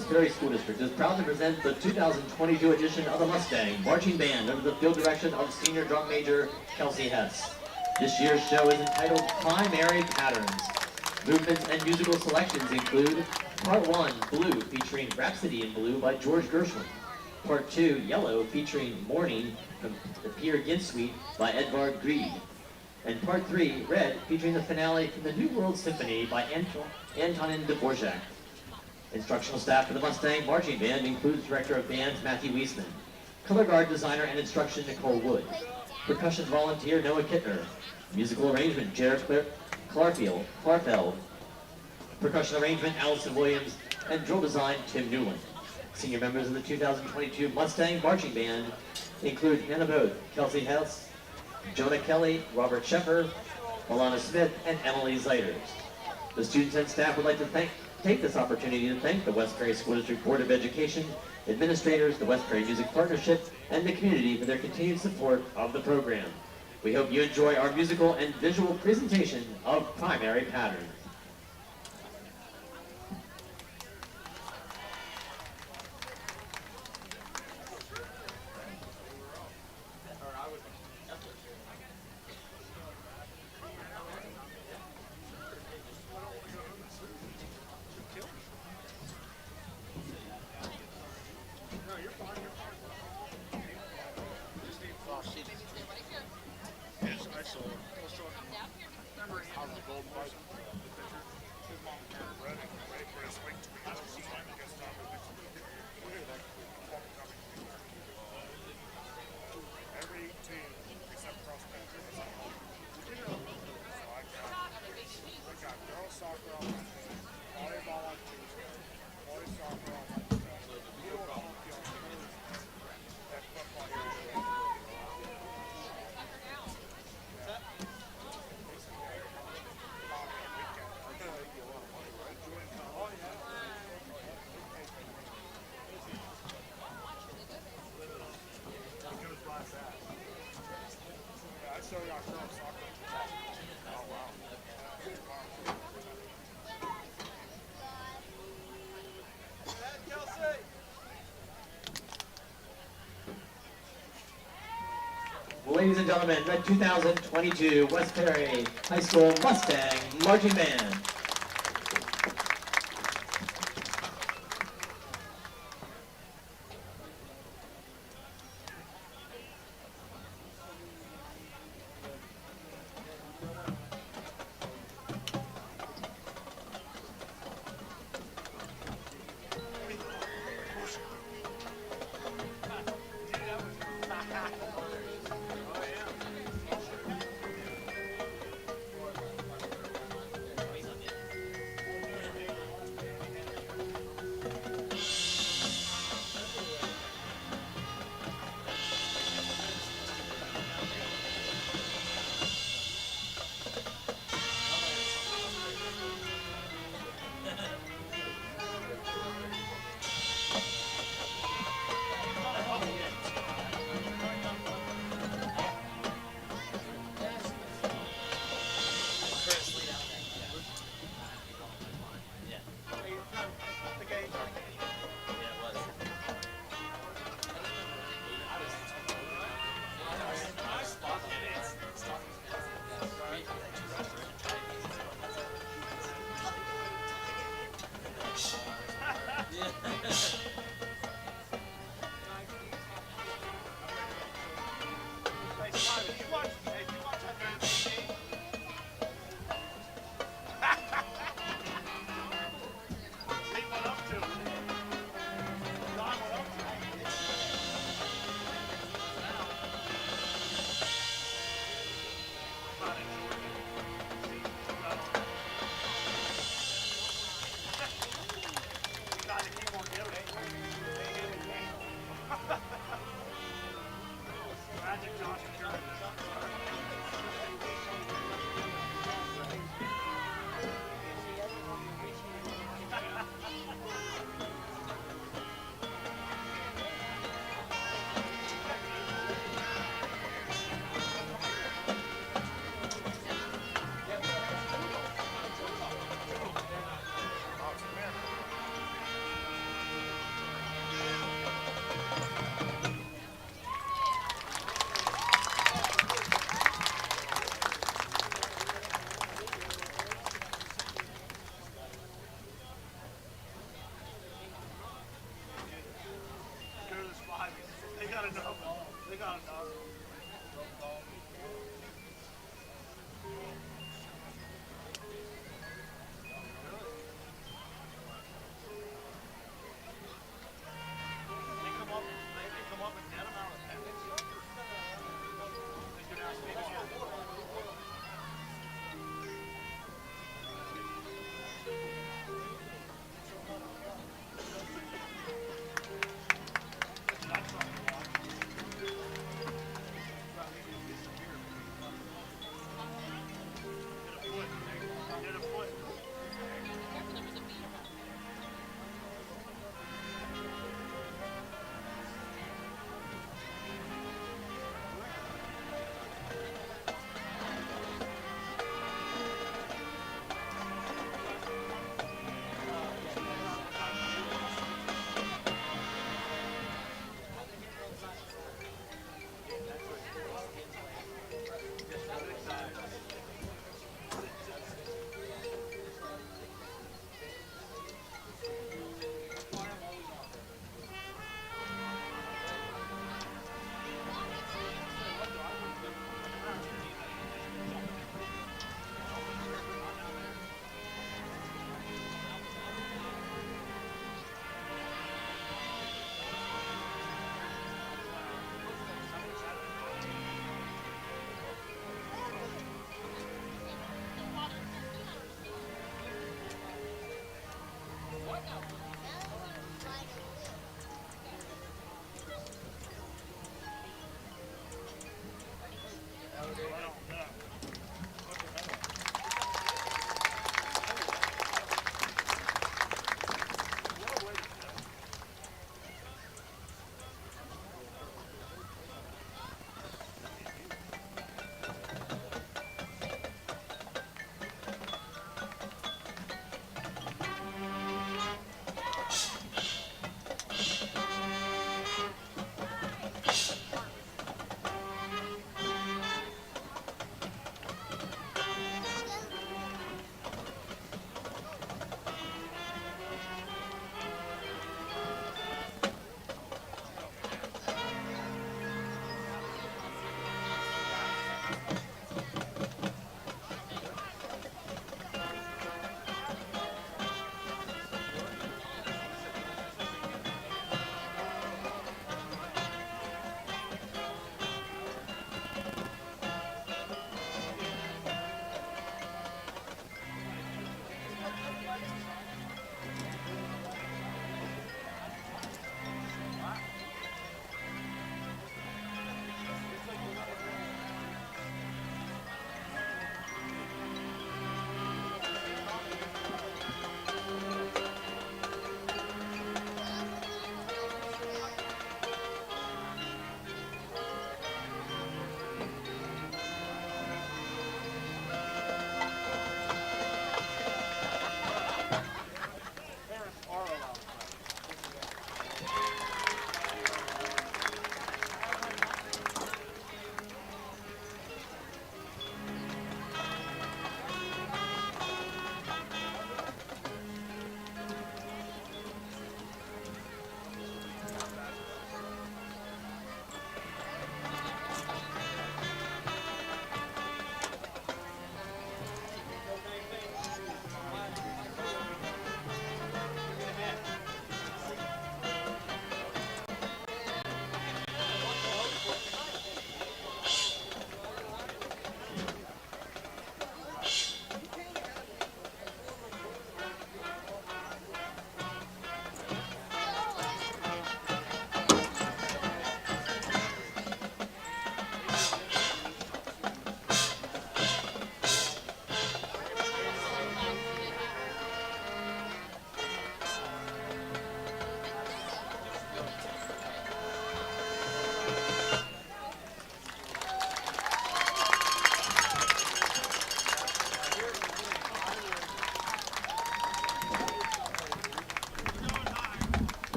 West Prairie School District is proud to present the 2022 edition of the Mustang Marching Band under the field direction of Senior Drum Major Kelsey Hess. This year's show is entitled Primary Patterns. Movements and musical selections include Part 1, Blue, featuring Rhapsody in Blue by George Gershwin. Part 2, Yellow, featuring Morning from the Peer Gynt Suite by Edvard Grieg. And Part 3, Red, featuring the finale from the New World Symphony by Antonin Dvorak. Instructional staff for the Mustang Marching Band includes Director of Bands Matthew Wiesman, Color Guard Designer and Instruction Nicole Wood, Percussion Volunteer Noah Kittner, Musical Arrangement Jared Clarfeld, Percussion Arrangement Allison Williams, and Drill Design Tim Newland. Senior members of the 2022 Mustang Marching Band include Hannah Bode, Kelsey Hess, Jonah Kelly, Robert Sheffer, Alana Smith, and Emily Zeiters. The students and staff would like to take this opportunity to thank the West Prairie School District Board of Education, administrators, the West Prairie Music Partnership, and the community for their continued support of the program. We hope you enjoy our musical and visual presentation of Primary Patterns. Ladies and gentlemen, the 2022 West Prairie High School Mustang Marching Band.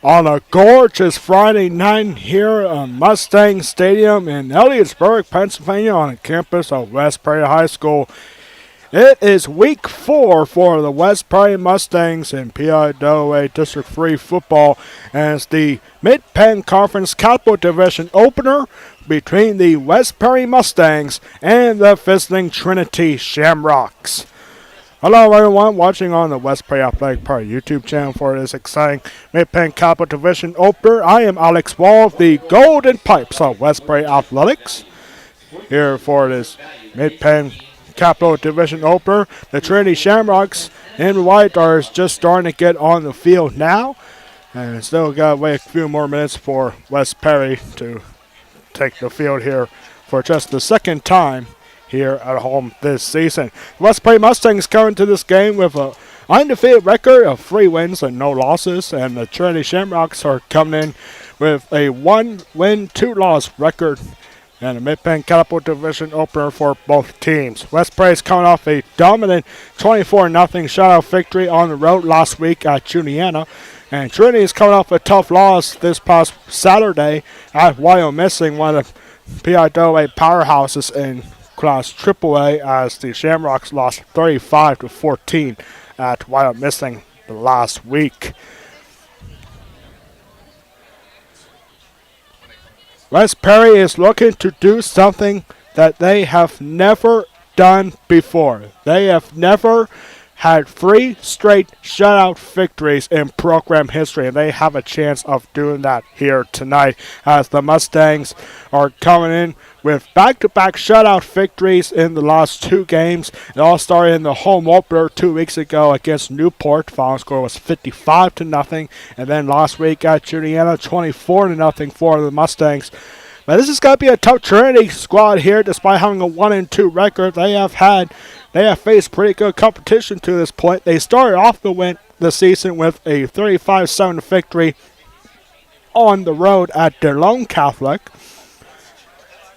On a gorgeous Friday night here at Mustang Stadium in Elliotsburg, Pennsylvania, on the campus of West Prairie High School. It is week 4 for the West Prairie Mustangs in PIAA District 3 football as the Mid-Penn Conference Capital Division opener between the West Prairie Mustangs and the visiting Trinity Shamrocks. Hello everyone watching on the West Prairie Athletic Park YouTube channel for this exciting Mid-Penn Capital Division opener. I am Alex Wall of the Golden Pipes of West Prairie Athletics. Here for this Mid-Penn Capital Division opener. The Trinity Shamrocks in white are just starting to get on the field now. And still got to wait a few more minutes for West Prairie to take the field here for just the second time here at home this season. West Prairie Mustangs coming to this game with an undefeated record of 3 wins and no losses. And the Trinity Shamrocks are coming in with a 1-win, 2-loss record. And a Mid-Penn Capital Division opener for both teams. West Prairie is coming off a dominant 24-0 shutout victory on the road last week at Juniana. And Trinity is coming off a tough loss this past Saturday at Wyomissing, one of the PIAA powerhouses in Class AAA, as the Shamrocks lost 35-14 at Wyomissing last week. West Prairie is looking to do something that they have never done before. They have never had 3 straight shutout victories in program history, and they have a chance of doing that here tonight as the Mustangs are coming in with back-to-back shutout victories in the last 2 games. It all started in the home opener 2 weeks ago against Newport. Final score was 55-0, and then last week at Juniana, 24-0 for the Mustangs. But this is going to be a tough Trinity squad here, despite having a 1-2 record. They have faced pretty good competition to this point. They started off the season with a 35-7 victory on the road at DeLone Catholic.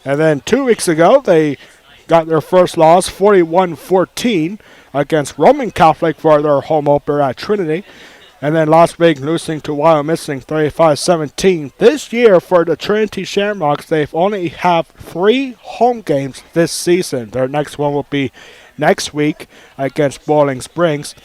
And then 2 weeks ago, they got their first loss, 41-14, against Roman Catholic for their home opener at Trinity. And then last week, losing to Wyomissing 35-17. This year, for the Trinity Shamrocks, they've only have 3 home games this season. Their next one will be next week against Bowling Springs.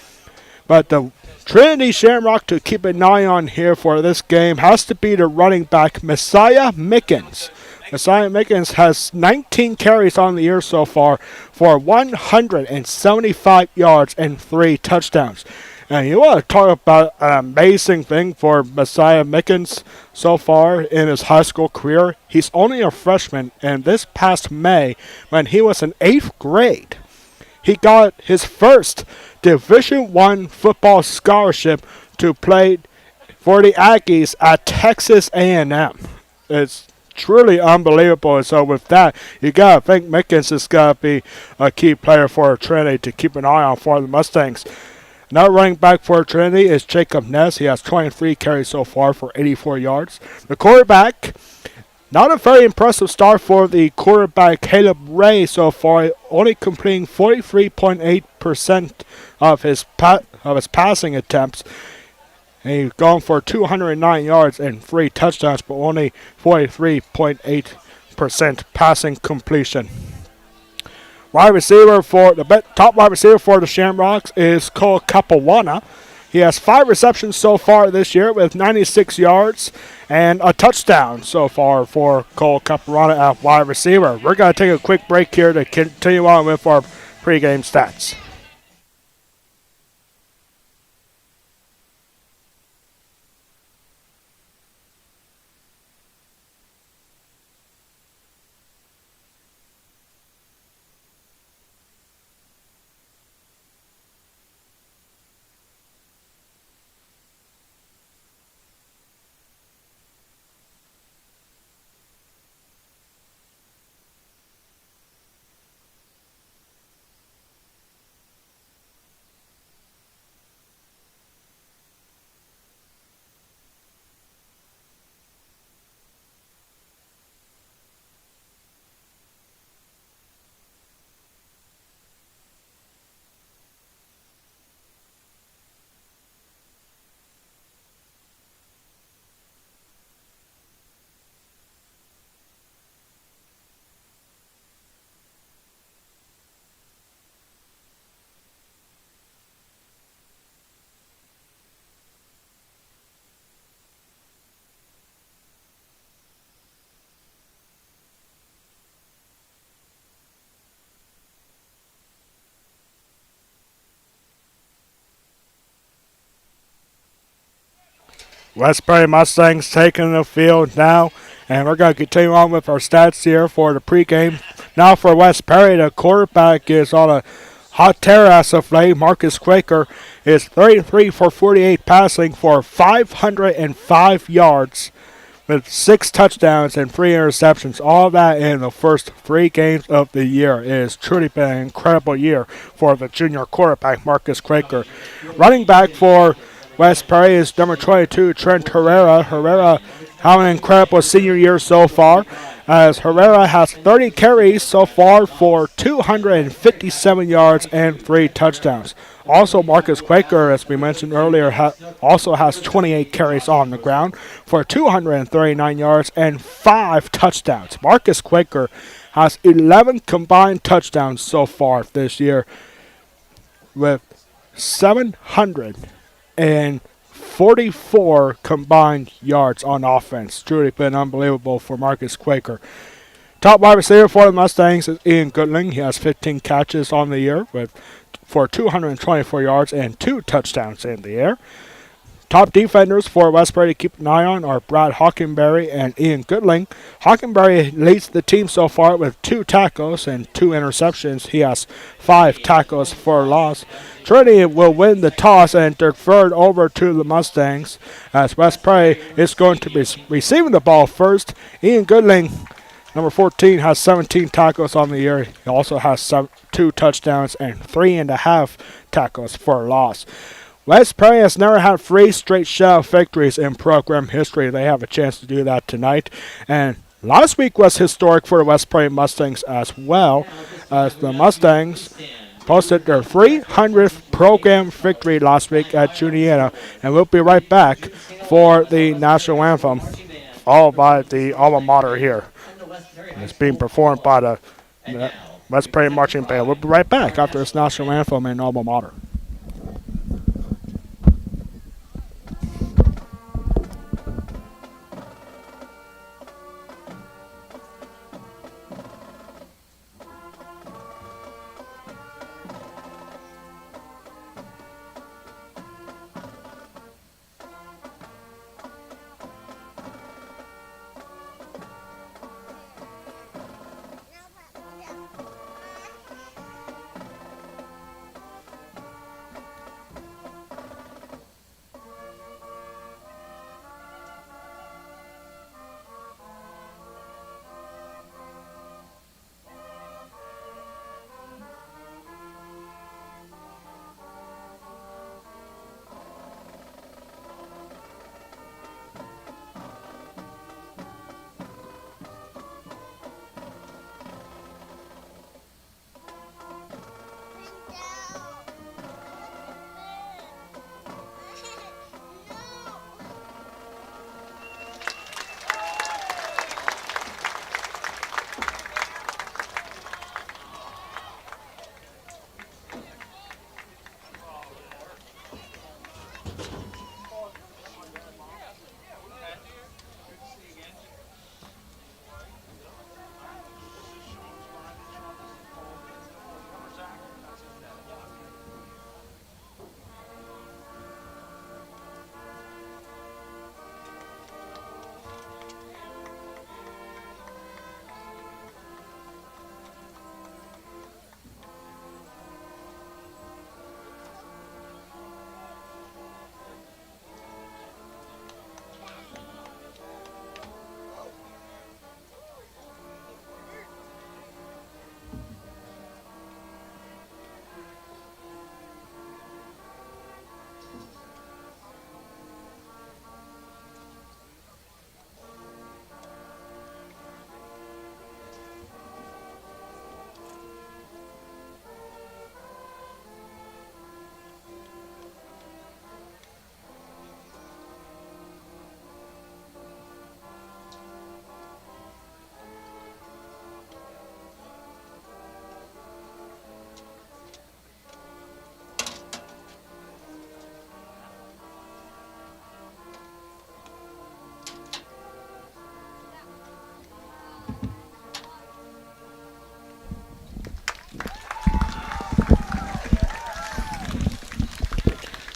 But the Trinity Shamrock to keep an eye on here for this game has to be the running back, Messiah Mickens. Messiah Mickens has 19 carries on the year so far for 175 yards and 3 touchdowns. And you want to talk about an amazing thing for Messiah Mickens so far in his high school career. He's only a freshman, and this past May, when he was in 8th grade, he got his first Division I football scholarship to play for the Aggies at Texas A&M. It's truly unbelievable. And so with that, you got to think Mickens is going to be a key player for Trinity to keep an eye on for the Mustangs. Now running back for Trinity is Jacob Ness. He has 23 carries so far for 84 yards. The quarterback, not a very impressive start for the quarterback Caleb Ray so far, only completing 43.8% of his passing attempts. And he's gone for 209 yards and 3 touchdowns, but only 43.8% passing completion. Wide receiver for the top wide receiver for the Shamrocks is Cole Capuana. He has 5 receptions so far this year with 96 yards and a touchdown so far for Cole Capuana at wide receiver. We're going to take a quick break here to continue on with our pregame stats. West Prairie Mustangs taking the field now, and we're going to continue on with our stats here for the pregame. Now for West Prairie, the quarterback is on a hot tear as of late. Marcus Quaker is 33 for 48 passing for 505 yards with 6 touchdowns and 3 interceptions. All that in the first 3 games of the year. It has truly been an incredible year for the junior quarterback, Marcus Quaker. Running back for West Prairie is number 22, Trent Herrera. Herrera having an incredible senior year so far, as Herrera has 30 carries so far for 257 yards and 3 touchdowns. Also, Marcus Quaker, as we mentioned earlier, also has 28 carries on the ground for 239 yards and 5 touchdowns. Marcus Quaker has 11 combined touchdowns so far this year with 744 combined yards on offense. Truly been unbelievable for Marcus Quaker. Top wide receiver for the Mustangs is Ian Goodling. He has 15 catches on the year for 224 yards and 2 touchdowns in the air. Top defenders for West Prairie to keep an eye on are Brad Hockenberry and Ian Goodling. Hockenberry leads the team so far with 2 tackles and 2 interceptions. He has 5 tackles for loss. Trinity will win the toss and defer it over to the Mustangs, as West Prairie is going to be receiving the ball first. Ian Goodling, number 14, has 17 tackles on the year. He also has 2 touchdowns and 3.5 tackles for loss. West Prairie has never had 3 straight shutout victories in program history. They have a chance to do that tonight. And last week was historic for the West Prairie Mustangs as well, as the Mustangs posted their 300th program victory last week at Juniata. And we'll be right back for the national anthem, followed by the alma mater here. It's being performed by the West Prairie Marching Band. We'll be right back after this national anthem and alma mater.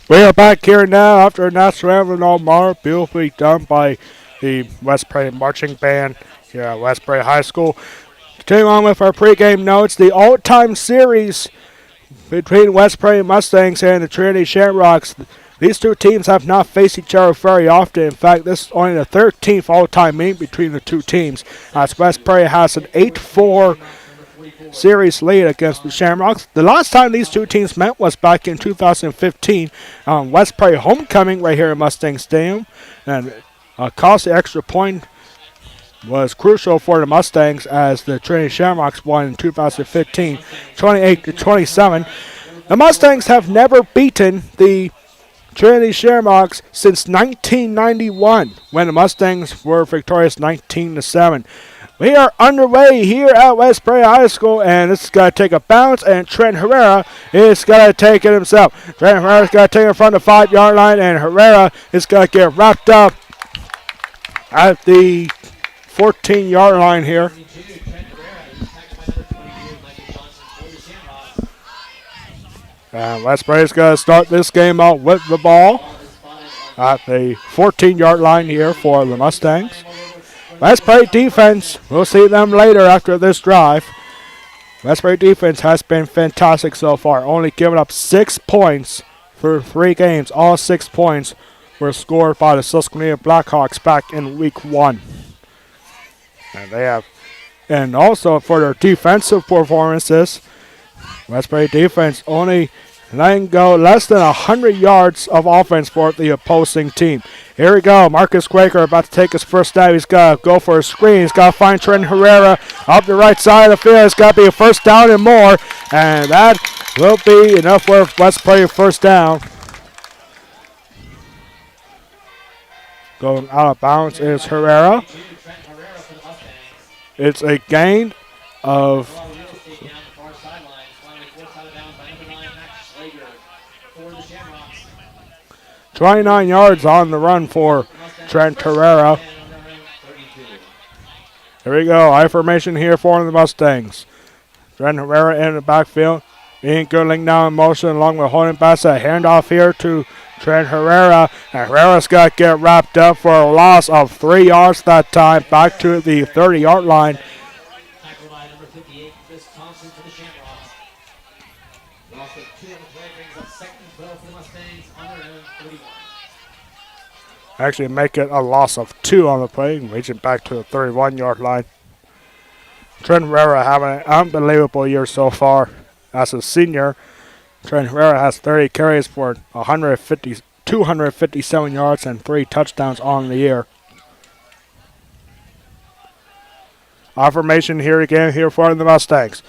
We are back here now after a national anthem all more beautifully done by the West Prairie Marching Band here at West Prairie High School. Continuing on with our pregame notes, the all-time series between West Prairie Mustangs and the Trinity Shamrocks. These two teams have not faced each other very often. In fact, this is only the 13th all-time meeting between the two teams, as West Prairie has an 8-4 series lead against the Shamrocks. The last time these two teams met was back in 2015 on West Prairie homecoming right here at Mustang Stadium, and a costly extra point was crucial for the Mustangs as the Trinity Shamrocks won in 2015, 28-27. The Mustangs have never beaten the Trinity Shamrocks since 1991, when the Mustangs were victorious 19-7. We are underway here at West Prairie High School, and this is going to take a bounce, and Trent Herrera is going to take it himself. Trent Herrera's going to take it from the 5-yard line, and Herrera is going to get wrapped up at the 14-yard line here. And West Prairie's going to start this game out with the ball at the 14-yard line here for the Mustangs. West Prairie defense, we'll see them later after this drive. West Prairie defense has been fantastic so far, only giving up 6 points for 3 games. All 6 points were scored by the Susquehanna Blackhawks back in week 1. And also for their defensive performances, West Prairie defense only letting go less than 100 yards of offense for the opposing team. Here we go. Marcus Quaker about to take his first dive. He's got to go for a screen. He's got to find Trent Herrera up the right side of the field. It's got to be a first down and more. And that will be enough for West Prairie first down. Going out of bounds is Herrera. It's a gain of 29 yards on the run for Trent Herrera. Here we go. I formation here for the Mustangs. Trent Herrera in the backfield. Ian Goodling now in motion along with Holden Bassett. Handoff here to Trent Herrera. And Herrera's got to get wrapped up for a loss of 3 yards that time. Back to the 30-yard line. Actually make it a loss of 2 on the play, reaching back to the 31-yard line. Trent Herrera having an unbelievable year so far as a senior. Trent Herrera has 30 carries for 257 yards and 3 touchdowns on the year. Our formation here again here for the Mustangs.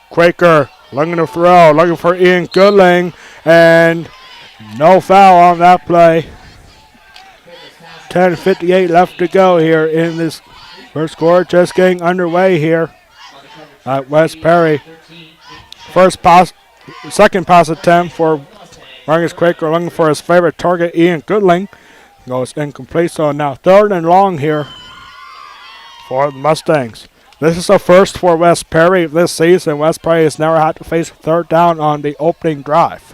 Quaker looking to throw, looking for Ian Goodling, and no foul on that play. 10:58 left to go here in this first quarter. Just getting underway here at West Prairie. Second pass attempt for Marcus Quaker, looking for his favorite target, Ian Goodling. Goes incomplete, so now 3rd and long here for the Mustangs. This is a first for West Prairie this season. West Prairie has never had to face 3rd down on the opening drive.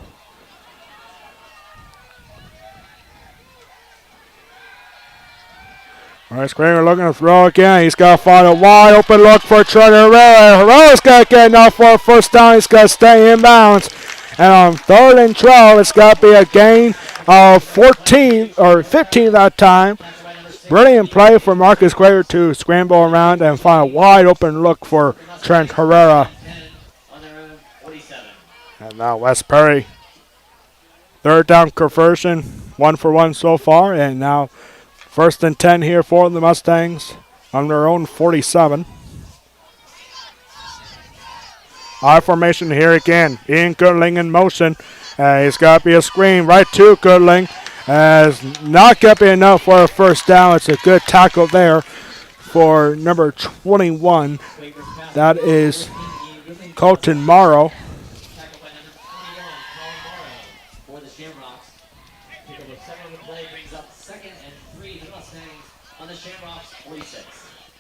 All right, Springer looking to throw again. He's got to find a wide open look for Trent Herrera. Herrera's got to get enough for a first down. He's got to stay in bounds. And on 3rd and 12, it's got to be a gain of 14 or 15 that time. Brilliant play for Marcus Quaker to scramble around and find a wide open look for Trent Herrera. And now West Prairie. 3rd down conversion, 1 for 1 so far, and now 1st and 10 here for the Mustangs on their own 47. I formation here again. Ian Goodling in motion. He's got to be a screen right to Goodling. As not going to be enough for a first down. It's a good tackle there for number 21. That is Colton Morrow.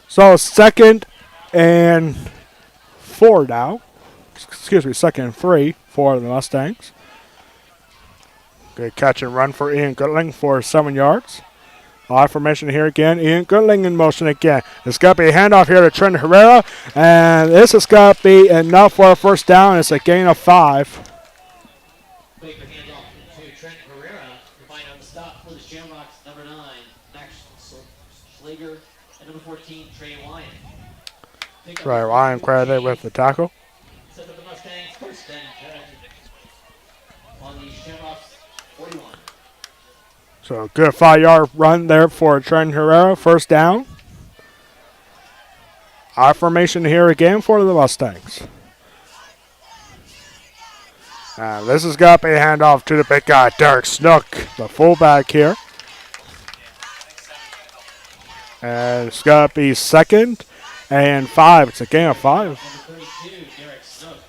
So 2nd and 4 now. Excuse me, 2nd and 3 for the Mustangs. Good catch and run for Ian Goodling for 7 yards. I formation here again. Ian Goodling in motion again. It's got to be a handoff here to Trent Herrera. And this is going to be enough for a first down. It's a gain of 5. Quick handoff to Trent Herrera to find out the stop for the Shamrocks. Number 9, Max Schlager, and number 14, Trey Ryan. Trey Ryan credited with the tackle. Set up the Mustangs first and 10 on the Shamrocks 41. So a good 5-yard run there for Trent Herrera. First down. I formation here again for the Mustangs. And this is going to be a handoff to the big guy, Derek Snook, the fullback here. And it's going to be 2nd and 5. It's a gain of 5.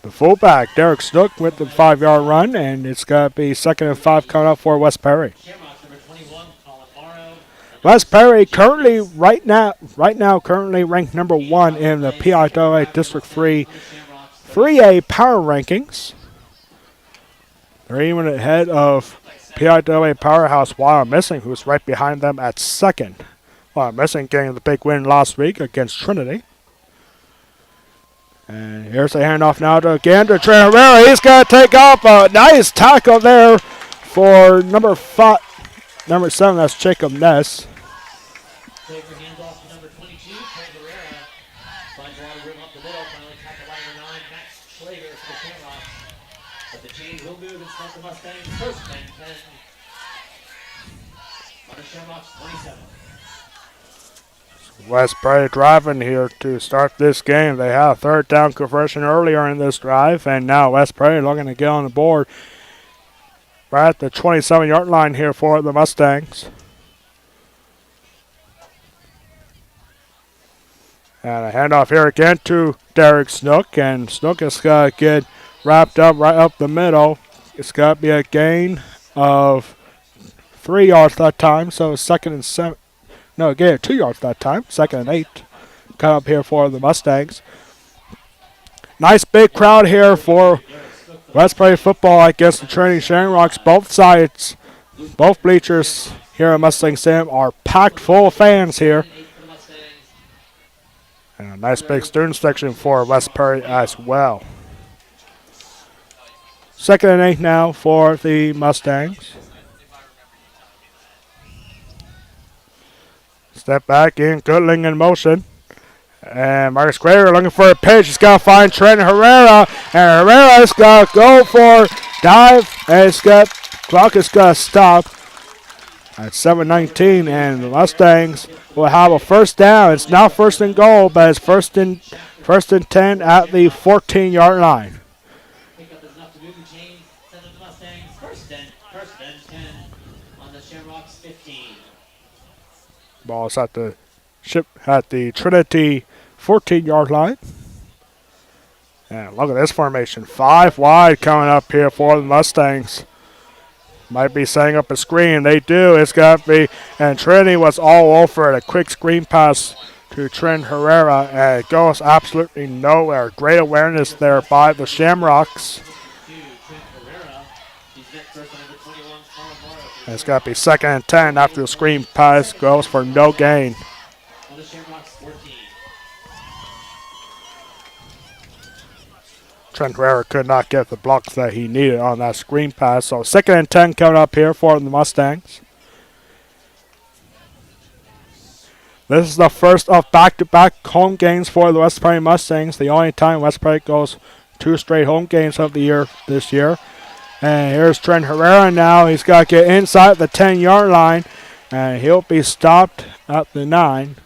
The fullback, Derek Snook, with the 5-yard run, and it's going to be 2nd and 5 coming up for West Perry. West Perry currently, right now, currently ranked number 1 in the PIAA District 3 3A power rankings. They're even ahead of PIAA powerhouse Wild Missing, who's right behind them at 2nd. Wild Missing getting the big win last week against Trinity. And here's a handoff now to Trent Herrera. He's going to take off a nice tackle there for number 7. That's Jacob Ness. Hands off to number 22, Trent Herrera. Finds a lot of room up the middle. Finally tackled by number 9, Max Schlager for the Shamrocks. But the chains will move and start the Mustangs first and 10 on the Shamrocks 27. West Perry driving here to start this game. They had a 3rd down conversion earlier in this drive, and now West Perry looking to get on the board right at the 27-yard line here for the Mustangs. And a handoff here again to Derek Snook, and Snook is going to get wrapped up right up the middle. It's going to be a gain of 3 yards that time, so 2nd and 7. No, gain of 2 yards that time, 2nd and 8. Come up here for the Mustangs. Nice big crowd here for West Perry football against the Trinity Shamrocks. Both sides, both bleachers here at Mustang Stadium are packed full of fans here. And a nice big student section for West Perry as well. 2nd and 8 now for the Mustangs. Step back in, Goodling in motion. And Marcus Grader looking for a pitch. He's got to find Trent Herrera. And Herrera's got to go for dive. And clock is going to stop at 7:19. And the Mustangs will have a first down. It's not 1st and goal, but it's first and 10 at the 14-yard line. Pickup is enough to move the chains. Send up the Mustangs first and 10 on the Shamrocks 15. Ball's at the Trinity 14-yard line. And look at this formation. 5 wide coming up here for the Mustangs. Might be setting up a screen. They do. It's got to be. And Trinity was all over it. A quick screen pass to Trent Herrera. And it goes absolutely nowhere. Great awareness there by the Shamrocks. And it's got to be 2nd and 10 after the screen pass goes for no gain. Trent Herrera could not get the blocks that he needed on that screen pass. So 2nd and 10 coming up here for the Mustangs. This is the first of back-to-back home games for the West Perry Mustangs. The only time West Perry goes 2 straight home games of the year this year. And here's Trent Herrera now. He's got to get inside the 10-yard line. And he'll be stopped at the 9.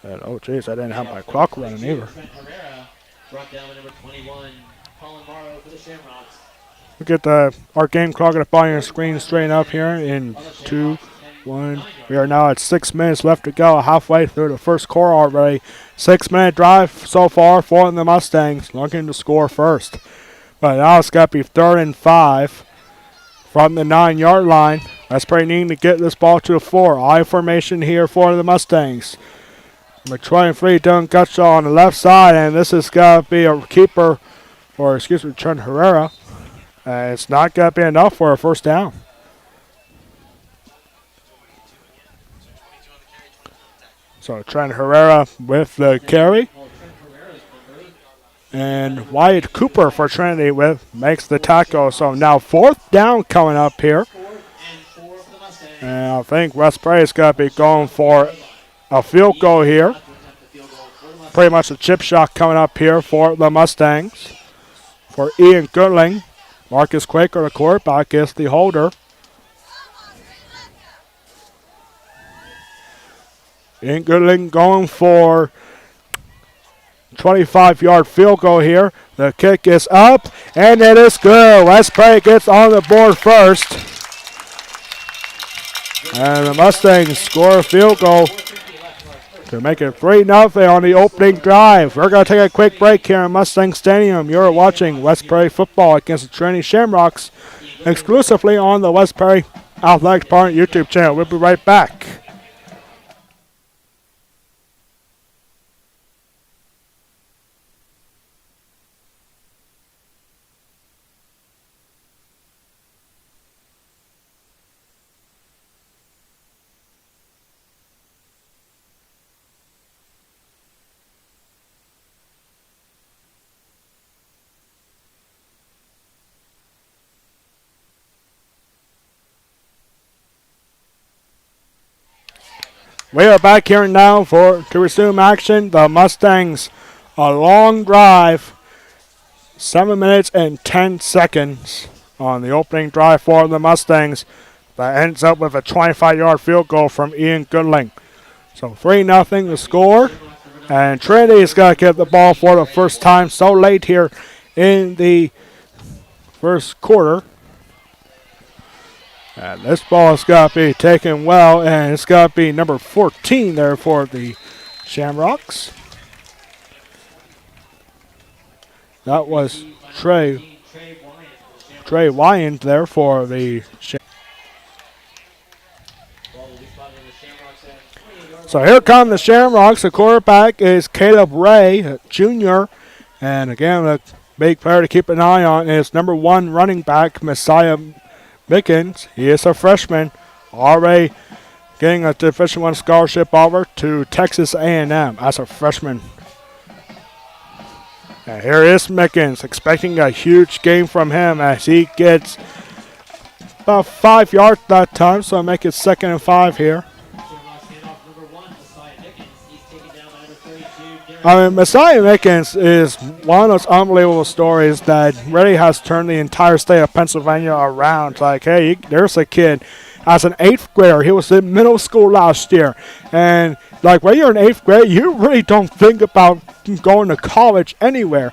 And, oh, jeez, I didn't have my clock running either. Brought down number 21, Colin Morrow for the Shamrocks. We get our game clock at the bottom of the screen straighten up here in 2, 1. We are now at 6 minutes left to go, halfway through the first quarter already. 6-minute drive so far for the Mustangs, looking to score first. But now it's got to be 3rd and 5 from the 9-yard line. That's pretty neat to get this ball to the 4. I formation here for the Mustangs. Number 23, Dylan Gutschall on the left side, and this has got to be a keeper or excuse me, Trent Herrera. It's not going to be enough for a first down. So Trent Herrera with the carry. And Wyatt Cooper for Trinity makes the tackle. So now fourth down coming up here. And I think West Prairie is going to be going for a field goal here. Pretty much a chip shot coming up here for the Mustangs. For Ian Goodling. Marcus Quaker, the quarterback, is the holder. Ian Goodling going for 25-yard field goal here. The kick is up, and it is good. West Prairie gets on the board first. And the Mustangs score a field goal to make it 3-0 on the opening drive. We're going to take a quick break here in Mustang Stadium. You're watching West Prairie football against the Trinity Shamrocks exclusively on the West Prairie Athletics Department YouTube channel. We'll be right back. We are back here now to resume action. The Mustangs, a long drive, 7 minutes and 10 seconds on the opening drive for the Mustangs. That ends up with a 25-yard field goal from Ian Goodling. So 3-0 the score. And Trinity is going to get the ball for the first time so late here in the first quarter. And this ball has got to be taken well, and it's got to be number 14 there for the Shamrocks. That was Trey Wyand there for the Shamrocks. So here come the Shamrocks. The quarterback is Caleb Ray, Jr. And again, a big player to keep an eye on is number 1 running back, Messiah Mickens. He is a freshman, already getting a Division I scholarship offer to Texas A&M as a freshman. And here is Mickens, expecting a huge game from him as he gets about 5 yards that time, so make it 2nd and 5 here. I mean, Messiah Mickens is one of those unbelievable stories that really has turned the entire state of Pennsylvania around. Like, hey, there's a kid. As an 8th grader, he was in middle school last year. And, like, when you're in 8th grade, you really don't think about going to college anywhere.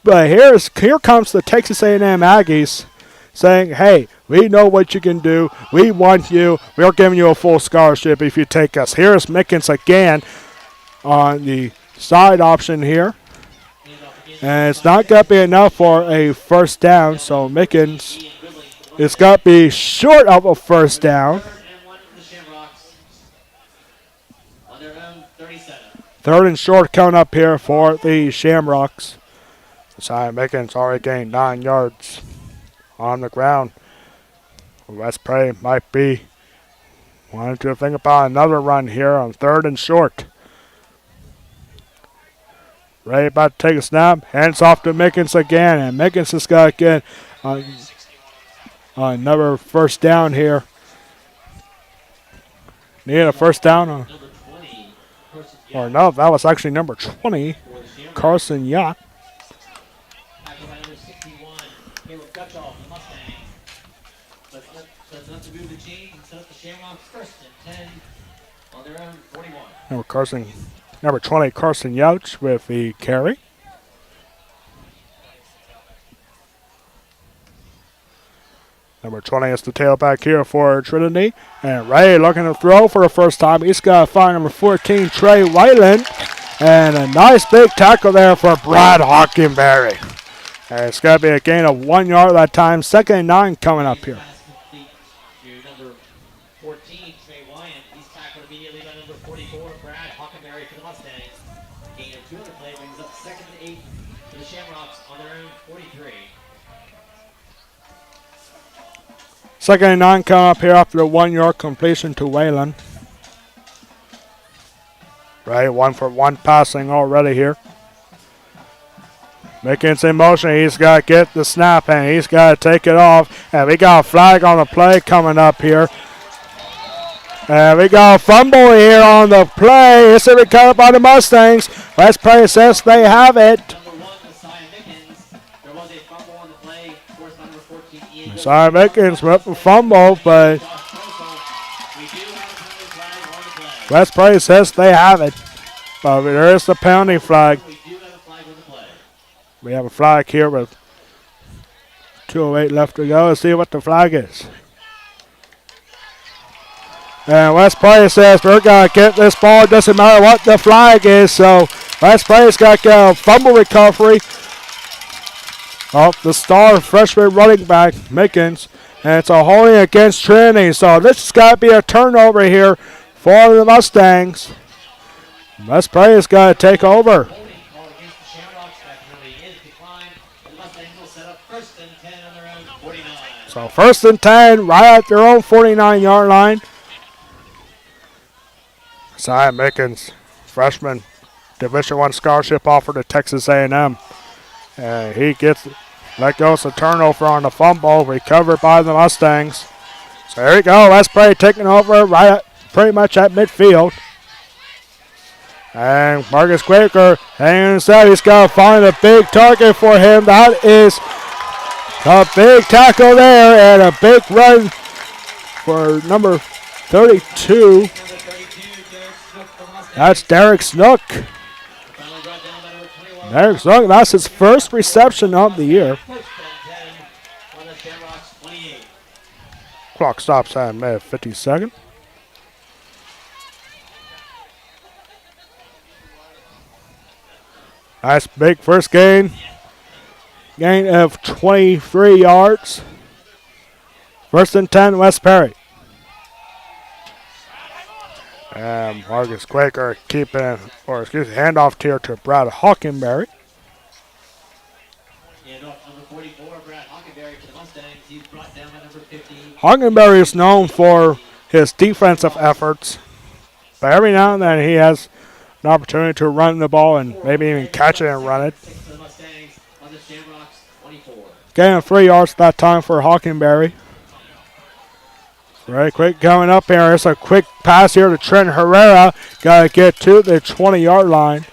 But here comes the Texas A&M Aggies saying, hey, we know what you can do. We want you. We're giving you a full scholarship if you take us. Here's Mickens again on the side option here. And it's not going to be enough for a first down, so Mickens is going to be short of a first down. 3rd and short coming up here for the Shamrocks. Messiah Mickens already gained 9 yards on the ground. West Prairie might be wanting to think about another run here on 3rd and short. Ray about to take a snap. Hands off to Mickens again. And Mickens has got to get another first down here. Need a first down. Or no, that was actually number 20. Carson Yacht. Number 20, Carson Youch with the carry. Number 20 is the tailback here for Trinity. And Ray looking to throw for the first time. He's got to find number 14, Trey Whiteland. And a nice big tackle there for Brad Hockenberry. And it's got to be a gain of 1 yard that time. 2nd and 9 coming up here. for the Shamrocks on their own 43. Second and 9 coming up here after the 1-yard completion to Whalen. Right, 1-for-1 passing already here. Mickens in motion. He's got to get the snap and he's got to take it off. And we got a flag on the play coming up here. And we got a fumble here on the play. It's a recovered by the Mustangs. West Prairie says they have it. Messiah Mickens with a fumble, but West Prairie says they have it. But there is the penalty flag. We have a flag here with 2:08 left to go. Let's see what the flag is. And West Prairie says we're going to get this ball. It doesn't matter what the flag is. So West Prairie's got to get a fumble recovery off the star freshman running back, Mickens. And it's a holding against Trinity. So this has got to be a turnover here for the Mustangs. West Prairie's got to take over. So 1st and 10 right at their own 49-yard line. Zion Mickens, freshman, Division I scholarship offer to Texas A&M. And he gets, that goes a turnover on the fumble, recovered by the Mustangs. So there you go, West Prairie taking over right at, pretty much at midfield. And Marcus Quaker hanging himself. He's got to find a big target for him. That is a big tackle there and a big run for number 32. That's Derek Snook. Derek Snook, that's his first reception of the year. Clock stops at minute 52nd. Nice big first gain. Gain of 23 yards. 1st and 10, West Prairie. And Marcus Quaker keeping, or excuse me, handoff here to Brad Hockenberry. Handoff number 44, Brad Hockenberry to the Mustangs. He's brought down by number 50. Hockenberry is known for his defensive efforts, but every now and then he has an opportunity to run the ball and maybe even catch it and run it. Gain of 3 yards that time for Hockenberry. Very quick coming up here. It's a quick pass here to Trent Herrera. Got to get to the 20-yard line.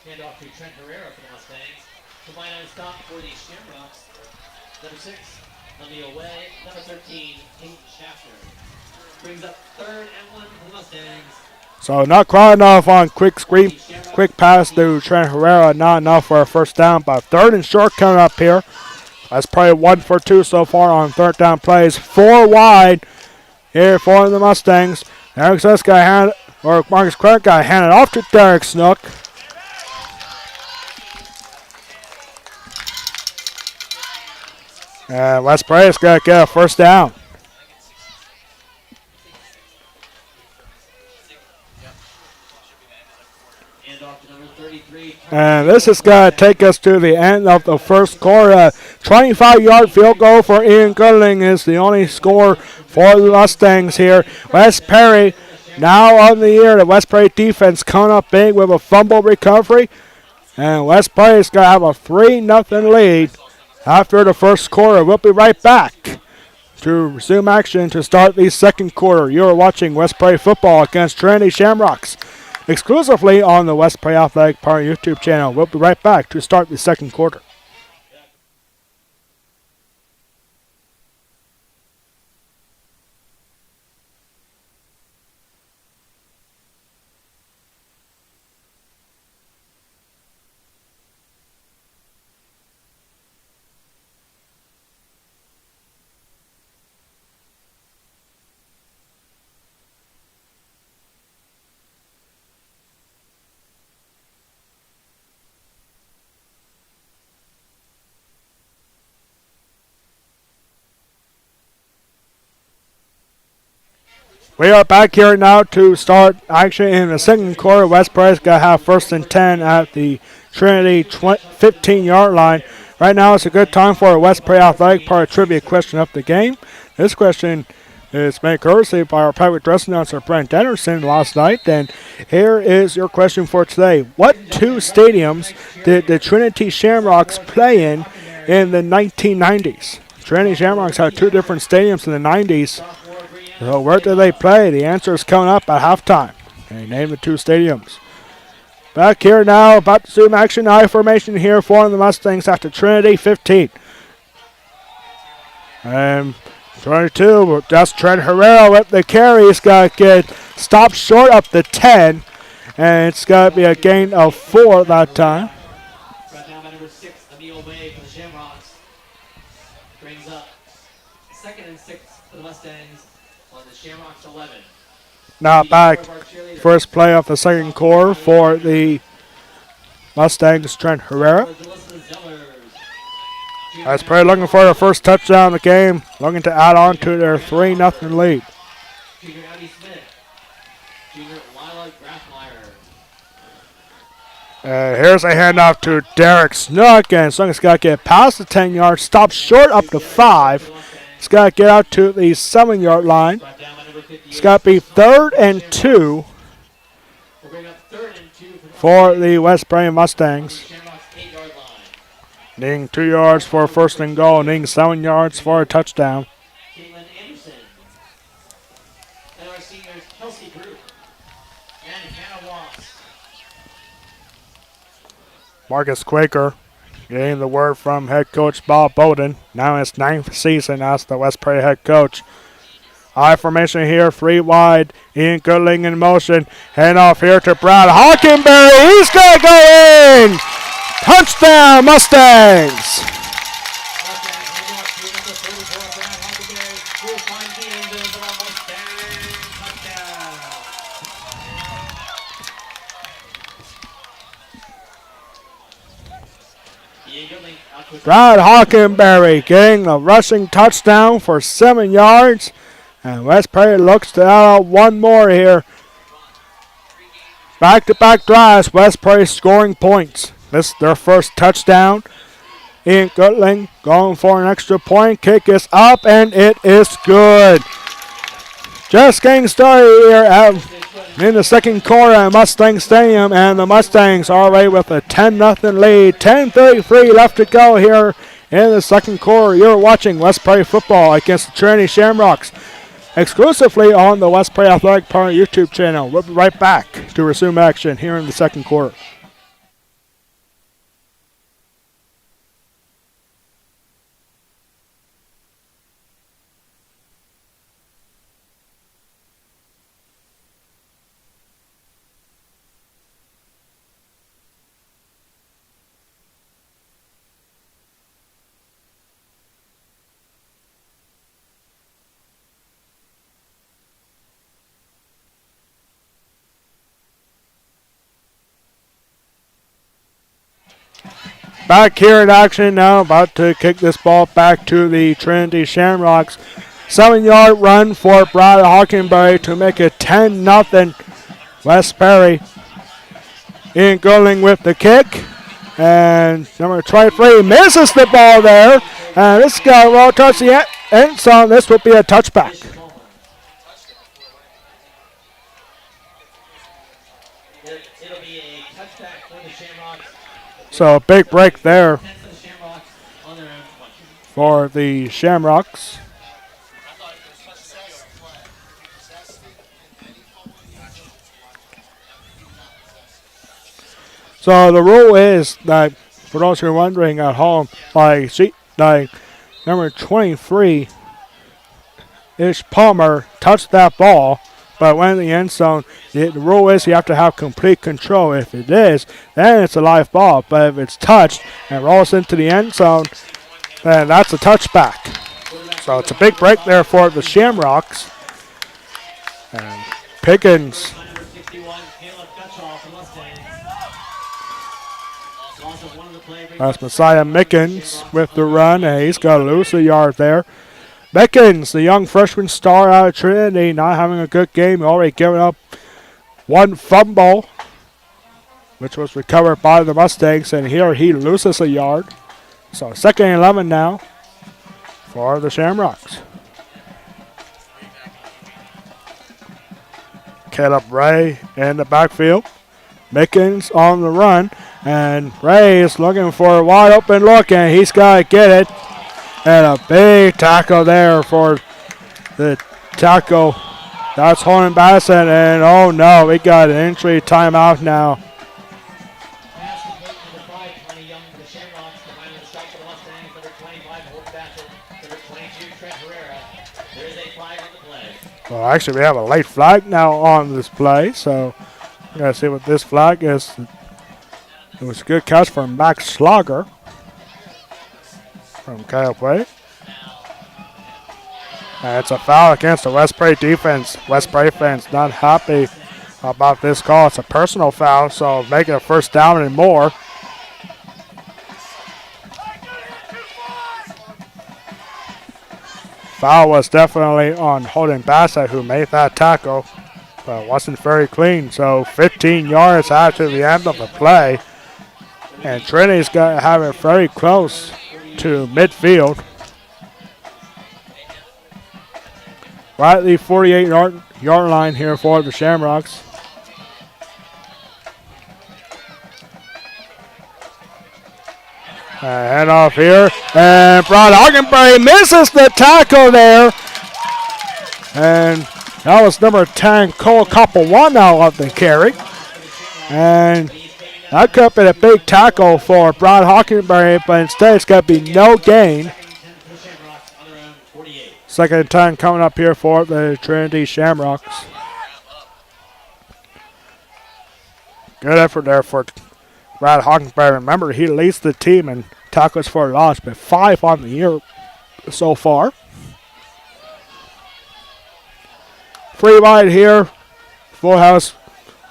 Hand off to Trent Herrera for the Mustangs. Combine on stop for the Shamrocks. Number 6, on the away. Number 13, Peyton Schaffner. Brings up 3rd and 1 for the Mustangs. So not quite enough on quick pass to Trent Herrera. Not enough for a first down, but 3rd and short coming up here. That's probably 1 for 2 so far on 3rd down plays. 4 wide here for the Mustangs. Marcus Clark got handed off to Derek Snook. And West Prairie's got to get a first down. And this is going to take us to the end of the first quarter. 25-yard field goal for Ian Goodling is the only score for the Mustangs here. West Prairie now on the year. The West Prairie defense coming up big with a fumble recovery. And West Prairie's going to have a 3-0 lead after the first quarter. We'll be right back to resume action to start the second quarter. You are watching West Prairie football against Trinity Shamrocks, exclusively on the West Prairie Athletic Park YouTube channel. We'll be right back to start the second quarter. We are back here now to start action in the second quarter. West Prairie's got to have 1st and 10 at the Trinity 15-yard line. Right now it's a good time for a West Prairie Athletic Park trivia question of the game. This question is made courtesy by our private dress announcer Brent Anderson last night. And here is your question for today. What two stadiums did the Trinity Shamrocks play in the 1990s? Trinity Shamrocks had two different stadiums in the 90s. So where did they play? The answer is coming up at halftime. Okay, name the two stadiums. Back here now, about to zoom action. I formation here for the Mustangs after Trinity 15. And 22, that's Trent Herrera with the carry. He's got to get stopped short up the 10. And it's got to be a gain of 4 that time. Right now by number 6, Emil Way for the Shamrocks. Brings up 2nd and 6 for the Mustangs on the Shamrocks 11. Now back, first play of the second quarter for the Mustangs, Trent Herrera. That's Prairie looking for their first touchdown of the game, looking to add on to their 3-0 lead. Junior Abby Smith. Junior Lila Grassmeyer. Here's a handoff to Derek Snook, and Snook's got to get past the 10 yards, stop short up to 5. He's got to get out to the 7-yard line. It's got to be 3rd and 2 for the West Prairie Mustangs. Needing 2 yards for a 1st and goal, needing 7 yards for a touchdown. Caitlin Anderson. And our seniors, Kelsey Group. And Hannah Ross. Marcus Quaker getting the word from head coach Bob Bowden. Now in his 9th season as the West Prairie head coach. I formation here, 3 wide. Ian Goodling in motion. Hand off here to Brad Hockenberry. He's going to go in. Touchdown, Mustangs. Brad Hockenberry getting the rushing touchdown for 7 yards. And West Prairie looks to add out one more here. Back-to-back drives, West Prairie scoring points. This is their first touchdown. Ian Goodling going for an extra point. Kick is up, and it is good. Just getting started here in the second quarter at Mustang Stadium, and the Mustangs already with a 10-0 lead. 10:33 left to go here in the second quarter. You're watching West Prairie football against the Trinity Shamrocks exclusively on the West Prairie Athletic Park YouTube channel. We'll be right back to resume action here in the second quarter. Back here in action now, about to kick this ball back to the Trinity Shamrocks. 7-yard run for Brad Hockenberry to make it 10-0 West Prairie. Ian Goodling with the kick. And number 23 misses the ball there. And this guy will touch the end zone. This will be a touchback. It'll be a touchback for the Shamrocks. So a big break there for the Shamrocks. So the rule is that, for those who are wondering at home, like number 23, Ish Palmer touched that ball, but when in the end zone, the rule is you have to have complete control. If it is, then it's a live ball. But if it's touched and rolls into the end zone, then that's a touchback. So it's a big break there for the Shamrocks. And Pickens. That's Messiah Mickens with the run, and he's got to lose a yard there. Beckins, the young freshman star out of Trinity, not having a good game. Already given up one fumble, which was recovered by the Mustangs, and here he loses a yard. So 2nd and 11 now for the Shamrocks. Caleb Ray in the backfield. Mickens on the run, and Ray is looking for a wide open look, and he's got to get it. And a big tackle there for the tackle. That's Holden Bassett, and oh no, we got an injury timeout now. Well, actually, we have a late flag now on this play, so we gotta see what this flag is. It was a good catch from Max Schlager from Kyle Play. And it's a foul against the West Prairie defense. West Prairie fans not happy about this call. It's a personal foul, so make it a first down and more. Foul was definitely on Holden Bassett, who made that tackle, but it wasn't very clean. So 15 yards after the end of the play, and Trinity's going to have it very close to midfield. Right at the 48-yard line here for the Shamrocks. Hand off here, and Brad Hockenberry misses the tackle there. And that was number 10, Cole Capuano of the carry. And that could have been a big tackle for Brad Hockenberry, but instead it's going to be no gain. 2nd and 10 coming up here for the Trinity Shamrocks. Good effort there for Brad Hockenberry. Remember, he leads the team in tackles for loss, but 5 on the year so far. Free wide here. Full house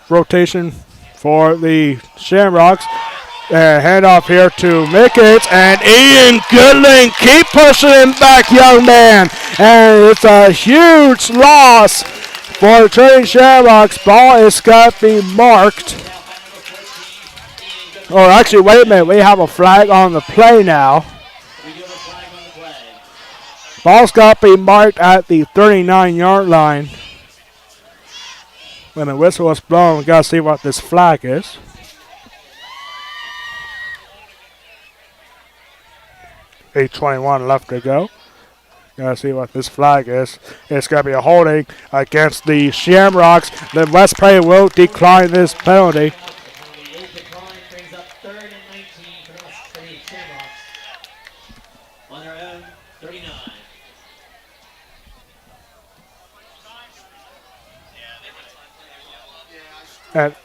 rotation for the Shamrocks. And handoff here to Mickens, and Ian Goodling, keep pushing him back, young man. And it's a huge loss for the Trinity Shamrocks. Ball is got to be marked. Oh, actually, wait a minute. We have a flag on the play now. Ball's got to be marked at the 39-yard line. When the whistle was blown, we got to see what this flag is. 8:21 left to go. Gotta see what this flag is. It's gonna be a holding against the Shamrocks. The West Prairie will decline this penalty.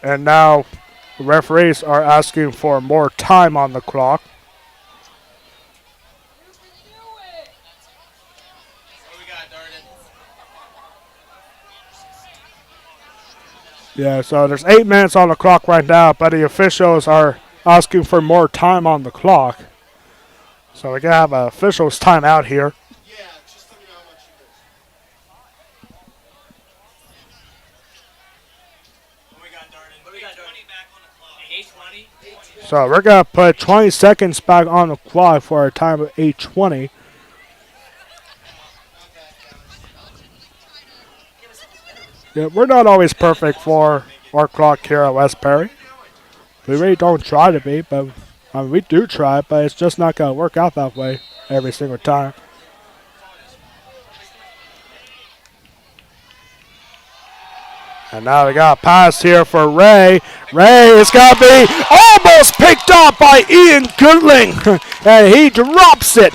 And now the referees are asking for more time on the clock. Yeah, so there's 8 minutes on the clock right now, but the officials are asking for more time on the clock. So we're going to have an officials timeout here. Yeah, just let me know how much it is. So we're going to put 20 seconds back on the clock for a time of 8:20. Yeah, we're not always perfect for our clock here at West Prairie. We really don't try to be, but we do try, but it's just not going to work out that way every single time. And now we got a pass here for Ray. Ray is going to be almost picked up by Ian Goodling, and he drops it.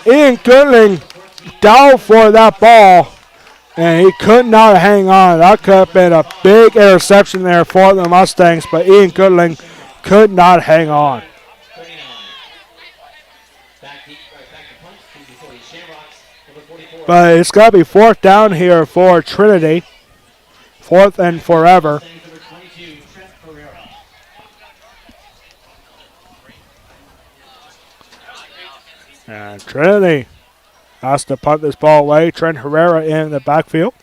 Ian Goodling down for that ball. And he could not hang on. That could have been a big interception there for the Mustangs, but Ian Goodling could not hang on. But it's got to be 4th down here for Trinity. 4th and forever. And Trinity Has to punt this ball away. Trent Herrera in the backfield.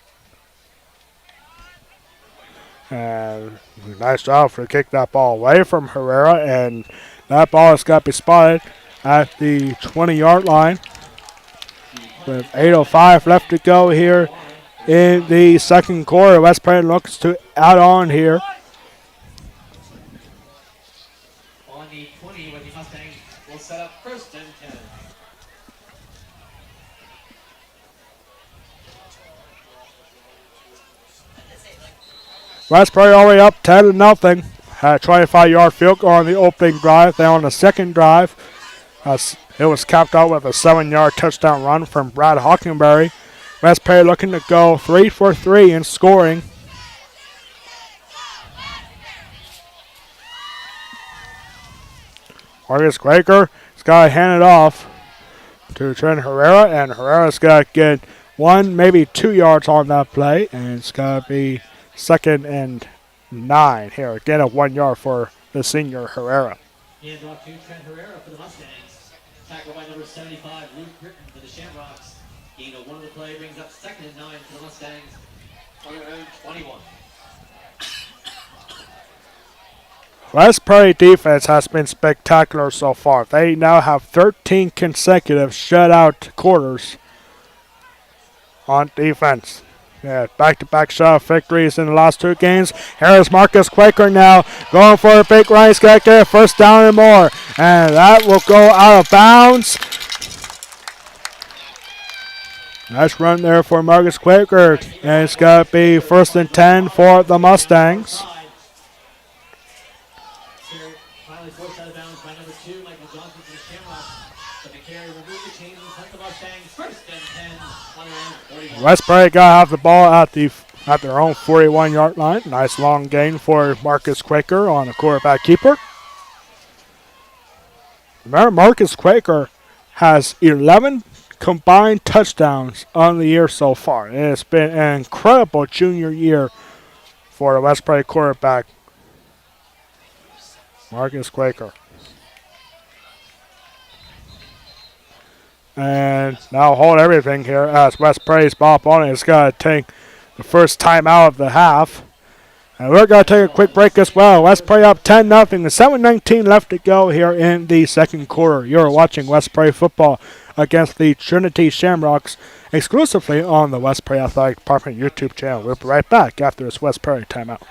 And nice job for kick that ball away from Herrera. And that ball has got to be spotted at the 20-yard line. With 8:05 left to go here in the second quarter. West Prairie looks to add on here. On the 20, when the Mustangs will set up first and 10. West Prairie already up 10-0. Had a 25-yard field goal on the opening drive. Then on the second drive, it was capped out with a 7-yard touchdown run from Brad Hockenberry. West Prairie looking to go 3 for 3 in scoring. Marcus Quaker has got to hand it off to Trent Herrera, and Herrera's got to get 1, maybe 2 yards on that play, and it's got to be 2nd and 9 here. Again, a 1 yard for the senior Herrera. Hands off to Trent Herrera for the Mustangs. Tackled by number 75, Luke Britton for the Shamrocks. Gain of 1 of the play brings up 2nd and 9 for the Mustangs on their own 21. West Prairie defense has been spectacular so far. They now have 13 consecutive shutout quarters on defense. Yeah, back-to-back shutout victories in the last 2 games. Here's Marcus Quaker now going for a big run. He's got to get a first down and more. And that will go out of bounds. Nice run there for Marcus Quaker. And it's got to be 1st and 10 for the Mustangs. Finally forced out of bounds by number 2, Michael Johnson for the Shamrocks. But the carry removed the chains and sent the Mustangs 1st and 10 on their own 41. West Prairie got to have the ball at their own 41-yard line. Nice long gain for Marcus Quaker on a quarterback keeper. Remember, Marcus Quaker has 11 combined touchdowns on the year so far. And it's been an incredible junior year for the West Prairie quarterback, Marcus Quaker. And now hold everything here as West Prairie's ball opponent has got to take the first time out of the half. And we're going to take a quick break as well. West Prairie up 10-0. 7:19 left to go here in the second quarter. You're watching West Prairie football against the Trinity Shamrocks exclusively on the West Prairie Athletic Department YouTube channel. We'll be right back after this West Prairie timeout.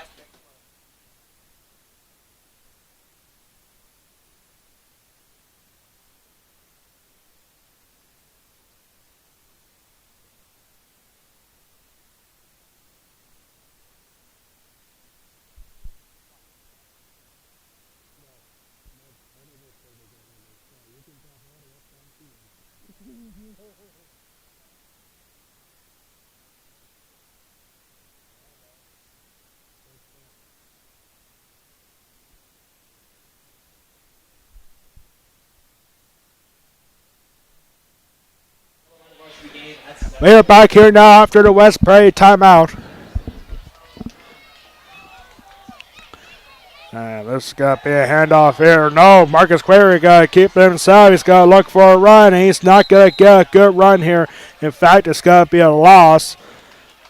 We are back here now after the West Prairie timeout. And this is going to be a handoff here. No, Marcus Quaker got to keep it himself. He's got to look for a run, and he's not going to get a good run here. In fact, it's going to be a loss.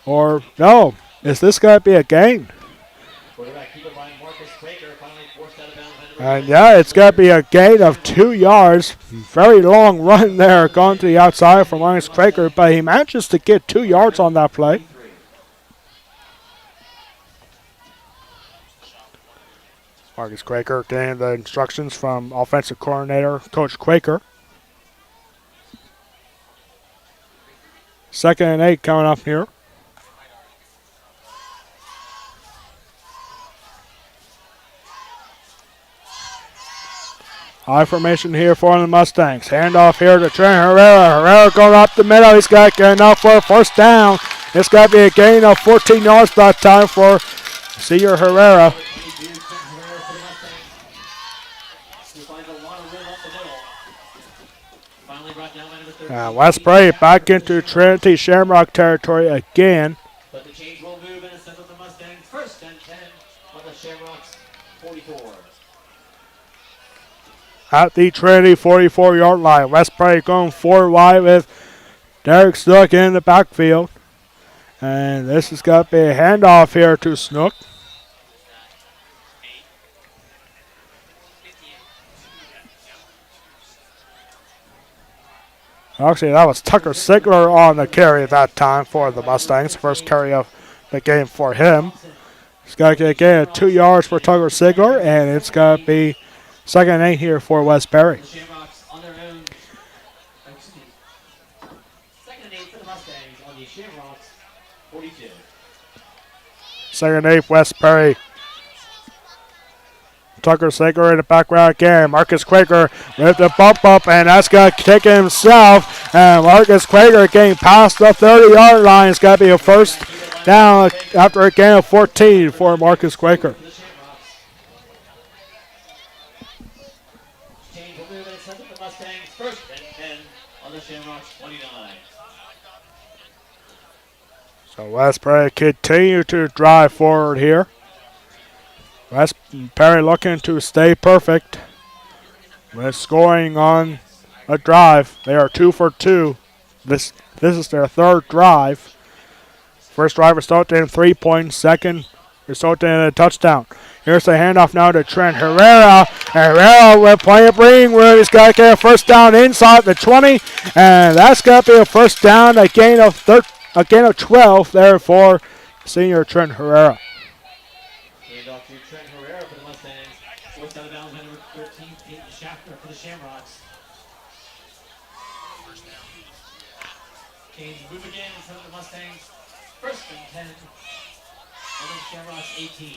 Or, no, is this going to be a gain? And yeah, it's going to be a gain of 2 yards. Very long run there, going to the outside from Marcus Quaker, but he manages to get 2 yards on that play. Marcus Quaker getting the instructions from offensive coordinator Coach Quaker. 2nd and 8 coming up here. High formation here for the Mustangs. Handoff here to Trent Herrera. Herrera going up the middle. He's got to get enough for a first down. It's got to be a gain of 14 yards that time for senior Herrera. West Prairie back into Trinity Shamrock territory again. But the change will move and send up the Mustangs 1st and 10 on the Shamrocks 44. At the Trinity 44-yard line. West Prairie going 4 wide with Derek Snook in the backfield. And this is going to be a handoff here to Snook. Actually, that was Tucker Sigler on the carry that time for the Mustangs. First carry of the game for him. He's got to get a 2 yards for Tucker Sigler, and it's going to be 2nd and 8 here for West Perry. Shamrocks on their own. Excuse me. 2nd and 8 for the Mustangs on the Shamrocks 42. 2nd and 8, West Perry. Tucker Sigler in the background again. Marcus Quaker with the bump up, and that's going to kick himself. And Marcus Quaker getting past the 30-yard line. It's got to be a first down after a gain of 14 for Marcus Quaker. Change will move and send the Mustangs 1st and 10 on the Shamrocks 29. So West Perry continue to drive forward here. West Perry looking to stay perfect with scoring on a drive. They are 2 for 2. This is their 3rd drive. First drive resulted in 3 points. Second resulted in a touchdown. Here's the handoff now to Trent Herrera. Herrera with plenty of breathing room. He's got to get a first down inside the 20. And that's going to be a first down, a gain of 12 there for senior Trent Herrera. Handoff to Trent Herrera for the Mustangs. Fourth out of bounds, number 13, Peyton Schaffner for the Shamrocks. Canes move again in front of the Mustangs. 1st and 10 on the Shamrocks 18.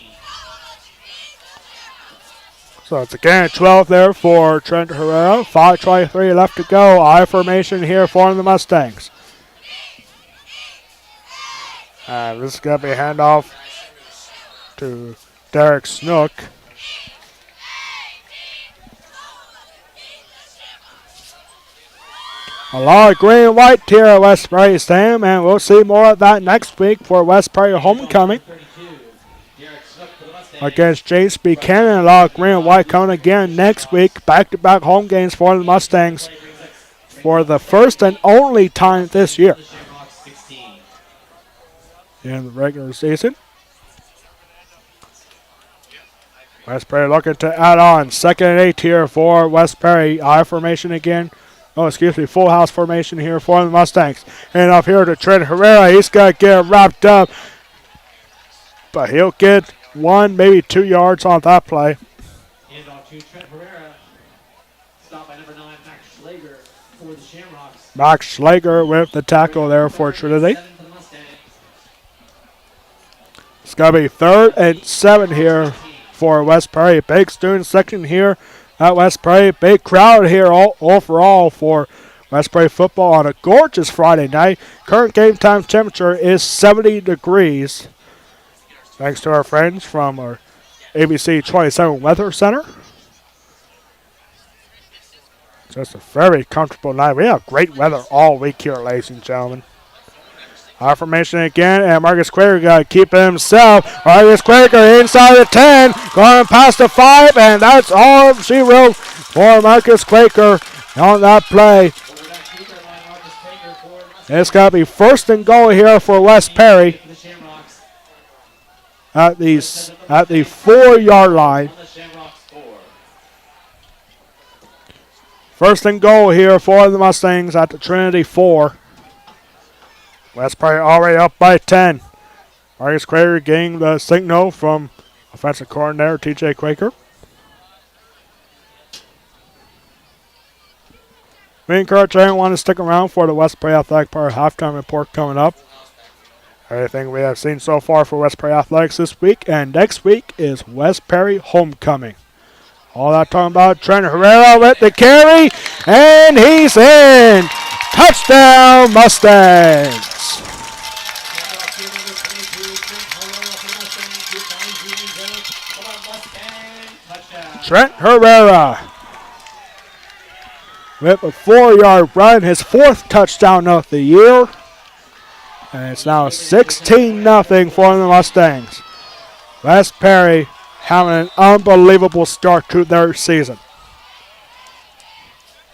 So it's a gain of 12 there for Trent Herrera. 5:23 left to go. I formation here for the Mustangs. And this is going to be a handoff to Derek Snook. A lot of green and white here at West Perry Stadium, and we'll see more of that next week for West Perry homecoming against Chase Buchanan. A lot of green and white coming again next week. Back-to-back home games for the Mustangs for the first and only time this year in the regular season. West Perry looking to add on. 2nd and 8 here for West Perry. I formation again. Oh, excuse me, full house formation here for the Mustangs. And up here to Trent Herrera. He's got to get wrapped up. But he'll get 1, maybe 2 yards on that play. Handoff to Trent Herrera. Stopped by number 9, Max Schlager for the Shamrocks. Max Schlager with the tackle there for Trinity. It's going to be 3rd and 7 here for West Perry. Big student section here at West Perry. Big crowd here overall for West Perry football on a gorgeous Friday night. Current game time temperature is 70 degrees. Thanks to our friends from our ABC 27 Weather Center. Just a very comfortable night. We have great weather all week here, ladies and gentlemen. Our formation again, and Marcus Quaker got to keep it himself. Marcus Quaker inside the 10, going past the 5, and that's all she wrote for Marcus Quaker on that play. It's got to be 1st and goal here for West Perry at the 4-yard line. 1st and goal here for the Mustangs at the Trinity 4. West Perry already up by 10. Marcus Quaker getting the signal from offensive coordinator TJ Quaker. We encourage everyone to stick around for the West Perry Athletic Park halftime report coming up. Everything we have seen so far for West Perry Athletics this week, and next week is West Perry homecoming. All that talking about Trent Herrera with the carry, and he's in. Touchdown, Mustangs. Trent Herrera with a 4-yard run, his 4th touchdown of the year. And it's now 16-0 for the Mustangs. West Perry having an unbelievable start to their season.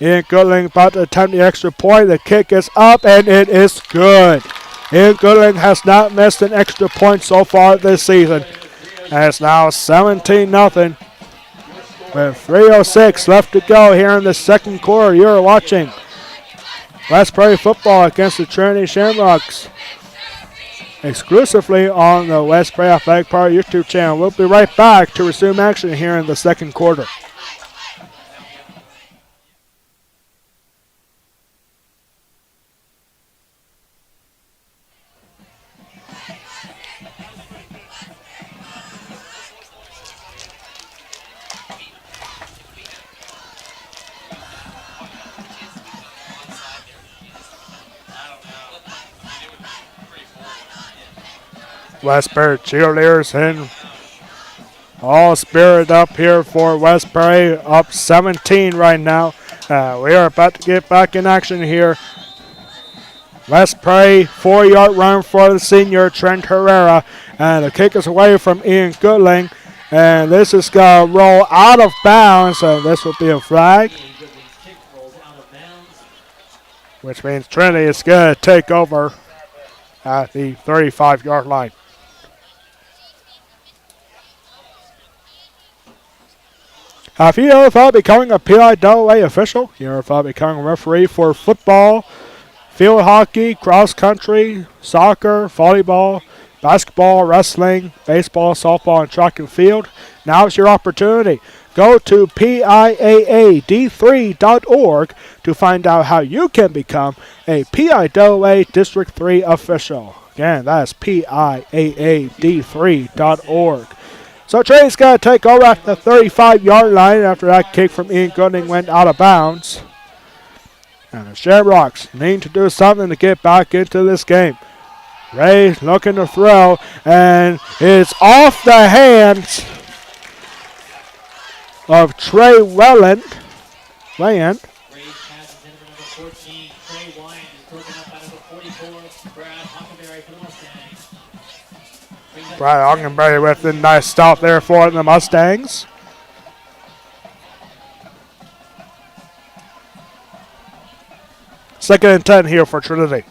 Ian Goodling about to attempt the extra point. The kick is up, and it is good. Ian Goodling has not missed an extra point so far this season. And it's now 17-0 with 3:06 left to go here in the second quarter. You're watching West Prairie football against the Trinity Shamrocks exclusively on the West Prairie Athletic Park YouTube channel. We'll be right back to resume action here in the second quarter. West Prairie cheerleaders in all spirited up here for West Prairie, up 17 right now. We are about to get back in action here. West Prairie, 4-yard run for the senior Trent Herrera, and the kick is away from Ian Goodling, and this is going to roll out of bounds, and this will be a flag, which means Trinity is going to take over at the 35-yard line. Have you ever thought of becoming a PIAA official? You ever thought of becoming a referee for football, field hockey, cross country, soccer, volleyball, basketball, wrestling, baseball, softball, and track and field? Now's your opportunity. Go to PIAAD3.org to find out how you can become a PIAA District 3 official. Again, that's PIAAD3.org. So Trey's got to take over at the 35-yard line after that kick from Ian Gooding went out of bounds. And the Shamrocks need to do something to get back into this game. Ray looking to throw, and it's off the hands of Trey Welland. Ray passes into number 14. Trey Wine is broken up by number 44. Brad Hockenberry for the Mustangs. Brad Hockenberry with a nice stop there for the Mustangs. Second and 10 here for Trinity.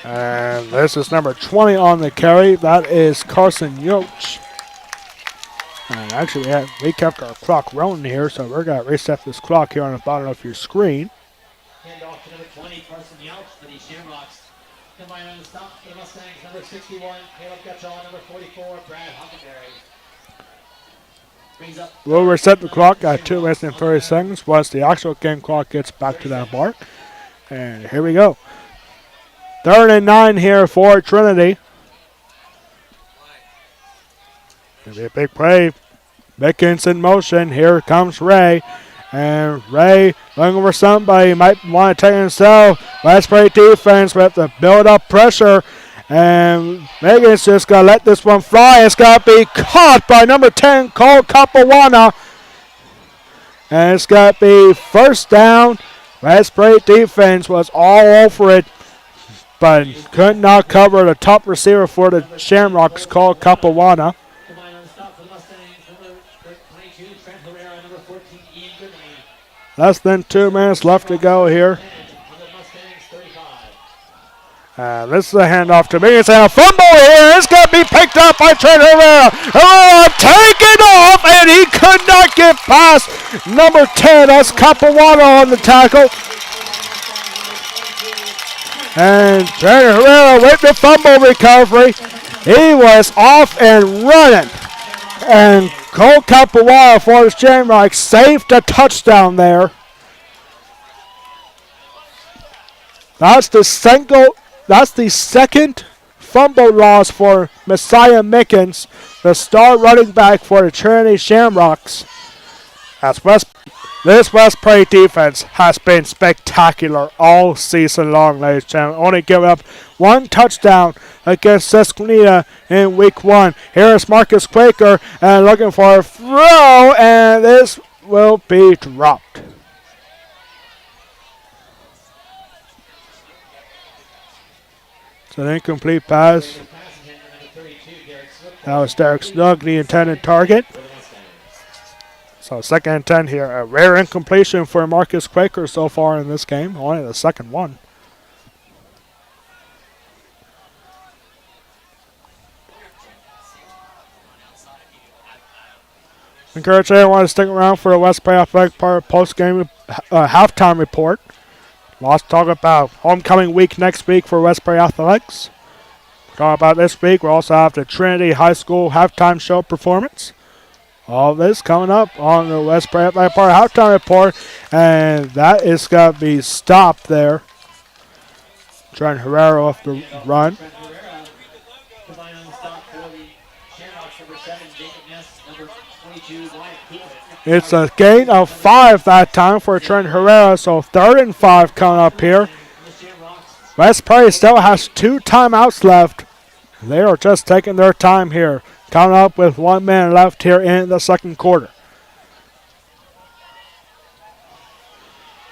And this is number 20 on the carry. That is Carson Yoch. And actually, we kept our clock rolling here, so we're going to reset this clock here on the bottom of your screen. Hand off to number 20, Carson Youch for the Shamrocks. Combined on the stop for the Mustangs, number 61, Caleb Gutschall, number 44, Brad Hockenberry. We'll reset the clock at 2 minutes and 30 seconds once the actual game clock gets back to that mark. And here we go. 3rd and 9 here for Trinity. Gonna be a big play. Mickens in motion. Here comes Ray. And Ray looking for somebody. Might want to take himself. West Prairie defense with the build up pressure. And Megan's just going to let this one fly. It's going to be caught by number 10, Cole Capuana. And it's going to be first down. West Prairie defense was all over it, but could not cover the top receiver for the Shamrocks, Cole Capuana. Less than 2 minutes left to go here. This is a handoff to me. It's a fumble here. It's going to be picked up by Trent Herrera. Taken off, and he could not get past number 10. That's Capuana on the tackle. And Trent Herrera with the fumble recovery. He was off and running. And Cole Capuana for the Shamrocks saved a touchdown there. That's the second fumble loss for Messiah Mickens, the star running back for the Trinity Shamrocks. This West Prairie defense has been spectacular all season long, ladies and gentlemen. Only giving up one touchdown against Susquehanna in week 1. Here is Marcus Quaker and looking for a throw, and this will be dropped. It's an incomplete pass. That was Derek Snug, the intended target. for the Mustangs. So 2nd and 10 here. A rare incompletion for Marcus Quaker so far in this game. Only the second one. Encourage everyone to stick around for the West Prairie Athletic Park post-game halftime report. Lots to talk about homecoming week next week for West Prairie Athletics. Talk about this week. We'll also have the Trinity High School halftime show performance. All this coming up on the West Prairie Athletic Park halftime report, and that is going to be stopped there. Trent Herrera off the run. Trent Herrera, combined on the stop for the Shamrocks, number 7, Jacob Ness, number 22, Wyatt Cooper. It's a gain of 5 that time for Trent Herrera, so 3rd and 5 coming up here. The Shamrocks, West Prairie still has 2 timeouts left. They are just taking their time here. Coming up with 1 minute left here in the second quarter.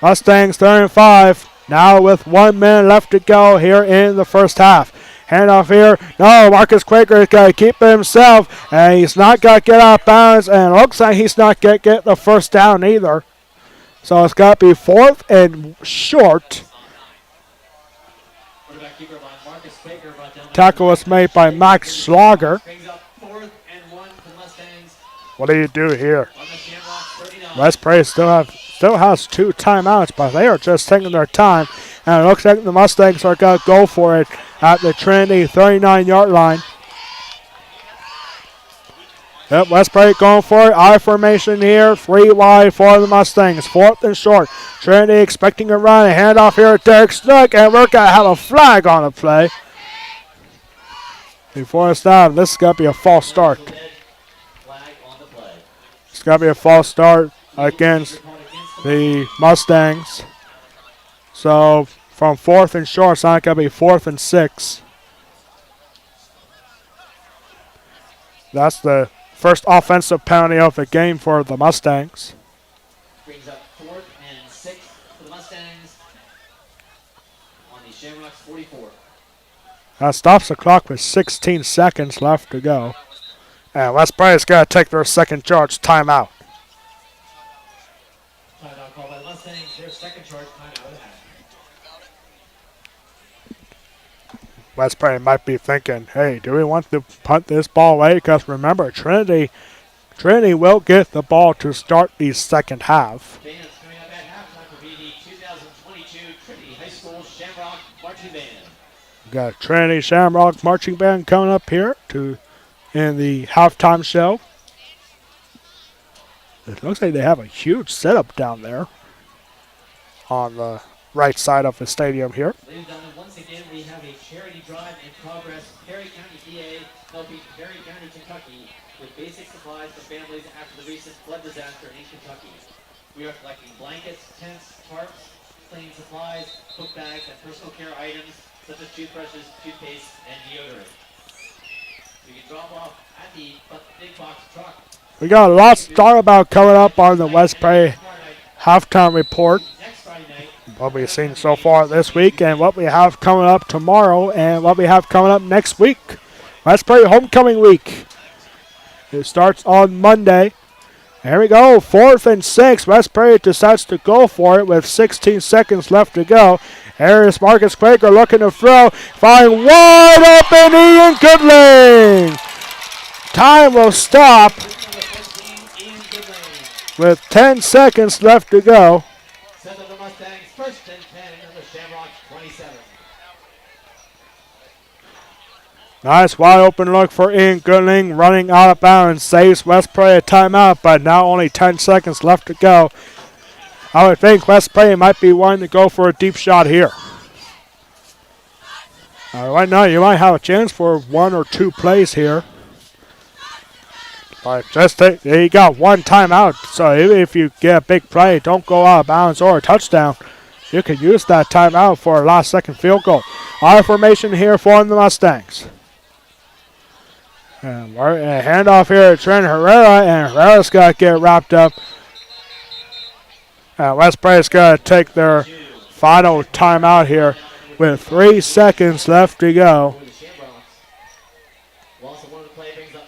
Mustangs 3rd and 5. Now with 1 minute left to go here in the first half. Handoff here. No, Marcus Quaker is going to keep it himself. And he's not going to get out of bounds. And it looks like he's not going to get the first down either. So it's got to be 4th and short. quarterback keeper by Marcus Quaker, brought down by Tackle was made by Max Schlager. brings up 4th and 1 for the Mustangs What do you do here? on the Shamrocks 39. West Prairie still has 2 timeouts, but they are just taking their time. And it looks like the Mustangs are going to go for it at the Trinity 39-yard line. Yep, West Prairie going for it. I formation here. 3 wide for the Mustangs. 4th and short. Trinity expecting a run. A handoff here at Derek Snook. And we're going to have a flag on the play. Before it's down, this is going to be a false start. Flag on the play. It's going to be a false start against the Mustangs. So from 4th and short, it's not going to be 4th and 6. That's the first offensive penalty of the game for the Mustangs. Brings up 4th and 6 for the Mustangs on the Shamrocks 44. That stops the clock with 16 seconds left to go. And West Prairie's got to take their second charge timeout. Timeout call by the Mustangs. Their second charge timeout of the half. West Prairie might be thinking, hey, do we want to punt this ball away? Because remember, Trinity will get the ball to start the second half. Bands coming up at halftime will be the 2022 Trinity High School Shamrock Marching Band. We've got Trinity Shamrock Marching Band coming up here in the halftime show. It looks like they have a huge setup down there on the right side of the stadium here. Ladies and gentlemen, once again, we have a charity drive in progress. Perry County VA helping Perry County, Kentucky with basic supplies for families after the recent flood disaster in Kentucky. We are collecting blankets, tents, tarps, cleaning supplies, book bags, and personal care items such as toothbrushes, toothpaste, and deodorant. You can drop off at the big box truck. We got lots to talk about coming up on the West Prairie halftime report. Next Friday night, What we've seen so far this week and what we have coming up tomorrow and what we have coming up next week. West Prairie homecoming week. It starts on Monday. Here we go, 4th and 6. West Prairie decides to go for it with 16 seconds left to go. Here's Marcus Quaker looking to throw. Find wide open Ian Goodling. Time will stop with 10 seconds left to go. set of the Mustangs, 1st and 10 in the Shamrocks 27. Nice wide open look for Ian Goodling, running out of bounds, saves West Prairie a timeout, but now only 10 seconds left to go. I would think West Prairie might be wanting to go for a deep shot here. Right now, you might have a chance for 1 or 2 plays here. But you got 1 timeout, so if you get a big play, don't go out of bounds or a touchdown. You can use that timeout for a last-second field goal. Our formation here for the Mustangs. And a handoff here to Trent Herrera, and Herrera's got to get wrapped up. West Prairie's got to take their final timeout here with 3 seconds left to go. For the Shamrocks. Also, one of the play brings up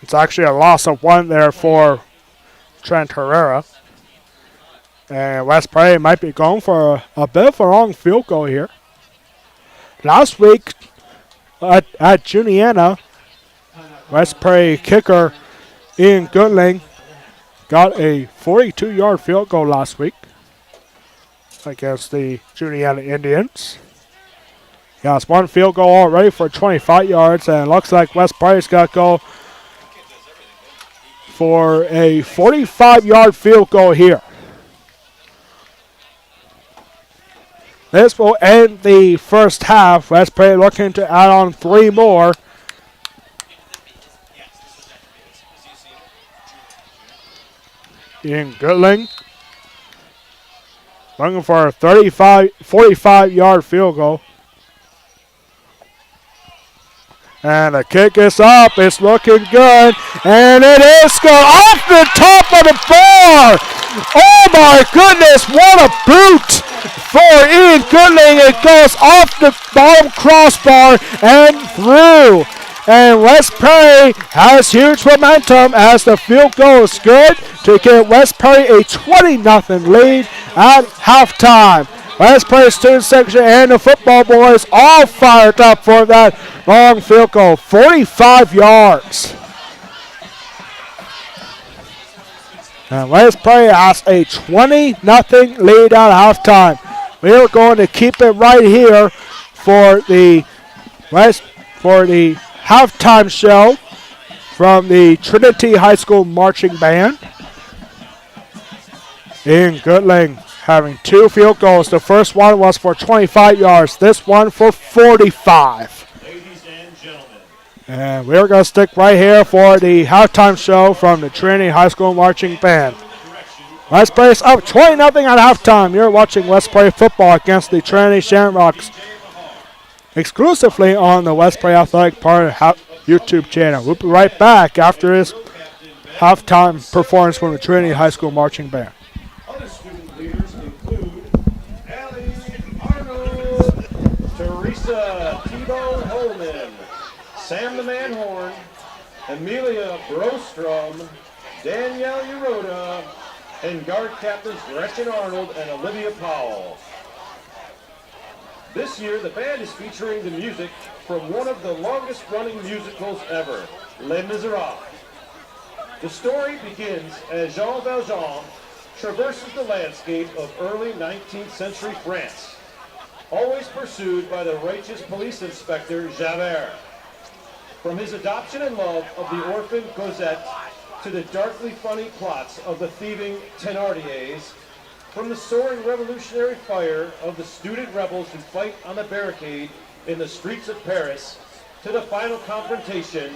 It's actually a loss of 1 there for Trent Herrera. And West Prairie might be going for a bit of a long field goal here. Last week at Juniana, West Prairie kicker Ian Goodling got a 42-yard field goal last week against the Juniana Indians. He has 1 field goal already for 25 yards, and it looks like West Prairie's got to go for a 45-yard field goal here. This will end the first half. West Prairie looking to add on 3 more. Ian Goodling looking for a 45-yard field goal. And the kick is up. It's looking good. And it is good. Off the top of the bar. Oh my goodness. What a boot for Ian Goodling. It goes off the bottom crossbar and through. And West Prairie has huge momentum as the field goal is good to give West Prairie a 20-0 lead at halftime. West Prairie student section and the football boys all fired up for that long field goal, 45 yards. And West Prairie has a 20-0 lead at halftime. We are going to keep it right here for the halftime show from the Trinity High School Marching Band. Ian Goodling having 2 field goals. The first one was for 25 yards. This one for 45. Ladies and gentlemen. And we're going to stick right here for the halftime show from the Trinity High School Marching Band. West Prairie's up 20-0 at halftime. You're watching West Prairie football against the Trinity Shamrocks exclusively on the West Prairie Athletic Part YouTube channel. We'll be right back after this halftime performance from the Trinity High School Marching Band. Other student leaders include Allie Arnold, Teresa Tebow-Holman, Sam the Man Horn, Amelia Brostrom, Danielle Uroda, and guard captains Gretchen Arnold and Olivia Powell. This year, the band is featuring the music from one of the longest-running musicals ever, Les Miserables. The story begins as Jean Valjean traverses the landscape of early 19th century France, always pursued by the righteous police inspector Javert. From his adoption and love of the orphan Cosette to the darkly funny plots of the thieving Thénardiers, from the soaring revolutionary fire of the student rebels who fight on the barricade in the streets of Paris, to the final confrontation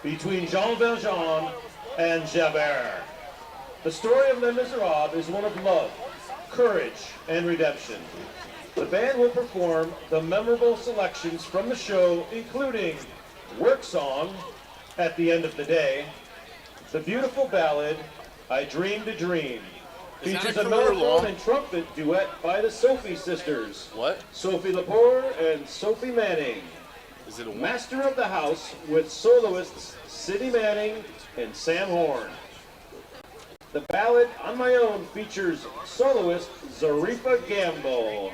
between Jean Valjean and Javert. The story of Les Miserables is one of love, courage, and redemption. The band will perform the memorable selections from the show, including Work Song, At the End of the Day, the beautiful ballad, I Dreamed a Dream, features a mellophone and trumpet duet by the Sophie sisters. What? Sophie Lepore and Sophie Manning. Is it a Master of the House with soloists Sidney Manning and Sam Horn. The ballad On My Own features soloist Zarifa Gamble.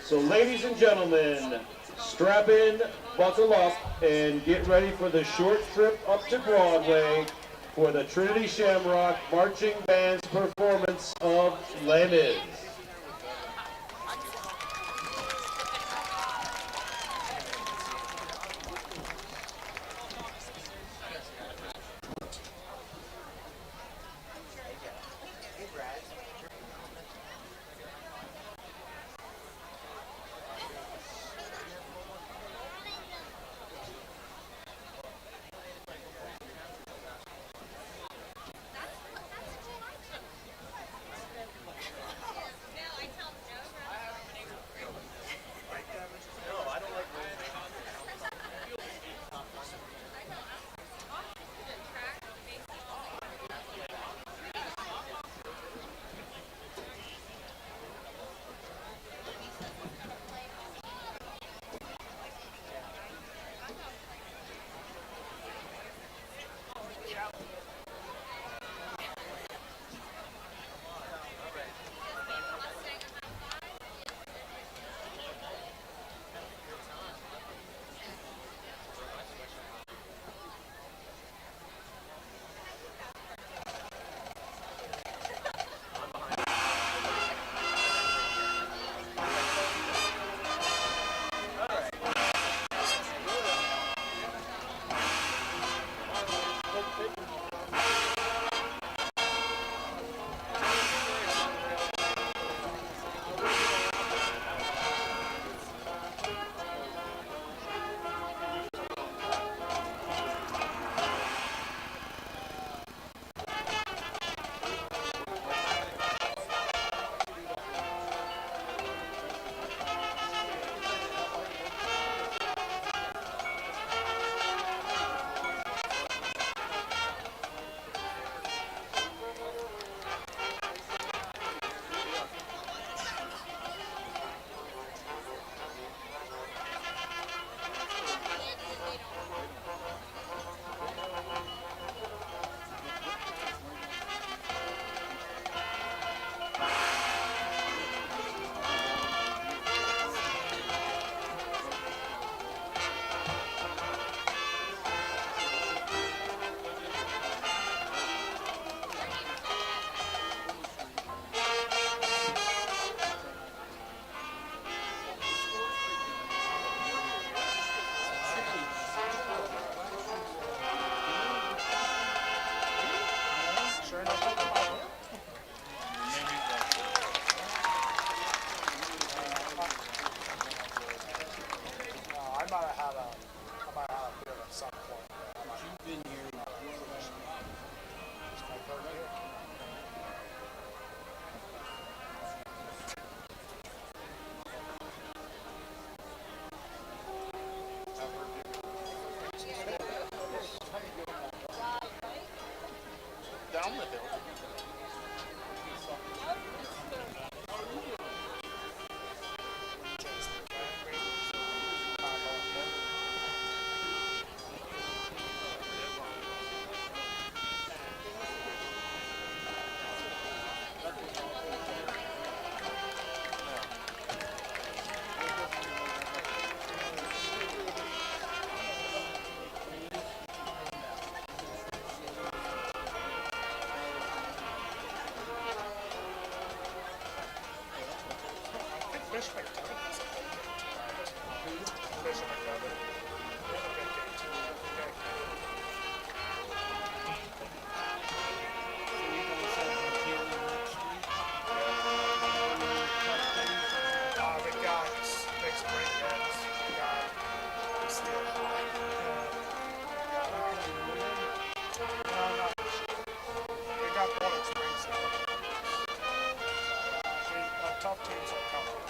So ladies and gentlemen, strap in, buckle up, and get ready for the short trip up to Broadway for the Trinity Shamrock Marching Band's performance of Les Mis. Tough teams are coming.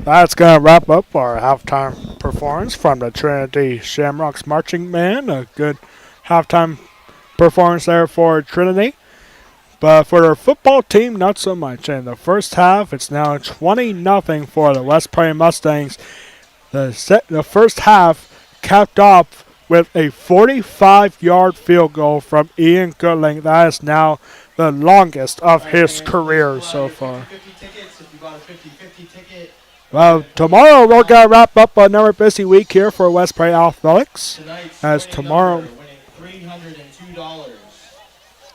That's going to wrap up our halftime performance from the Trinity Shamrocks Marching Band. A good halftime performance there for Trinity. But for their football team, not so much. In the first half, it's now 20-0 for the West Prairie Mustangs. The first half capped off with a 45-yard field goal from Ian Goodling. That is now the longest of his career so far. 50 tickets. If you bought a 50-50 ticket, Well, tomorrow we're going to wrap up another busy week here for West Prairie Athletics. Tonight's As winning tomorrow, number, winning $302.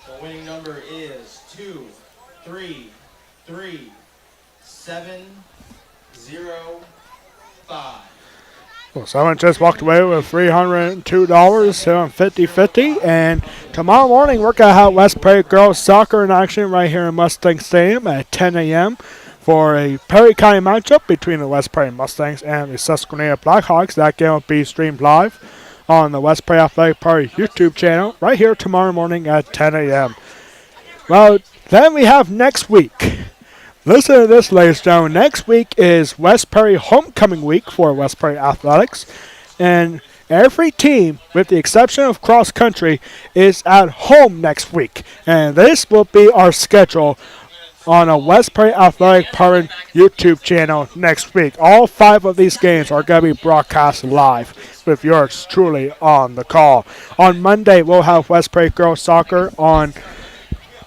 The winning number is 233705. well, someone just walked away with $302, so 50-50. And tomorrow morning we're going to have West Prairie girls soccer in action right here in Mustang Stadium at 10 a.m. for a Perry County matchup between the West Prairie Mustangs and the Susquehanna Blackhawks. That game will be streamed live on the West Prairie Athletic Party YouTube channel right here tomorrow morning at 10 a.m. Well, then we have next week. Listen to this, ladies and gentlemen. Next week is West Prairie Homecoming Week for West Prairie Athletics. And every team, with the exception of cross country, is at home next week. And this will be our schedule on a West Prairie Athletic Party YouTube channel next week. All 5 of these games are going to be broadcast live with yours truly on the call. On Monday, we'll have West Prairie Girls Soccer on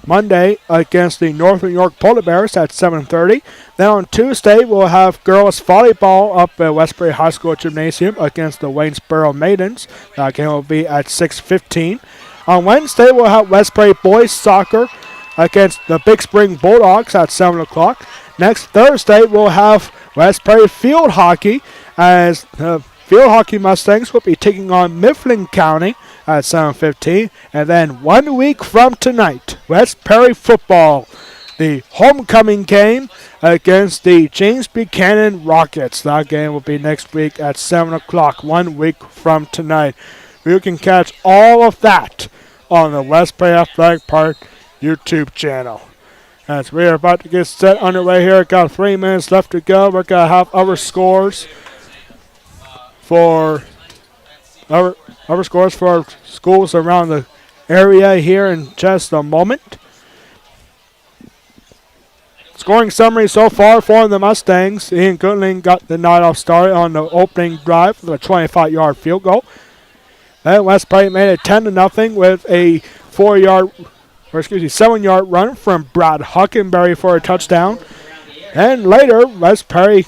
Monday against the Northern York Polar Bears at 7:30. Then on Tuesday, we'll have girls volleyball up at West Prairie High School Gymnasium against the Waynesboro Maidens. That game will be at 6:15. On Wednesday, we'll have West Prairie boys soccer against the Big Spring Bulldogs at 7 o'clock. Next Thursday, we'll have West Prairie field hockey as the field hockey Mustangs will be taking on Mifflin County at 7:15. And then 1 week from tonight, West Prairie football, the homecoming game against the James Buchanan Rockets. That game will be next week at 7 o'clock, 1 week from tonight. You can catch all of that on the West Prairie Athletic Park YouTube channel. As we are about to get set underway here, got 3 minutes left to go. We're going to have other scores for schools around the area here in just a moment. Scoring summary so far for the Mustangs. Ian Goodling got the night off start on the opening drive with a 25-yard field goal. Then West Prairie made it 10-0 with a 7-yard run from Brad Huckenberry for a touchdown. And later, West Prairie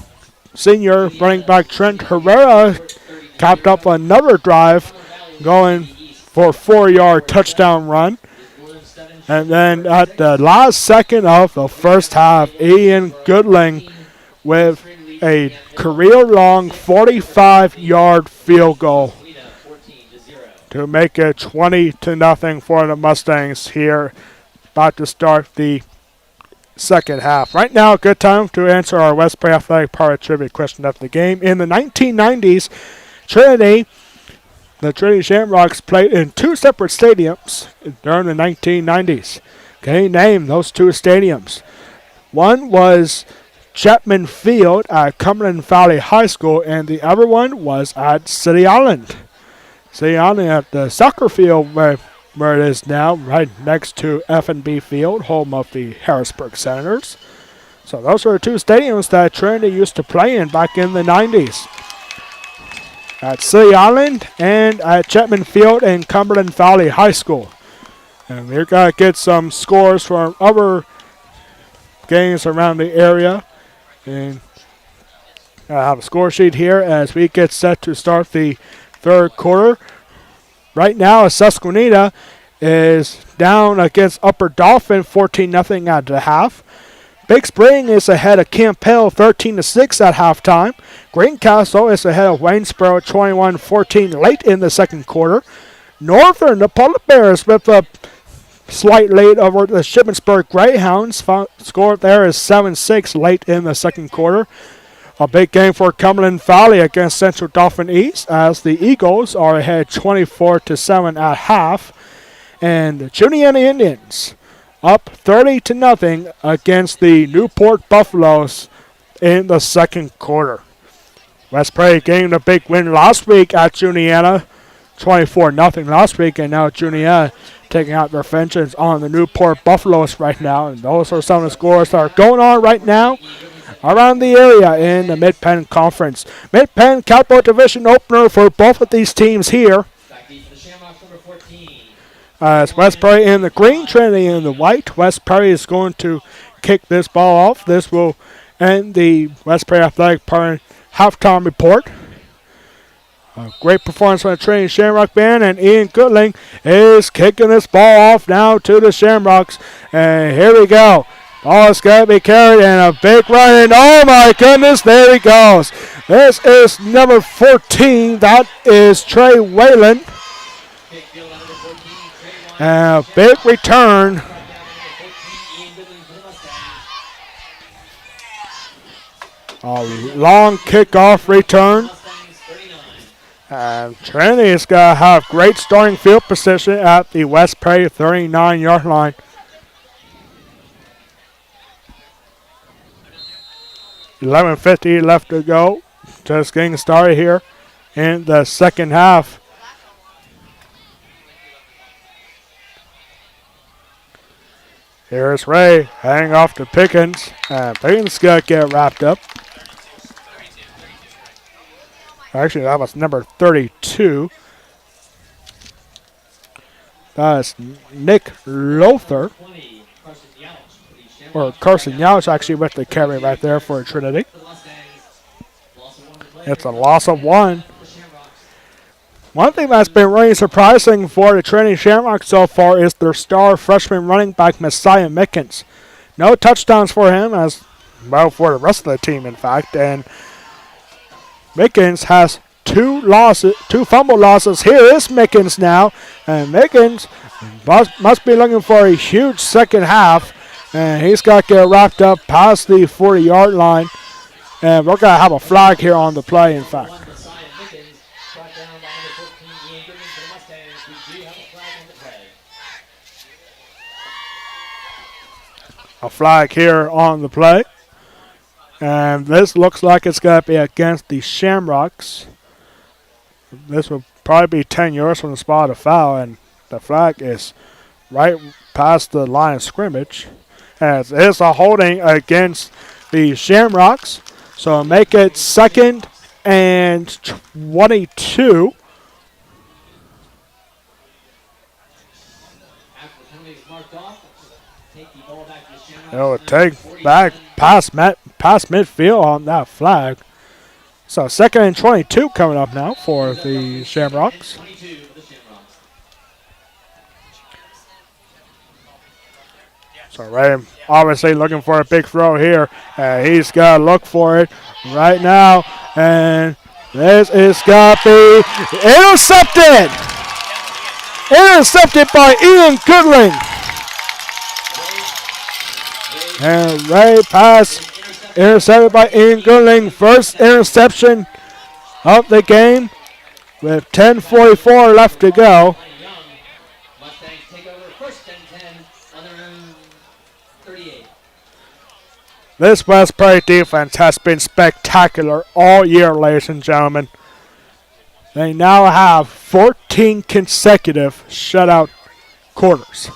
senior running back Trent Herrera capped up another drive going for a 4-yard touchdown run. And then at the last second of the first half, Ian Goodling with a career-long 45-yard field goal to make it 20-0 for the Mustangs here, about to start the second half. Right now, a good time to answer our West Prairie Athletic Party trivia question of the game. In the 1990s, the Trinity Shamrocks played in 2 separate stadiums during the 1990s. Okay, name those 2 stadiums. One was Chapman Field at Cumberland Valley High School, and the other one was at City Island. City Island at the soccer field where it is now, right next to F&B Field, home of the Harrisburg Senators. So those were 2 stadiums that Trinity used to play in back in the 90s. At City Island and at Chapman Field and Cumberland Valley High School. And we're going to get some scores from other games around the area. And I have a score sheet here as we get set to start the third quarter. Right now, Susquehanna is down against Upper Dauphin 14-0 at the half. Big Spring is ahead of Camp Hill 13-6 at halftime. Greencastle is ahead of Waynesboro 21-14 late in the second quarter. Northern, the Polar Bears with a slight lead over the Shippensburg Greyhounds. Score there is 7-6 late in the second quarter. A big game for Cumberland Valley against Central Dauphin East as the Eagles are ahead 24-7 at half. And the Juniata Indians up 30-0 against the Newport Buffaloes in the second quarter. West Prairie gained a big win last week at Juniata, 24-0 last week, and now Juniata taking out their vengeance on the Newport Buffaloes right now. And those are some of the scores that are going on right now around the area in the Mid-Penn Conference. Mid-Penn Cowboy Division opener for both of these teams here. As West Prairie in the green, Trinity in the white. West Prairie is going to kick this ball off. This will and the West Prairie Athletic Department halftime report. A great performance from the Trinity Shamrock Band, and Ian Goodling is kicking this ball off now to the Shamrocks. And here we go. Ball is going to be carried, and a big run, and oh my goodness, there he goes. This is number 14. That is Trey Whalen. And a big return. A long kickoff return. And Trinity is going to have great starting field position at the West Prairie 39-yard line. $11:50 left to go. Just getting started here in the second half. Here's Ray heading off to Pickens. And Pickens going to get wrapped up. Actually, that was number 32. That is Nick Lothar. Or Carson Youch actually with the carry right there for Trinity. It's a loss of 1. One thing that's been really surprising for the Trinity Shamrocks so far is their star freshman running back, Messiah Mickens. No touchdowns for him, as well for the rest of the team, in fact. And Mickens has 2 fumble losses. Here is Mickens now. And Mickens must be looking for a huge second half. And he's got to get wrapped up past the 40-yard line. And we're going to have a flag here on the play, in fact. A flag here on the play. And this looks like it's going to be against the Shamrocks. This will probably be 10 yards from the spot of foul. And the flag is right past the line of scrimmage. As it's a holding against the Shamrocks. So make it 2nd and 22. It'll take back past midfield on that flag. So 2nd and 22 coming up now for the Shamrocks. So Ray obviously looking for a big throw here. He's got to look for it right now. And this is going to be intercepted. Intercepted by Ian Goodling. And Ray pass intercepted by Ian Goodling. First interception of the game with 10:44 left to go. This West Prairie defense has been spectacular all year, ladies and gentlemen. They now have 14 consecutive shutout quarters.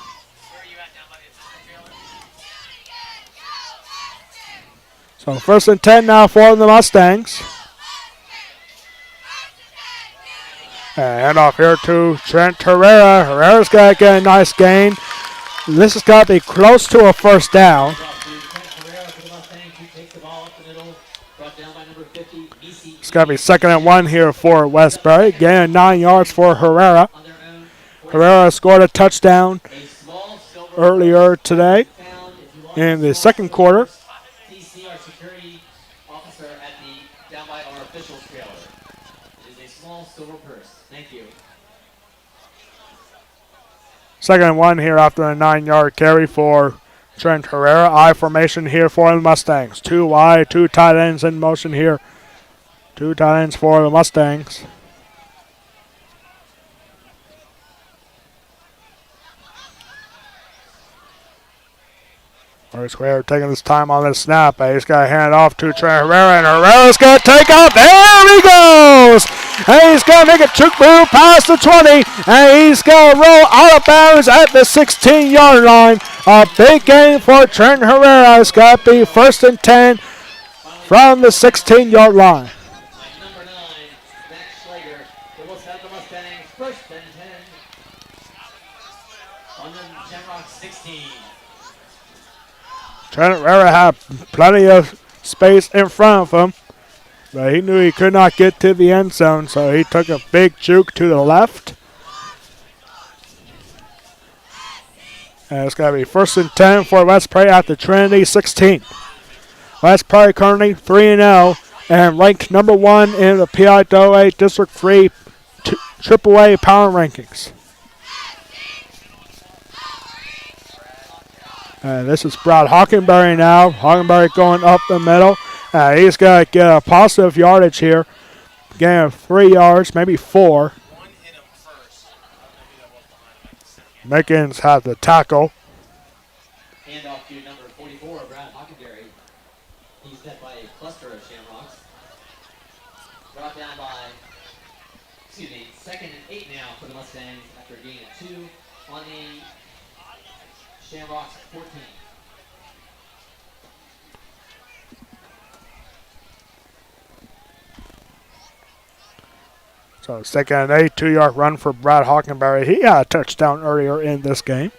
So 1st and 10 now for the Mustangs. And hand off here to Trent Herrera. Herrera's got to get a nice gain. This has got to be close to a first down. It's got to be 2nd and 1 here for West Prairie. Gain 9 yards for Herrera. Herrera scored a touchdown earlier today in the second quarter. Second and 1 here after a 9-yard carry for Trent Herrera. I formation here for the Mustangs. 2 wide, 2 tight ends in motion here. 2 tight ends for the Mustangs. First Herrera taking his time on this snap. He's got to hand it off to Trent Herrera, and Herrera's going to take off. There he goes! And he's going to make a juke move past the 20, and he's going to roll out of bounds at the 16-yard line. A big gain for Trent Herrera. It's got to be 1st and 10 from the 16-yard line. Trent Herrera had plenty of space in front of him. But he knew he could not get to the end zone, so he took a big juke to the left. And it's going to be 1st and 10 for West Prairie at the Trinity 16. West Prairie currently 3-0 and ranked number 1 in the PIAA District 3 AAA Power Rankings. And this is Brad Hockenberry now. Hockenberry going up the middle. He's going to get a positive yardage here. Gain of 3 yards, maybe 4. Mickens has the tackle. Hand off to number 44, Brad Hockenberry. He's met by a cluster of Shamrocks. Brought down by, 2nd and 8 now for the Mustangs after a gain of 2 on the Shamrocks 14. So 2nd and 8, 2-yard run for Brad Hockenberry. He had a touchdown earlier in this game.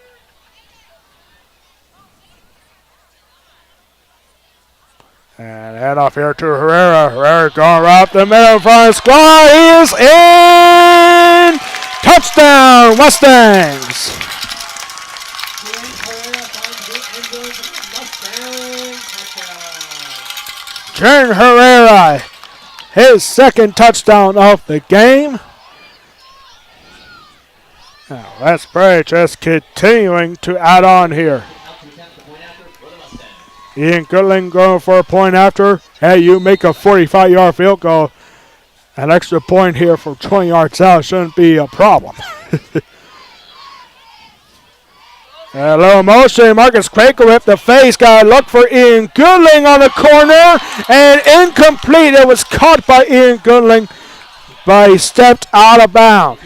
And head off here to Herrera. Herrera going right up the middle front squad. He is in! Touchdown, Mustangs! Trent Herrera, his 2nd touchdown of the game. Now, West Prairie just continuing to add on here. Ian Goodling going for a point after. Hey, you make a 45-yard field goal. An extra point here from 20 yards out shouldn't be a problem. A little motion. Marcus Quaker with the face. Got to look for Ian Goodling on the corner. And incomplete. It was caught by Ian Goodling, but he stepped out of bounds.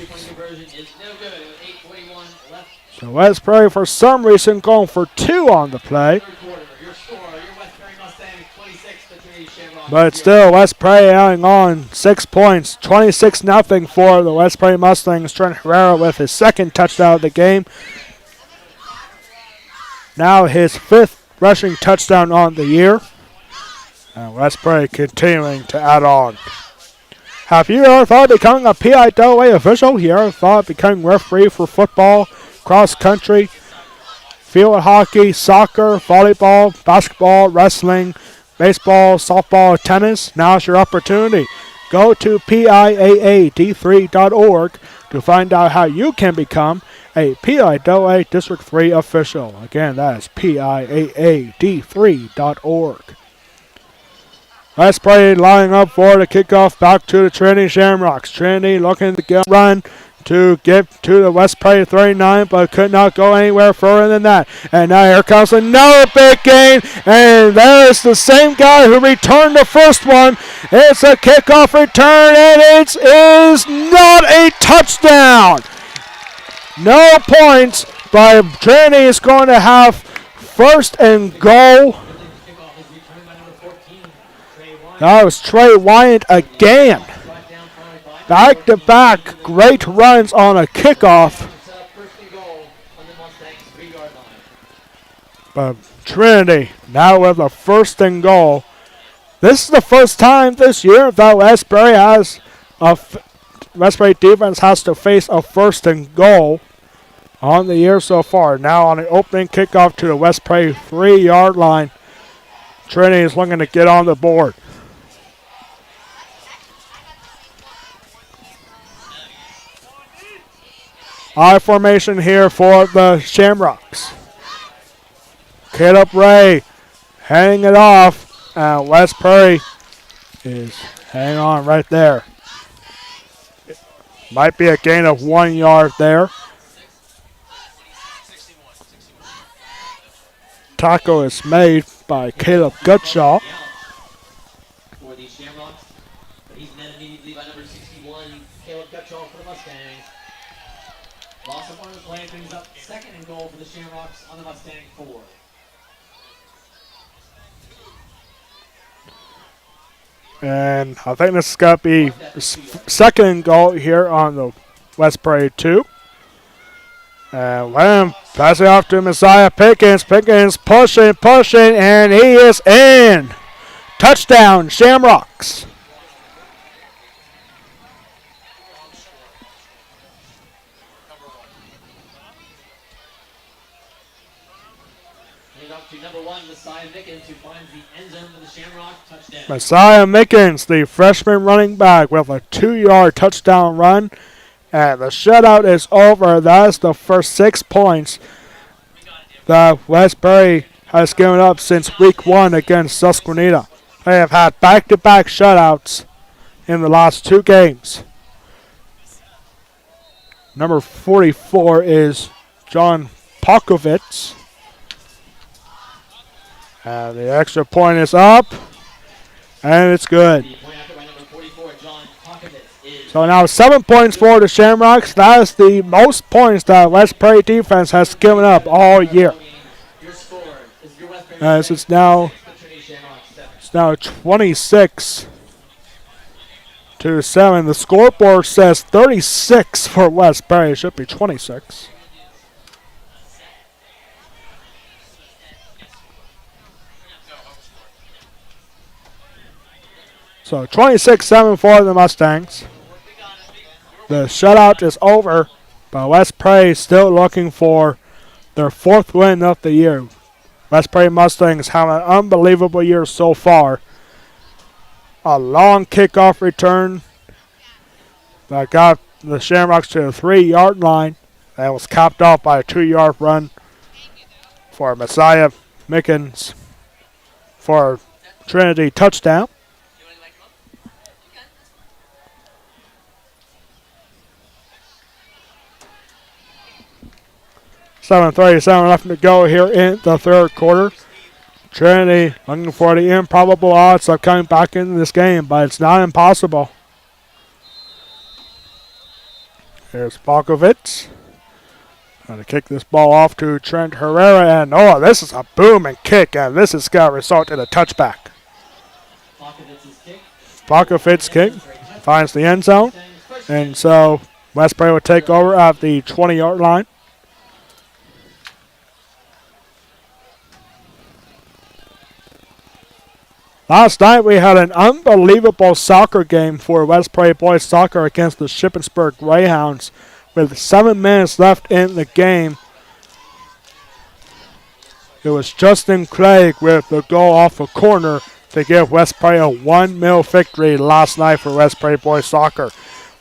So West Prairie, for some reason, going for 2 on the play. But still, West Prairie adding on 6 points. 26-0 for the West Prairie Mustangs. Trent Herrera with his 2nd touchdown of the game. Now his 5th rushing touchdown on the year. And West Prairie continuing to add on. Have you ever thought of becoming a PIAA official? You ever thought of becoming referee for football, cross country, field hockey, soccer, volleyball, basketball, wrestling, baseball, softball, tennis? Now's your opportunity. Go to PIAAD3.org to find out how you can become a PIAA District 3 official. Again, that is PIAAD3.org. West Prairie lining up for the kickoff back to the Trinity Shamrocks. Trinity looking to get run to get to the West Prairie 39, but could not go anywhere further than that. And now here comes another big gain, and there's the same guy who returned the first one. It's a kickoff return, and it is not a touchdown. No points, but Trinity is going to have 1st and goal. That was Trey Wyant again. Back-to-back great runs on a kickoff. But Trinity now with a 1st and goal. This is the first time this year that West Prairie defense has to face a 1st and goal on the year so far. Now on the opening kickoff to the West Prairie 3-yard line. Trinity is looking to get on the board. I formation here for the Shamrocks. Caleb Ray hanging it off. West Prairie is hanging on right there. Might be a gain of 1 yard there. Tackle is made by Caleb Gutshaw. For the Shamrocks, but he's met immediately by number 61, Caleb Gutshaw for the Mustangs. Loss of 1 playing things up. 2nd and goal for the Shamrocks on the Mustang 4. And I think this is going to be 2nd and goal here on the West Prairie 2. And Lamb passing off to Messiah Pickens. Pickens pushing, and he is in. Touchdown, Shamrocks. Hand off to number 1, Messiah Mickens, who finds the end zone for the Shamrock touchdown. Messiah Mickens, the freshman running back, with a 2-yard touchdown run. And the shutout is over. That's the first 6 points that Westbury has given up since week 1 against Susquehanna. They have had back-to-back shutouts in the last 2 games. Number 44 is John Pokovitz. And the extra point is up. And it's good. The point after by number 44, John Pokovitz, is So now 7 points for the Shamrocks. That is the most points that West Prairie defense has given up all year. your score is your West Prairie As it's Mustangs now 6, the Trinity Shamrocks 7. It's now 26-7. The scoreboard says 36 for West Prairie. It should be 26. So 26-7 for the Mustangs. The shutout is over, but West Prairie is still looking for their 4th win of the year. West Prairie Mustangs have an unbelievable year so far. A long kickoff return that got the Shamrocks to the 3-yard line. That was capped off by a 2-yard run for Messiah Mickens for Trinity touchdown. 7:37 left to go here in the 3rd quarter. Trinity looking for the improbable odds of coming back into this game, but it's not impossible. Here's Balkovitz. Going to kick this ball off to Trent Herrera, and this is a booming kick, and this is going to result in a touchback. Balkovitz kick finds the end zone, and so West Prairie will take over at the 20-yard line. Last night we had an unbelievable soccer game for West Prairie boys soccer against the Shippensburg Greyhounds. With 7 minutes left in the game, it was Justin Craig with the goal off a corner to give West Prairie a 1-0 victory last night for West Prairie boys soccer.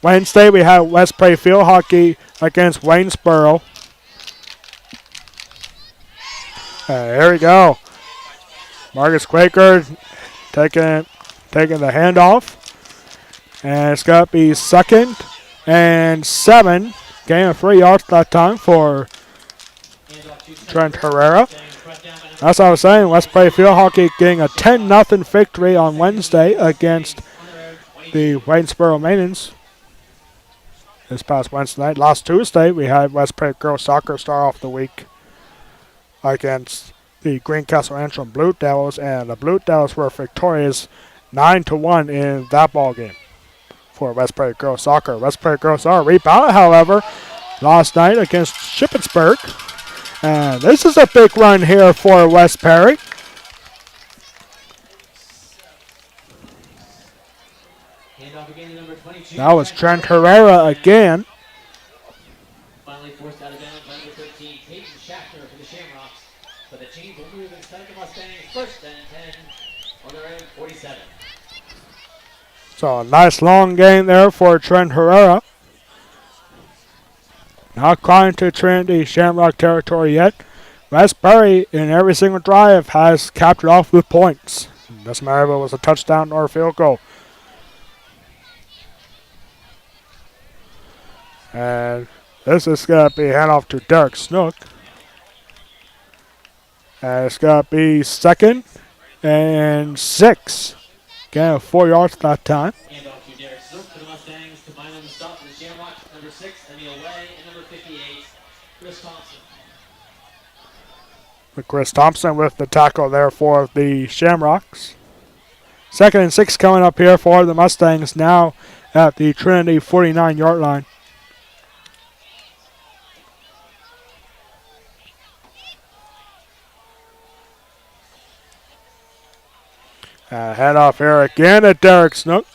Wednesday we had West Prairie field hockey against Waynesboro. Here we go. Marcus Quaker taking the handoff. And it's going to be 2nd and 7. Gain of 3 yards that time for Trent Herrera. That's what I was saying. West Prairie field hockey getting a 10-0 victory on Wednesday against the Waynesboro Maidens. This past Wednesday night. Last Tuesday, we had West Prairie girls soccer start off the week against the Greencastle Antrim Blue Devils, and the Blue Devils were victorious 9-1 in that ball game for West Prairie girls soccer. West Prairie girls soccer rebounded, however, last night against Shippensburg. And this is a big run here for West Prairie. That was Trent Herrera again. Finally forced out of bounds by number 13, Peyton Schaffner for the Shamrocks. But the chains will move and send the Mustangs 1st and 10 on their own 47. So a nice long game there for Trent Herrera. Not quite into Trinity Shamrock territory yet. West Prairie in every single drive has capped it off with points. Doesn't matter if it was a touchdown or a field goal. And this is going to be a handoff to Derek Snook. And it's going to be 2nd and 6. Gain of 4 yards that time. Hand off to Derek Snook for the Mustangs. Combine them to stop for the Shamrocks. Number 6, Emil Way, and number 58, Chris Thompson. Chris Thompson with the tackle there for the Shamrocks. 2nd and 6 coming up here for the Mustangs now at the Trinity 49-yard line. Head off here again at Derek Snook.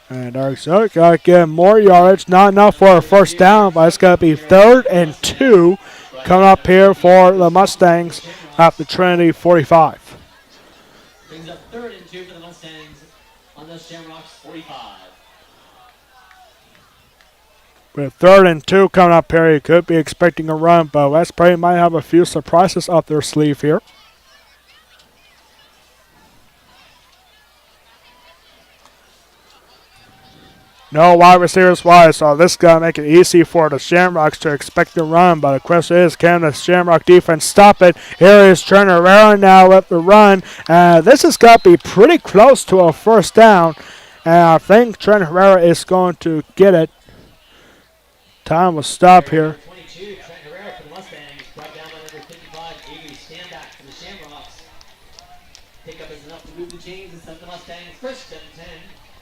And Derek Snook got to get more yardage. Not enough for a first down, but it's going to be 3rd and 2 coming up here for the Mustangs at the Trinity 45. Brings up 3rd and 2 for the Mustangs on the Shamrocks 45. With 3rd and 2 coming up here, you could be expecting a run, but West Prairie might have a few surprises up their sleeve here. No wide receivers wide, so this is going to make it easy for the Shamrocks to expect a run. But the question is, can the Shamrock defense stop it? Here is Trent Herrera now with the run. This is going to be pretty close to a first down. And I think Trent Herrera is going to get it. Time will stop here. 22, Trent Herrera for the Mustangs. Brought down by number 55, Avery Standback for the Shamrocks. Pickup is enough to move the chains and send the Mustangs 1st and 10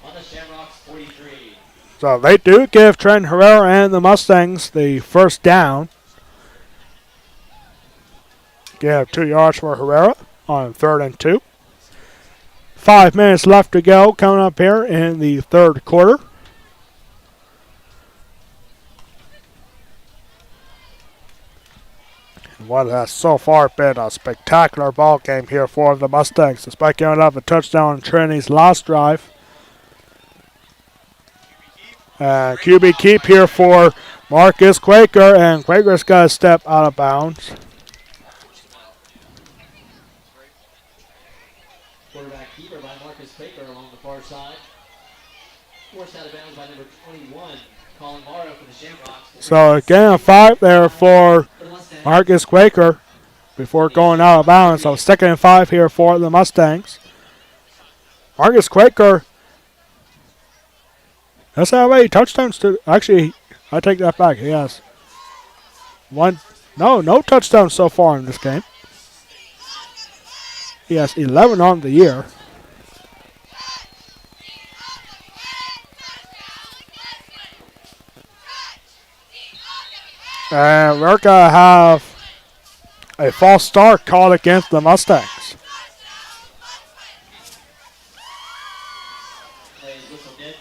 on the Shamrocks 43. So they do give Trent Herrera and the Mustangs the first down. Give 2 yards for Herrera on 3rd and 2. 5 minutes left to go coming up here in the 3rd quarter. What has so far been a spectacular ball game here for the Mustangs, despite giving up a touchdown on Trinity's last drive. QB keep here for Marcus Quaker, and Quaker's got to step out of bounds. Quarterback keeper by Marcus Quaker along the far side. Forced out of bounds by number 21, Colin Morrow for the Shamrocks. So again, a 5 there for Marcus Quaker before going out of bounds. So 2nd and 5 here for the Mustangs. Marcus Quaker does have 8 touchdowns to actually. I take that back. He has no touchdowns so far in this game. He has 11 on the year. And we're going to have a false start called against the Mustangs.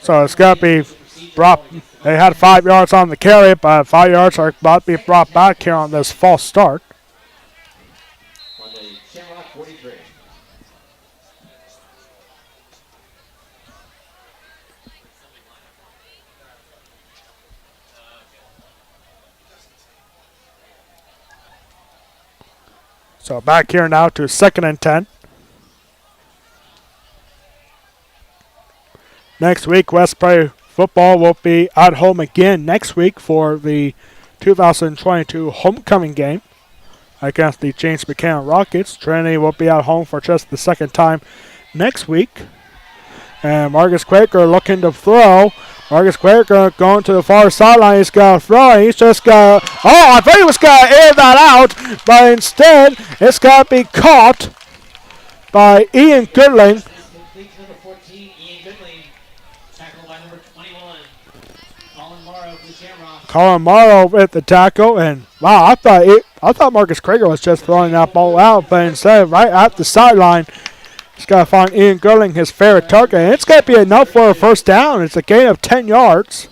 So it's got to be brought. They had 5 yards on the carry, but 5 yards are about to be brought back here on this false start. On the Shamrock 43. So back here now to 2nd and 10. Next week, West Prairie football will be at home again next week for the 2022 homecoming game against the James Buchanan Rockets. Trinity will be at home for just the 2nd time next week. And Marcus Quaker looking to throw. Marcus Quaker going to the far sideline. He's got to throw. And he's just got to. Oh, I thought he was going to air that out. But instead, it's got to be caught by Ian Goodling. Complete to number 14, Ian Goodling. Tackled by number 21, Colin Morrow for the Shamrocks. Colin Morrow with the tackle. And wow, I thought Marcus Quaker was just throwing that ball out. But instead, right at the sideline, he's got to find Ian Goodling, his favorite target. And it's got to be enough for a first down. It's a gain of 10 yards.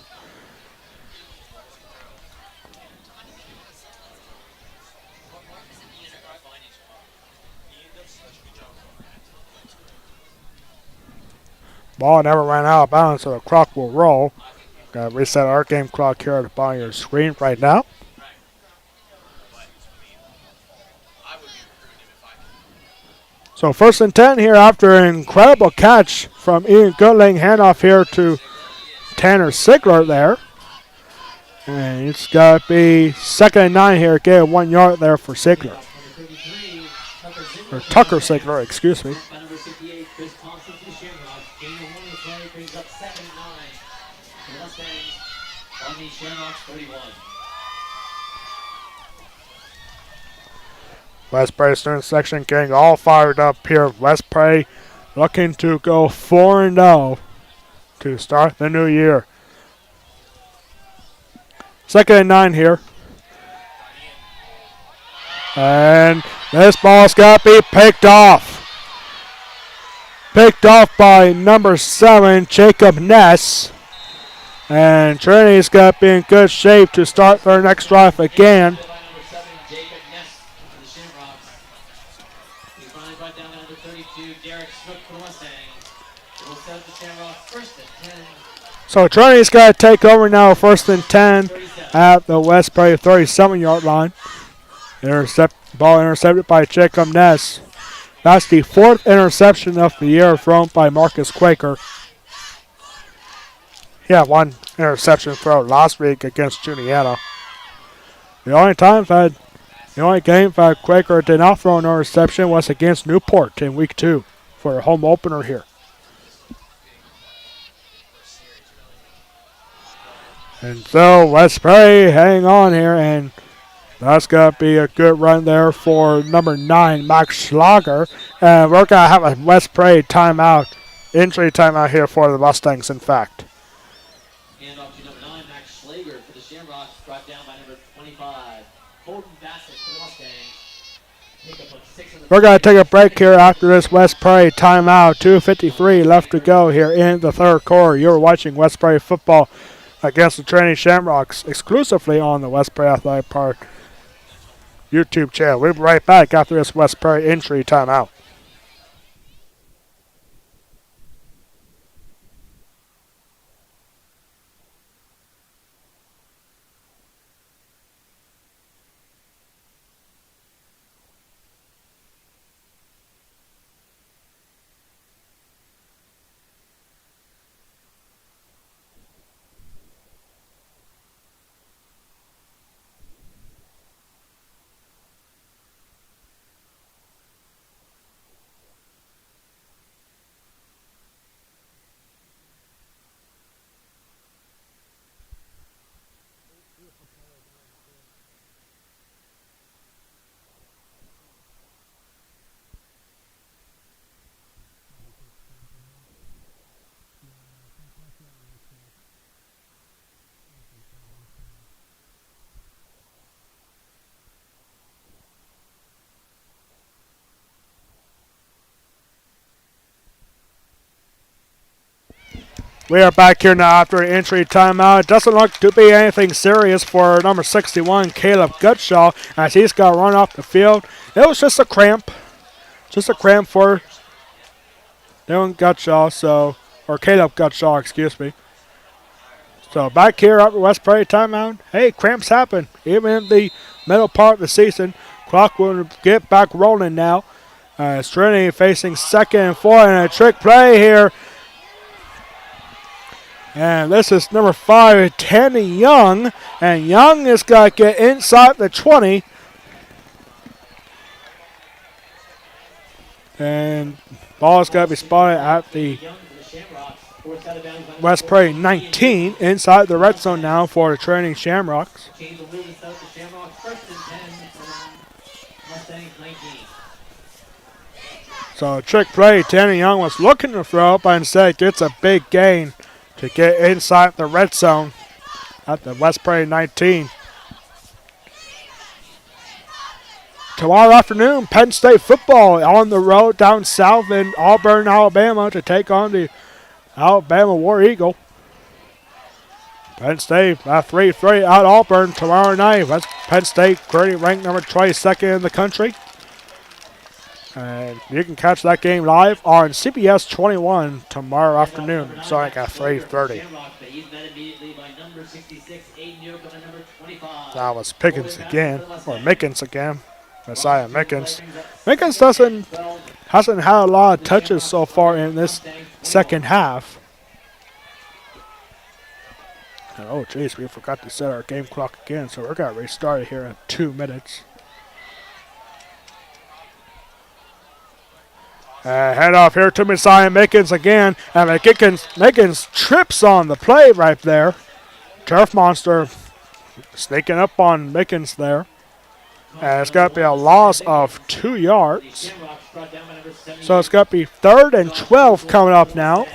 Ball never ran out of bounds, so the clock will roll. Got to reset our game clock here at the bottom of your screen right now. So 1st and 10 here after an incredible catch from Ian Goodling. Handoff here to Tanner Sigler there. And it's got to be 2nd and 9 here. Get 1 yard there for Sigler. Or Tucker Sigler, excuse me. By number 58, Chris Thompson for the Shamrocks. Gain of 1 in the play brings up 2nd and 9. The Mustangs on the Shamrocks 31. West Prairie student section getting all fired up here. West Prairie looking to go 4-0 to start the new year. 2nd and 9 here. And this ball's got to be picked off. picked off by number 7, Jacob Ness. And Trinity's got to be in good shape to start their next drive again. So Trinity's got to take over now, 1st and 10 at the West Prairie 37-yard line. Ball intercepted by Jacob Ness. That's the 4th interception of the year thrown by Marcus Quaker. He had 1 interception throw last week against Juniata. The only game that Quaker did not throw an interception was against Newport in week 2 for a home opener here. And so West Prairie hang on here, and that's going to be a good run there for number 9, Max Schlager. And we're going to have a West Prairie timeout, injury timeout here for the Mustangs, in fact. Hand off to number 9, Max Schlager for the Shamrocks, brought down by number 25, Holden Bassett for the Mustangs. We're going to take a break here after this West Prairie timeout. 2:53 left to go here in the 3rd quarter. You're watching West Prairie football against the Trinity Shamrocks exclusively on the West Prairie Athletic Park YouTube channel. We'll be right back after this West Prairie injury timeout. We are back here now after an injury timeout. It doesn't look to be anything serious for number 61, Caleb Gutshaw, as he's got run off the field. It was just a cramp. Just a cramp for Dylan Gutshaw, or Caleb Gutshaw, excuse me. So back here after West Prairie timeout. Hey, cramps happen. Even in the middle part of the season. Clock will get back rolling now. Trinity facing 2nd and 4 and a trick play here. And this is number 5, Tanny Young. And Young is going to get inside the 20. And ball is going to be spotted at the West Prairie 19. Inside the red zone now for the Trinity Shamrocks. So trick play, Tanny Young was looking to throw, but instead gets a big gain to get inside the red zone at the West Prairie 19. Tomorrow afternoon, Penn State football on the road down south in Auburn, Alabama to take on the Alabama War Eagle. Penn State 3-3 at Auburn tomorrow night. That's Penn State currently ranked number 22nd in the country. And you can catch that game live on CBS 21 tomorrow afternoon, starting at 3:30. That was Pickens again, or Mickens again. Messiah Mickens. Mickens hasn't had a lot of touches so far in this second half. And oh, geez, we forgot to set our game clock again, so we're going to restart it here in 2 minutes. Head off here to Messiah Mickens again. And Mickens trips on the play right there. Turf Monster sneaking up on Mickens there. And it's got to be a loss of 2 yards. So it's got to be 3rd and 12 coming up now.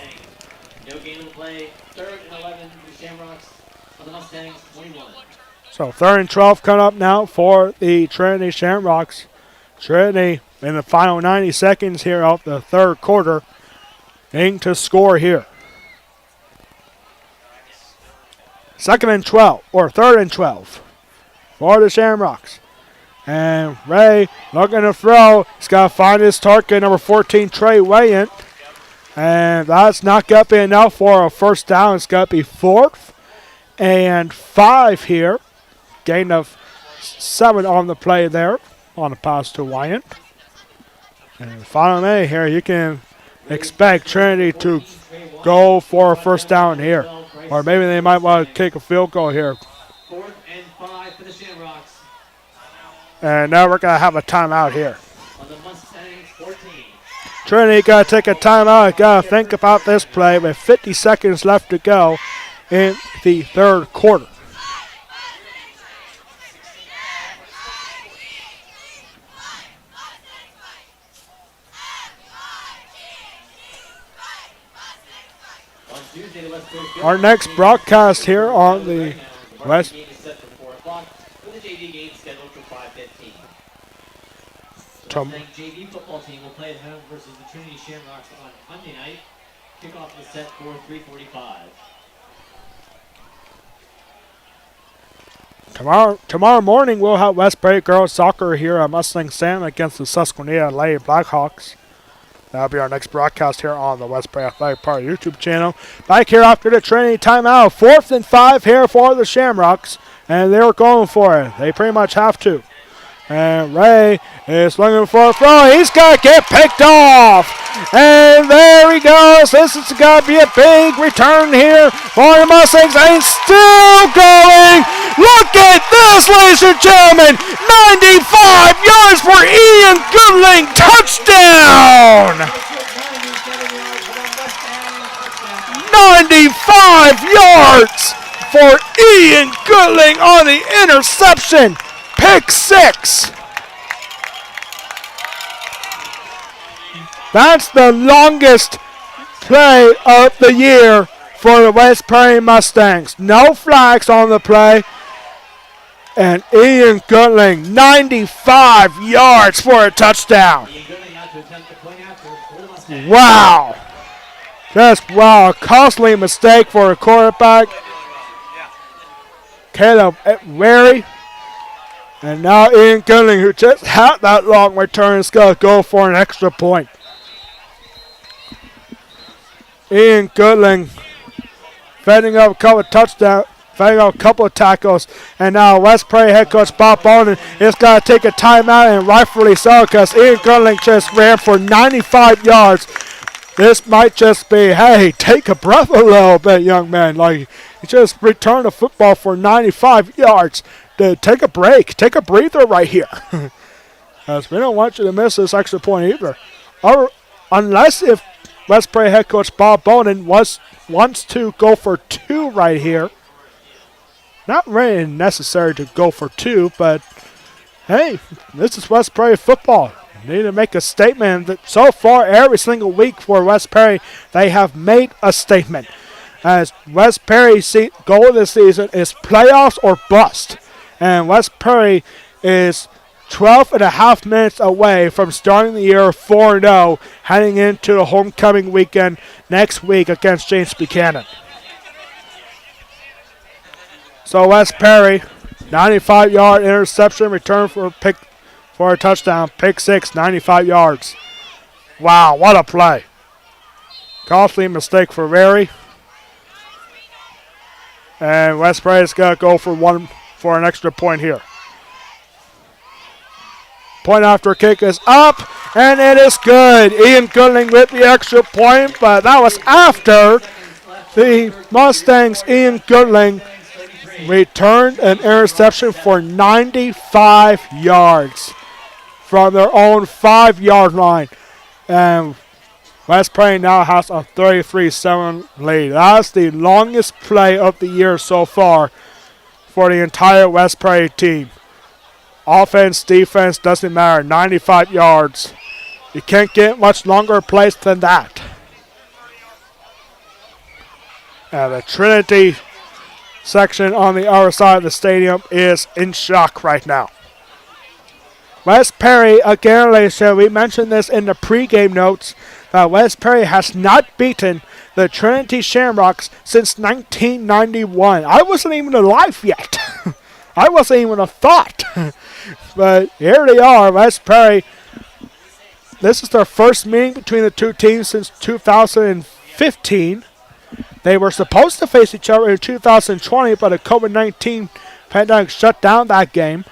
So 3rd and 12 coming up now for the Trinity Shamrocks. Trinity in the final 90 seconds here of the 3rd quarter needing to score here. 2nd and 12, or 3rd and 12 for the Shamrocks. And Ray looking to throw. He's got to find his target, number 14, Trey Wayant. And that's not going to be enough for a first down. It's going to be 4th and 5 here. Gain of 7 on the play there on the pass to Wayant. And final minute here, you can expect Trinity to go for a first down here. Or maybe they might want to kick a field goal here. 4th and 5 for the Shamrocks. And now we're going to have a timeout here. On the Mustangs 14. Trinity got to take a timeout. Got to think about this play with 50 seconds left to go in the 3rd quarter. Our next broadcast here on the West. JV football team will play at home versus the Trinity Shamrocks on Monday night. Kickoff is set for 3:45. Tomorrow morning we'll have Westbury girls soccer here at Mustang Sam against the Susquehanna Lady Blackhawks. That'll be our next broadcast here on the Westbury Athletic Park YouTube channel. Back here after the Trinity timeout. 4th and 5 here for the Shamrocks. And they're going for it. They pretty much have to. And Ray is looking for a throw. He's got to get picked off. And there he goes. This is going to be a big return here for the Mustangs. And still going. Look at this, ladies and gentlemen. 95 yards for Ian Goodling. Touchdown. 95 yards for Ian Goodling on the interception. Pick 6. That's the longest play of the year for the West Prairie Mustangs. No flags on the play. And Ian Goodling, 95 yards for a touchdown. Wow. Just wow. A costly mistake for a quarterback. Caleb Wary. And now Ian Goodling, who just had that long return, is going to go for an extra point. Ian Goodling fending up a couple of tackles. And now West Prairie head coach Bob Bonin is going to take a timeout, and rightfully so, because Ian Goodling just ran for 95 yards. This might just be, hey, take a breath a little bit, young man. Like, he just returned the football for 95 yards. Take a break. Take a breather right here. As we don't want you to miss this extra point either. Unless if West Prairie head coach Bob Bonin wants to go for 2 right here. Not really necessary to go for 2, but hey, this is West Prairie football. You need to make a statement that so far every single week for West Prairie, they have made a statement. As West Prairie's goal of this season is playoffs or bust. And West Prairie is 12 and a half minutes away from starting the year 4-0, heading into the homecoming weekend next week against James Buchanan. So West Prairie, 95-yard interception, return for a touchdown, pick 6, 95 yards. Wow, what a play. Costly mistake for Rary. And West Prairie is going to go for an extra point here. Point after kick is up, and it is good. Ian Goodling with the extra point, but that was after the Mustangs' Ian Goodling returned an interception for 95 yards from their own 5-yard line. And West Prairie now has a 33-7 lead. That's the longest play of the year so far for the entire West Prairie team. Offense, defense, doesn't matter. 95 yards. You can't get much longer plays than that. And the Trinity section on the other side of the stadium is in shock right now. West Prairie, again, ladies and gentlemen, we mentioned this in the pregame notes. that West Perry has not beaten the Trinity Shamrocks since 1991. I wasn't even alive yet. I wasn't even a thought. But here they are, West Perry. This is their first meeting between the two teams since 2015. They were supposed to face each other in 2020, but the COVID-19 pandemic shut down that game.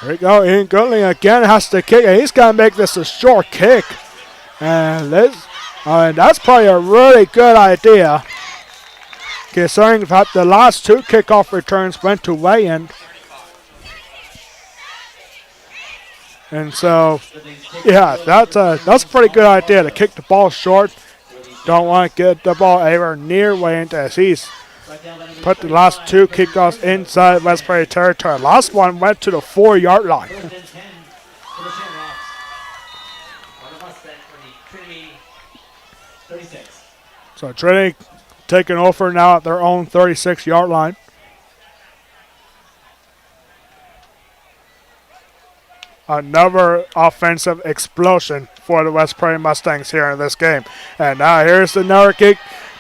Here we go. Ian Goodling again has to kick it. He's got to make this a short kick. And that's probably a really good idea, considering that the last two kickoff returns went to weigh-in. And so, yeah, that's a pretty good idea to kick the ball short. Don't want to get the ball anywhere near weigh-in as he's put the last two kickoffs inside West Perry territory. Last one went to the 4-yard line. So Trinity taking over now at their own 36-yard line. Another offensive explosion for the West Prairie Mustangs here in this game. And now here's another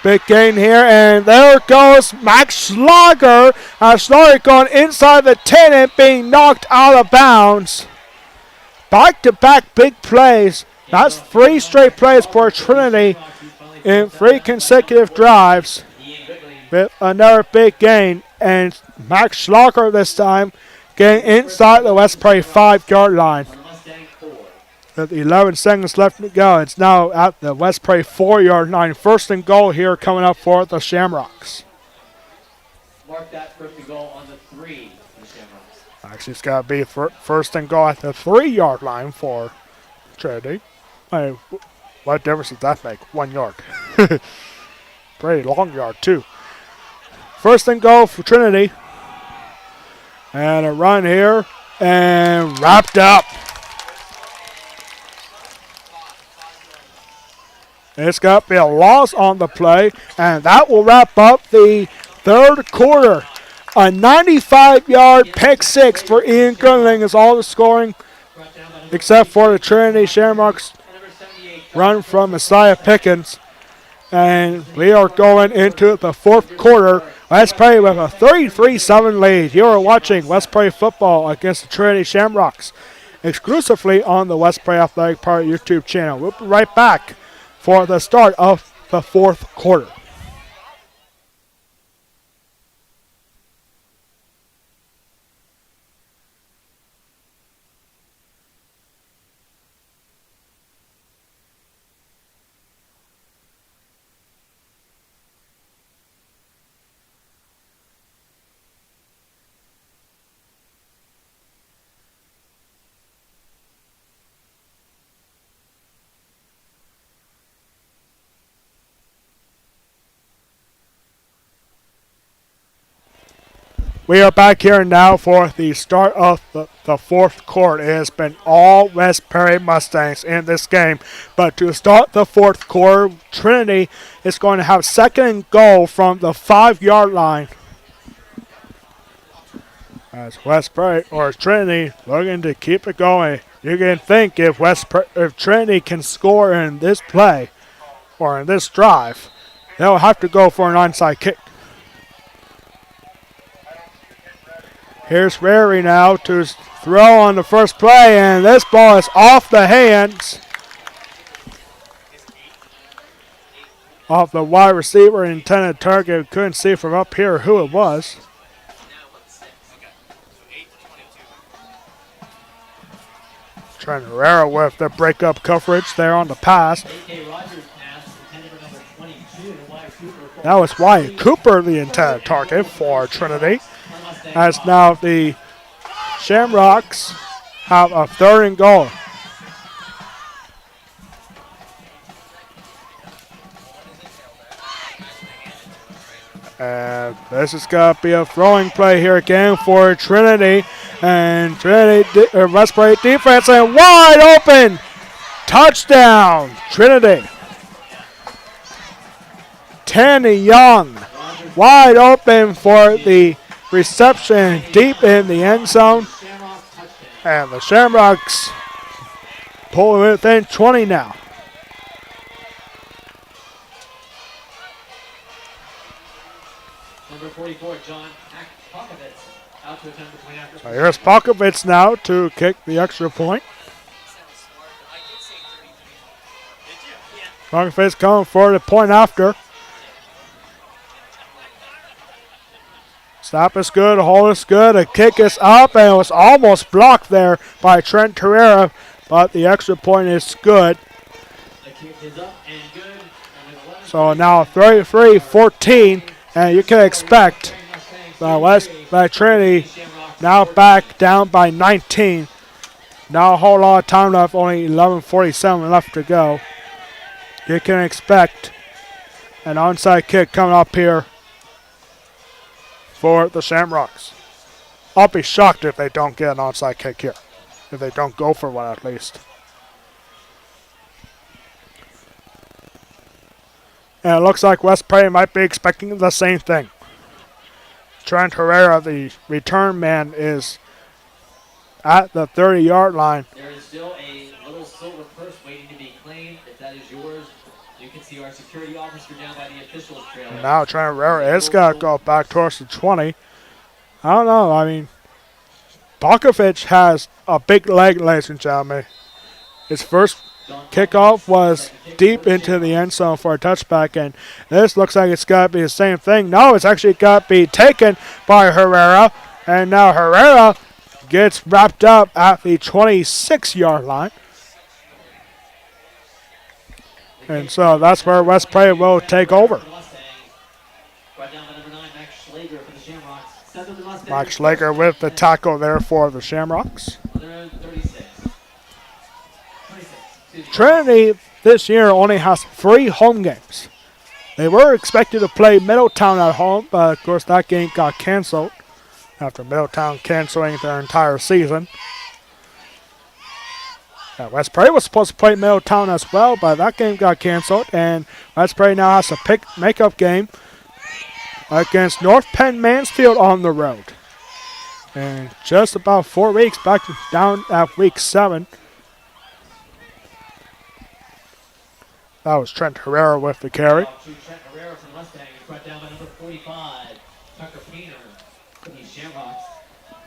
big gain here. And there goes Max Schlager. Schlager going inside the 10 and being knocked out of bounds. Back-to-back big plays. That's 3 straight plays for Trinity in 3 consecutive drives with another big gain. And Max Schlager this time getting inside the West Prairie 5-yard line. With 11 seconds left to go, it's now at the West Prairie 4-yard line. First and goal here coming up for the Shamrocks. Mark that first and goal on the 3 for the Shamrocks. Actually, it's got to be first and goal at the 3-yard line for Trinity. Hey, what difference does that make? 1 yard. Pretty long yard, too. First and goal for Trinity. And a run here. And wrapped up. It's got to be a loss on the play. And that will wrap up the third quarter. A 95-yard pick 6 for Ian Goodling is all the scoring, except for the Trinity Shamrocks run from Messiah Pickens. And we are going into the fourth quarter. West Prairie with a 33-7 lead. You are watching West Prairie football against the Trinity Shamrocks exclusively on the West Prairie Athletic Park YouTube channel. We'll be right back for the start of the fourth quarter. We are back here now for the start of the fourth quarter. It has been all West Prairie Mustangs in this game. But to start the fourth quarter, Trinity is going to have second and goal from the 5-yard line. As West Prairie or Trinity looking to keep it going. You can think if Trinity can score in this play or in this drive, they'll have to go for an onside kick. Here's Rary now to throw on the first play, and this ball is off the hands of the wide receiver intended target. Couldn't see from up here who it was. Trying to Rara with the breakup coverage there on the pass. That was Wyatt Cooper, the intended target for Trinity. As now the Shamrocks have a third and goal. And this is going to be a throwing play here again for Trinity. And Trinity, West Prairie defense, and wide open. Touchdown, Trinity. Tanny Young, wide open for the reception deep in the end zone. And the Shamrocks pulling within 20 now. Number 44, John Popovitz, out to attempt the point after. So here's Popovitz now to kick the extra point. Popovitz coming for the point after. Snap is good, hold is good, a kick is up, and it was almost blocked there by Trent Herrera, but the extra point is good. The kick is up and good. And So now 33-14, and you can expect by Trinity now back down by 19. Now a whole lot of time left, only 11:47 left to go. You can expect an onside kick coming up here for the Shamrocks. I'll be shocked if they don't get an onside kick here. If they don't go for one at least. And it looks like West Prairie might be expecting the same thing. Trent Herrera, the return man, is at the 30-yard line. there is still a little silver purse waiting to be claimed. If that is yours, you can see our security officer down by the officials trailer. Now Trent Herrera is going to go back towards the 20. I don't know. I mean, Popovich has a big leg, ladies and gentlemen. His first kickoff was deep into the end zone for a touchback, and this looks like it's got to be the same thing. No, it's actually got to be taken by Herrera, and now Herrera gets wrapped up at the 26-yard line. And so that's where West Prairie will take over. Mike Schlager with the tackle there for the Shamrocks. Trinity this year only has 3 home games. They were expected to play Middletown at home, but of course that game got canceled after Middletown canceling their entire season. West Prairie was supposed to play Middletown as well, but that game got canceled, and West Prairie now has a makeup game against North Penn Mansfield on the road. And just about 4 weeks back down at week 7. That was Trent Herrera with the carry. Trent Herrera from Mustangs, brought down by number 45, Tucker Painter for the Shamrocks.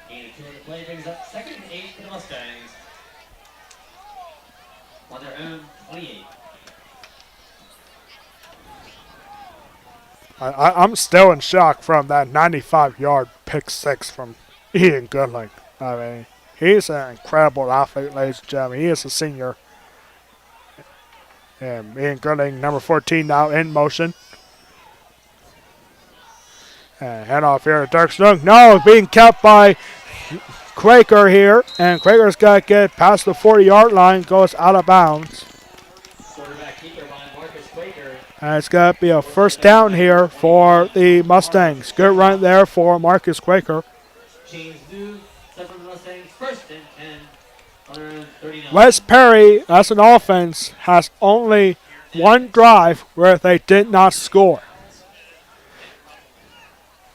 Gain of 2 on the play brings up 2nd and 8 for the Mustangs on their own 28. I'm still in shock from that 95-yard pick 6 from Ian Goodling. I mean, he's an incredible athlete, ladies and gentlemen. He is a senior. And Ian Goodling, number 14, now in motion. And head off here to Dirk Snook. No, being kept by Quaker here. And Quaker's got to get past the 40-yard line, goes out of bounds. Quarterback keeper by Marcus Quaker. And it's got to be a first down here for the Mustangs. Good run there for Marcus Quaker. James New, set from the Mustangs, 1st and 10. On their own 39. West Perry, as an offense, has only one drive where they did not score.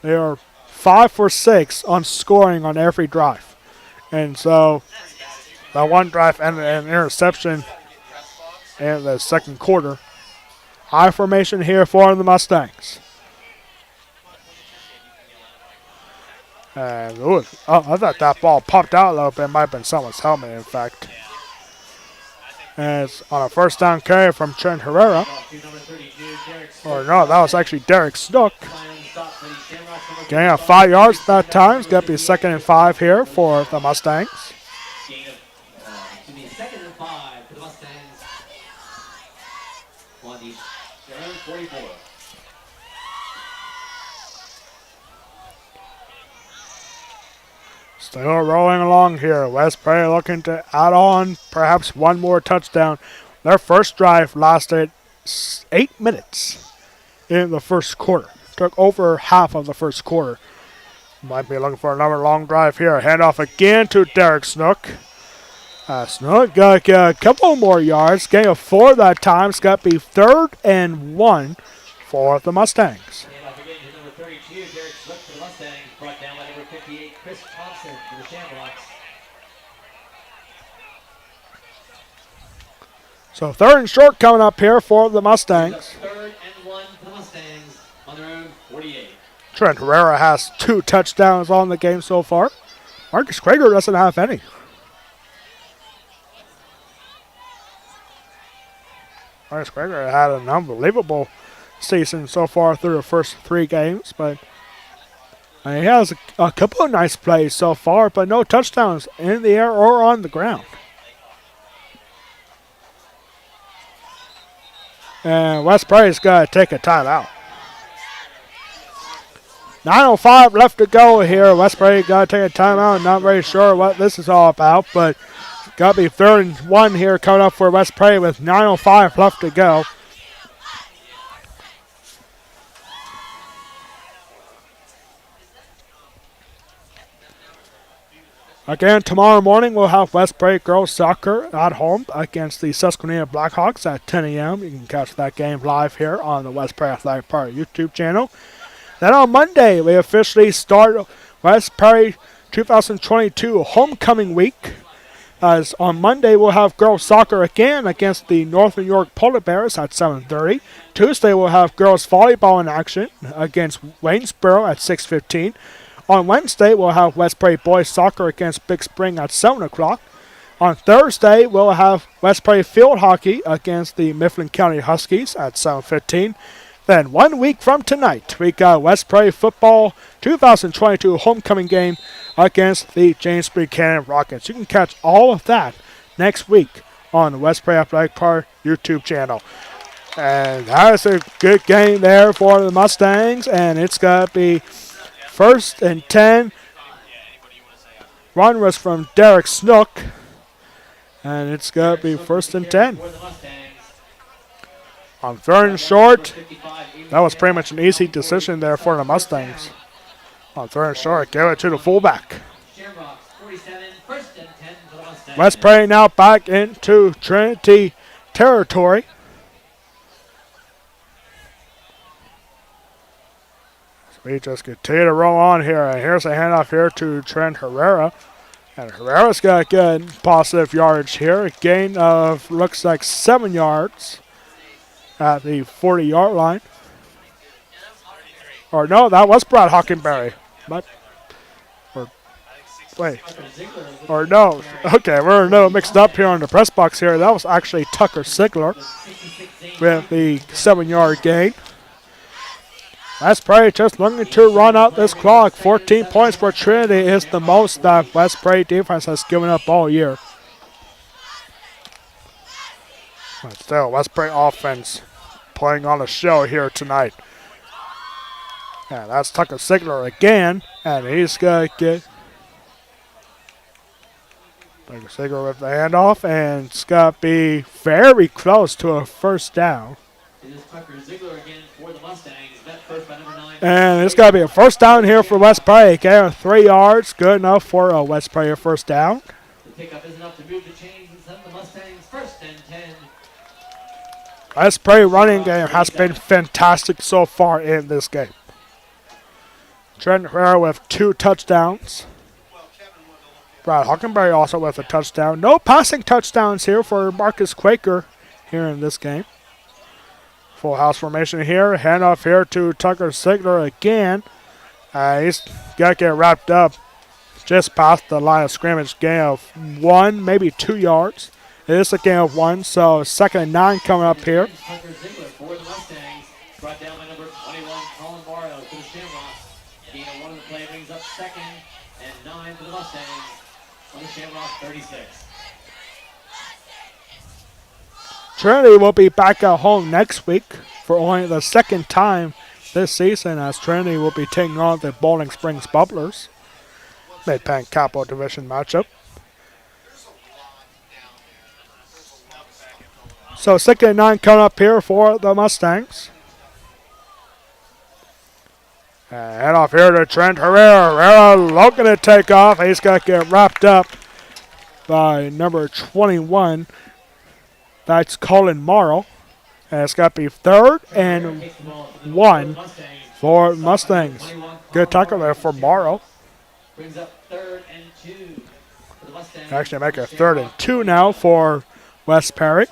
They are 5 for 6 on scoring on every drive. And so that one drive ended in an interception in the second quarter. High formation here for the Mustangs. And I thought that ball popped out a little bit. It might have been someone's helmet, in fact. And it's on a first down carry from Trent Herrera. Or no, that was actually Derek Snook. Getting up 5 yards that time. It's going to be 2nd and 5 here for the Mustangs. Gain of, to be 2nd and 5 for the Mustangs on their own 44. Still rolling along here. West Prairie looking to add on perhaps one more touchdown. Their first drive lasted 8 minutes in the first quarter. Took over half of the first quarter. Might be looking for another long drive here. Handoff again to Derek Snook. Snook got to get a couple more yards. Gain of 4 that time. It's got to be 3rd and 1 for the Mustangs. Handoff again to number 32, Derek Snook for the Mustangs. Brought down by number 58, Chris Thompson for the Shamrocks. So 3rd and short coming up here for the Mustangs. 3rd and 1 for the Mustangs on their own 48. Trent Herrera has 2 touchdowns on the game so far. Marcus Krager doesn't have any. Marcus Krager had an unbelievable season so far through the first 3 games, but he has a couple of nice plays so far, but no touchdowns in the air or on the ground. And West Prairie's got to take a timeout. 9:05 left to go here. West Prairie got to take a timeout. Not very sure what this is all about, but got to be 3rd and 1 here coming up for West Prairie with 9:05 left to go. Again, tomorrow morning we'll have West Prairie girls soccer at home against the Susquehanna Blackhawks at 10 a.m. You can catch that game live here on the West Prairie Athletic Park YouTube channel. Then on Monday, we officially start West Prairie 2022 homecoming week. As on Monday, we'll have girls soccer again against the Northern York Polar Bears at 7:30. Tuesday, we'll have girls volleyball in action against Waynesboro at 6:15. On Wednesday, we'll have West Prairie boys soccer against Big Spring at 7 o'clock. On Thursday, we'll have West Prairie field hockey against the Mifflin County Huskies at 7:15. Then 1 week from tonight, we got West Prairie football 2022 homecoming game against the James Buchanan Rockets. You can catch all of that next week on the West Prairie Athletic Park YouTube channel. And that is a good game there for the Mustangs, and it's got to be 1st and 10. Run was from Derek Snook, and it's got to be 1st and 10. On 3rd and short, that was pretty much an easy decision there for the Mustangs. On 3rd and short, give it to the fullback. West Prairie now back into Trinity territory. We just continue to roll on here. And here's a handoff here to Trent Herrera. And Herrera's got good positive yardage here. A gain of, looks like 7 yards at the 40-yard line. Or no, that was Brad Hockenberry. Or no. Okay, we're a little mixed up here on the press box here. That was actually Tucker Sigler with the 7-yard gain. West Prairie just looking to run out this clock. 14 points for Trinity is the most that West Prairie defense has given up all year. But still, West Prairie offense playing on a show here tonight. And that's Tucker Sigler again. And he's going to get Tucker Sigler with the handoff. And it's going to be very close to a 1st down. It is Tucker Ziegler again for the Mustangs. Met first by number 9. And it's got to be a 1st down here for West Prairie. Gain of 3 yards. Good enough for a West Prairie 1st down. The pickup is enough to move the chains and send the Mustangs 1st and 10. West Prairie running game has been fantastic so far in this game. Trent Herrera with 2 touchdowns. Brad Hockenberry also with a touchdown. No passing touchdowns here for Marcus Quaker here in this game. Full house formation here. Handoff here to Tucker Sigler again. He's got to get wrapped up just past the line of scrimmage. Gain of 1, maybe 2 yards. It is a gain of 1, so 2nd and 9 coming up here. Tucker Ziegler for the Mustangs. Brought down by number 21, Colin Morrow for the Shamrocks. Gain of 1 on the play brings up 2nd and 9 for the Mustangs on the Shamrock 36. Trinity will be back at home next week for only the 2nd time this season, as Trinity will be taking on the Bowling Springs Bubblers. Mid-Penn Capital Division matchup. So 2nd and 9 coming up here for the Mustangs. And head off here to Trent Herrera. Herrera looking to take off. He's got to get wrapped up by number 21. That's Colin Morrow. And it's got to be 3rd and 1 for Mustangs. Good tackle there for Morrow. Brings up 3rd and 2 for the Mustangs. Actually make it 3rd and 2 now for West Prairie.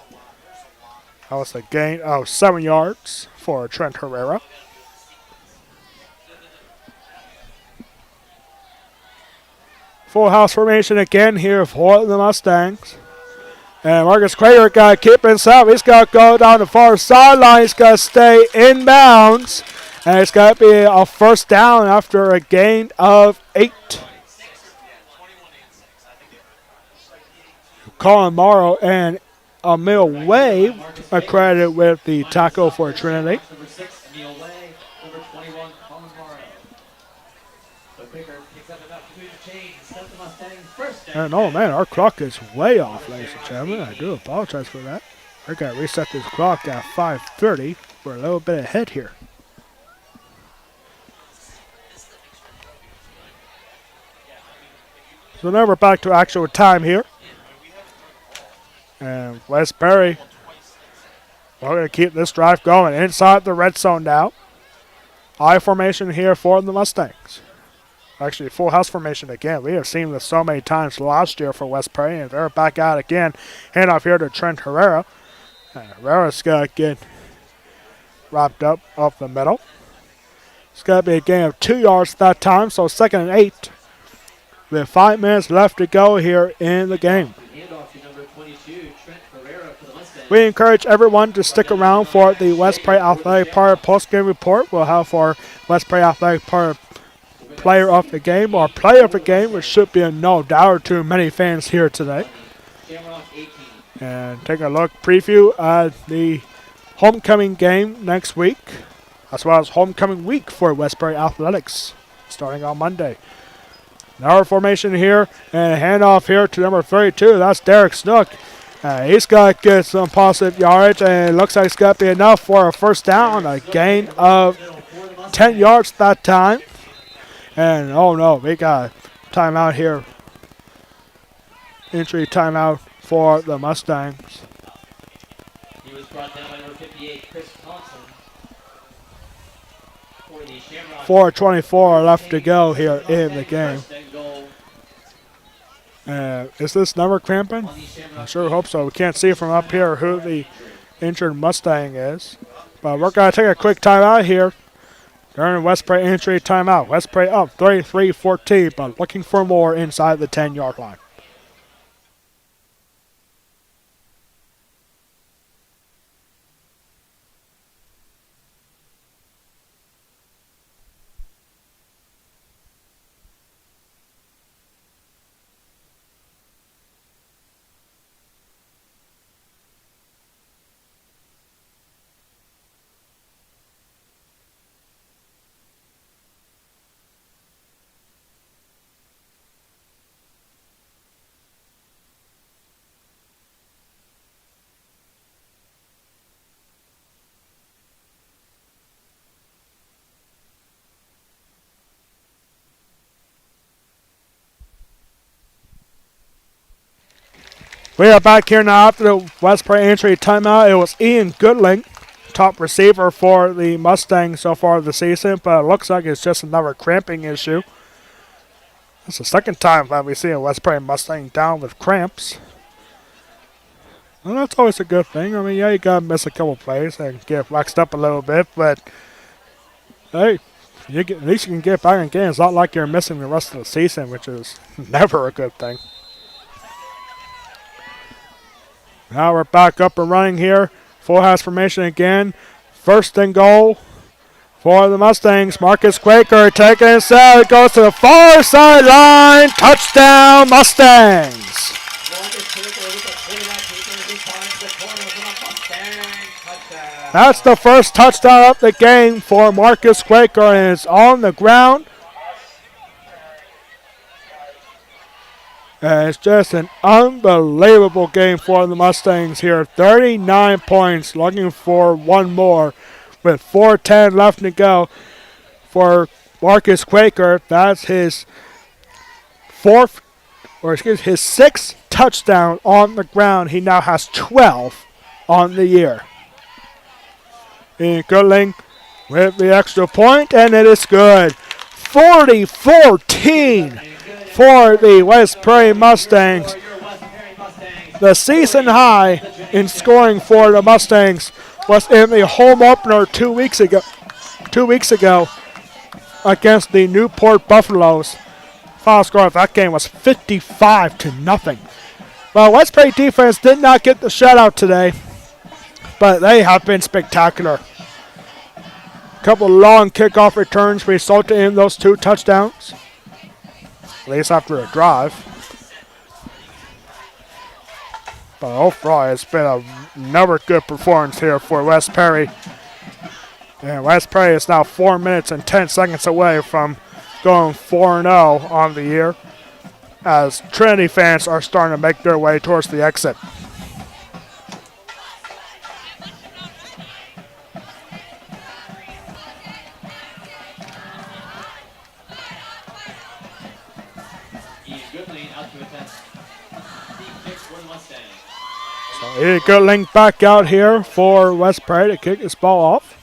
That was a gain of 7 yards for Trent Herrera. Full house formation again here for the Mustangs. And Marcus Quaker got to keep himself. He's got to go down the far sideline. He's got to stay in bounds. And it's got to be a first down after a gain of 8. Colin Morrow and Emil Way are credited with the tackle for Trinity. Number 6, Emil Way. Number 21, Colin Morrow. So Quaker picks up enough to move the chains and sets the Mustangs first down. And oh man, our clock is way off, ladies and gentlemen. I do apologize for that. I got to reset this clock at 5:30. We're a little bit ahead here. So now we're back to actual time here. And Westbury, we're going to keep this drive going inside the red zone now. I formation here for the Mustangs. Actually, full house formation again. We have seen this so many times last year for Westbury, and they're back out again. Hand off here to Trent Herrera. And Herrera's going to get wrapped up the middle. It's going to be a gain of 2 yards that time, so 2nd and 8. With 5 minutes left to go here in the game. We encourage everyone to stick around for the Westbury Athletic Park post-game report. We'll have our Westbury Athletic Park player of the game or player of the game, which should be a no doubt to many fans here today. And take a look, preview the homecoming game next week, as well as homecoming week for Westbury Athletics, starting on Monday. Our formation here, and a handoff here to number 32. That's Derek Snook. He's got to get some positive yardage, and it looks like it's got to be enough for a first down, a gain of 10 yards that time. And, oh no, we got a timeout here. Entry timeout for the Mustangs. He was brought down by number 58, Chris Thompson. 4:24 left to go here in the game. Is this number cramping? I sure hope so. We can't see from up here who the injured Mustang is. But we're going to take a quick timeout here during the Westbury entry timeout. Westbury up 33-14, but looking for more inside the 10-yard line. We are back here now after the Westbury entry timeout. It was Ian Goodling, top receiver for the Mustangs so far this season, but it looks like it's just another cramping issue. It's the second time that we see a Westbury Mustang down with cramps. Well, that's always a good thing. I mean, yeah, you got to miss a couple plays and get flexed up a little bit, but hey, at least you can get back in games. It's not like you're missing the rest of the season, which is never a good thing. Now we're back up and running here. Full house formation again. 1st and goal for the Mustangs. Marcus Quaker taking it out. It goes to the far sideline. Touchdown, Mustangs. That's the first touchdown of the game for Marcus Quaker, and it's on the ground. And it's just an unbelievable game for the Mustangs here. 39 points, looking for one more with 4:10 left to go for Marcus Quaker. That's his his 6th touchdown on the ground. He now has 12 on the year. And Goodling with the extra point, and it is good. 40-14. For the Westbury Mustangs, the season high in scoring for the Mustangs was in the home opener 2 weeks ago. 2 weeks ago against the Newport Buffaloes. Final score of that game was 55-0. Well, West Prairie defense did not get the shutout today, but they have been spectacular. A couple long kickoff returns resulted in those 2 touchdowns, at least after a drive. But overall, it's been another good performance here for West Prairie. And West Prairie is now 4 minutes and 10 seconds away from going 4-0 on the year, as Trinity fans are starting to make their way towards the exit. So Ian Goodling back out here for West Prairie to kick this ball off.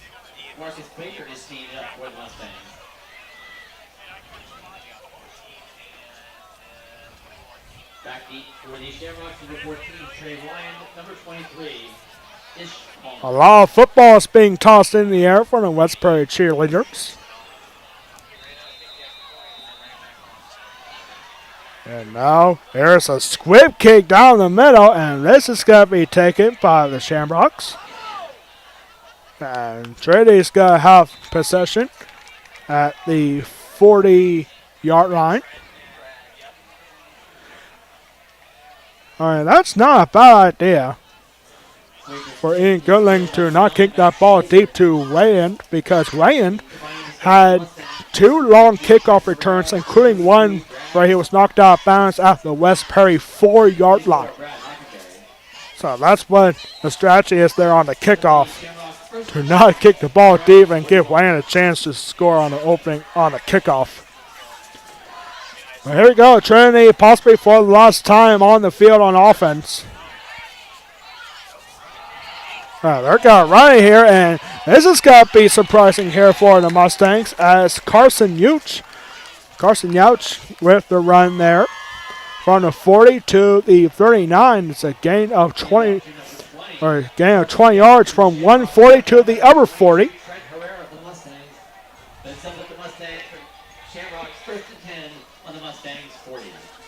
Marcus Baker is teed up for the Mustangs. Back deep for the Shamrocks, number 14, Trey Ryan, number 23, Ish Palmer. A lot of football is being tossed in the air for the West Prairie cheerleaders. And now there's a squib kick down the middle, and this is going to be taken by the Shamrocks. And Trinity's going to have possession at the 40-yard line. All right, that's not a bad idea for Ian Goodling to not kick that ball deep to Wayand, because Wayand had 2 long kickoff returns, including one where he was knocked out of bounds at the West Prairie 4-yard line. So that's what the strategy is there on the kickoff, to not kick the ball deep and give Wayne a chance to score on the opening on the kickoff. But here we go, Trinity possibly for the last time on the field on offense. They're going to run here, and this is going to be surprising here for the Mustangs, as Carson Youch with the run there from the 40 to the 39. It's a gain of 20 yards from 140 to the other 40.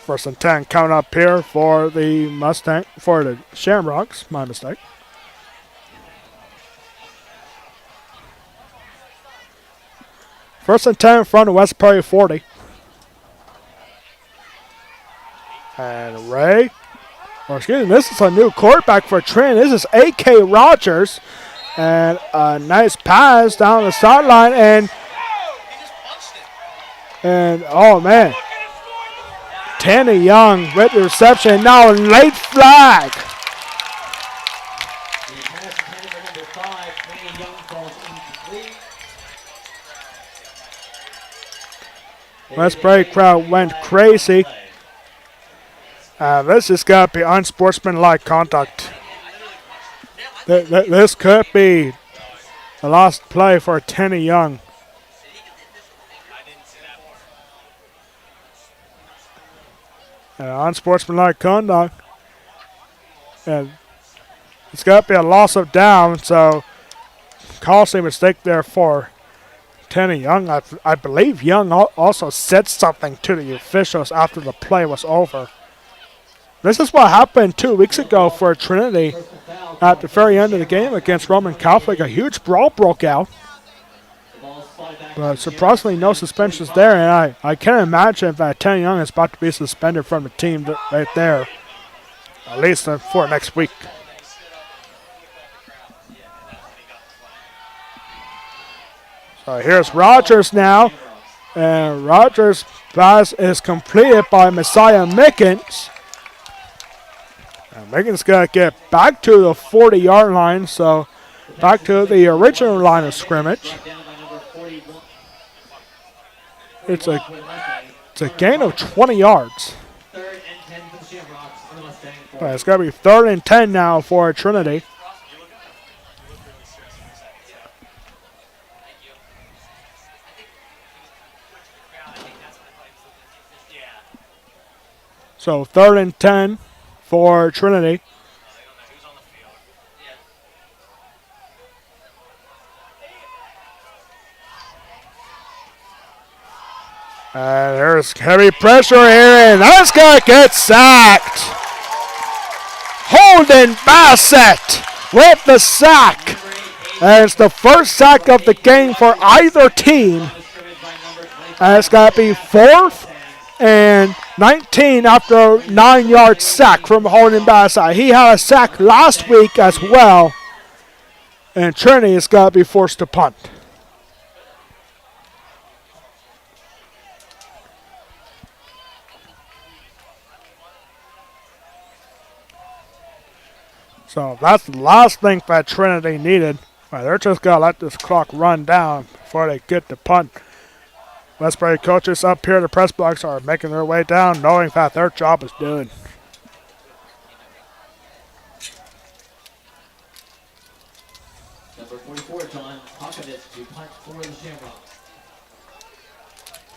First and 10 count up here for the Shamrocks. My mistake. First and 10 from the West Prairie 40. And this is a new quarterback for Trinity. This is A.K. Rogers. And a nice pass down the sideline. And oh man. Tanner Young with the reception. Now late flag. West Prairie crowd went crazy. This is going to be unsportsmanlike conduct. This could be the last play for Tanner Young. Unsportsmanlike conduct. And it's got to be a loss of down, so costly mistake there for Tanner Young. I believe Young also said something to the officials after the play was over. This is what happened 2 weeks ago for Trinity at the very end of the game against Roman Catholic. A huge brawl broke out. But surprisingly, no suspensions there, and I can't imagine that Tanner Young is about to be suspended from the team right there, at least for next week. So here's Rogers now, and Rogers' pass is completed by Messiah Mickens. And Mickens got to get back to the 40-yard line, so back to the original line of scrimmage. It's a gain of 20 yards. But it's going to be 3rd and 10 now for Trinity. So 3rd and 10 for Trinity. And there's heavy pressure here, and that's going to get sacked. Holden Bassett with the sack. And it's the first sack of the game for either team. And it's got to be 4th and 19 after a 9-yard sack from Holden Bassett. He had a sack last week as well. And Trinity is going to be forced to punt. So that's the last thing that Trinity needed. Well, they're just going to let this clock run down before they get the punt. Westbury coaches up here, the press box, are making their way down, knowing that their job is done. Number 44, John Hawkins to punt for the Shamrocks.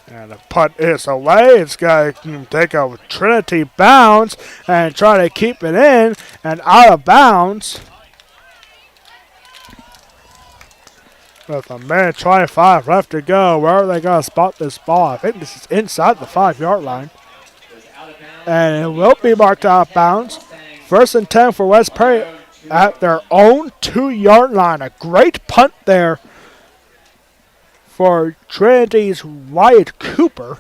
And the punt is away. It's going to take a Trinity bounce and try to keep it in and out of bounds. With a minute 25 left to go, where are they going to spot this ball? I think this is inside the 5-yard line. And it will be marked out of bounds. 1st and 10 for West Prairie at their own 2-yard line. A great punt there for Trinity's Wyatt Cooper.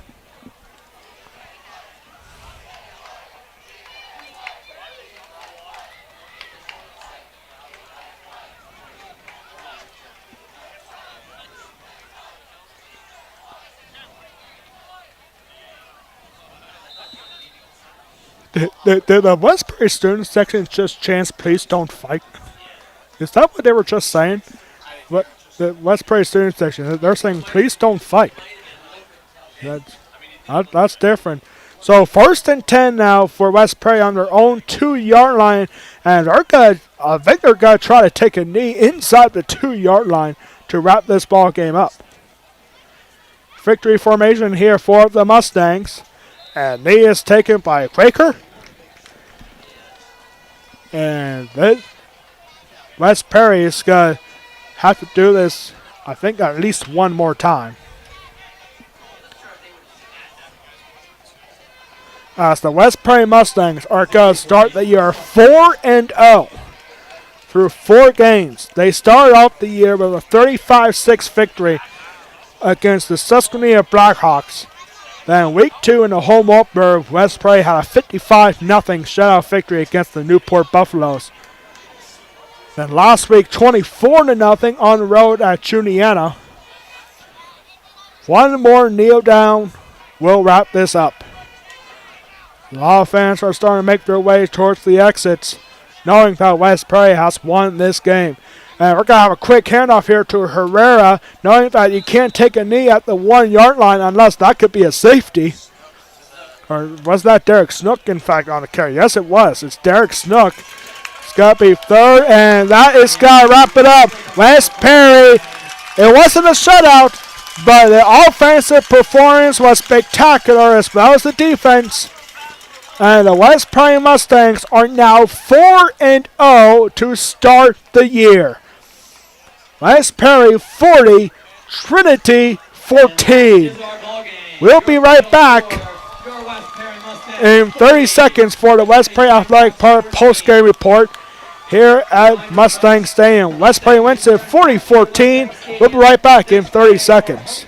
Did the West Prairie student section just chants, "Please don't fight"? Is that what they were just saying? What the West Prairie student section, they're saying, "Please don't fight." That's different. So 1st and 10 now for West Prairie on their own 2-yard line, and I think they're gonna try to take a knee inside the 2-yard line to wrap this ball game up. Victory formation here for the Mustangs. And knee is taken by Quaker. And West Prairie is going to have to do this, I think, at least one more time. As the West Prairie Mustangs are going to start the year 4-0 through 4 games. They started off the year with a 35-6 victory against the Susquehanna Blackhawks. Then week 2 in the home opener, West Prairie had a 55-0 shutout victory against the Newport Buffaloes. Then last week, 24-0 on the road at Juniata. One more kneel down will wrap this up. A lot of fans are starting to make their way towards the exits, knowing that West Prairie has won this game. And we're going to have a quick handoff here to Herrera, knowing that you can't take a knee at the 1-yard line unless that could be a safety. Or was that Derek Snook, in fact, on the carry? Yes, it was. It's Derek Snook. It's got to be 3rd, and that is going to wrap it up. West Prairie, it wasn't a shutout, but the offensive performance was spectacular as well as the defense. And the West Prairie Mustangs are now 4-0 to start the year. West Prairie 40, Trinity 14. We'll be right back in 30 seconds for the West Prairie Athletic Park post-game report here at Mustang Stadium. West Prairie wins it 40-14. We'll be right back in 30 seconds.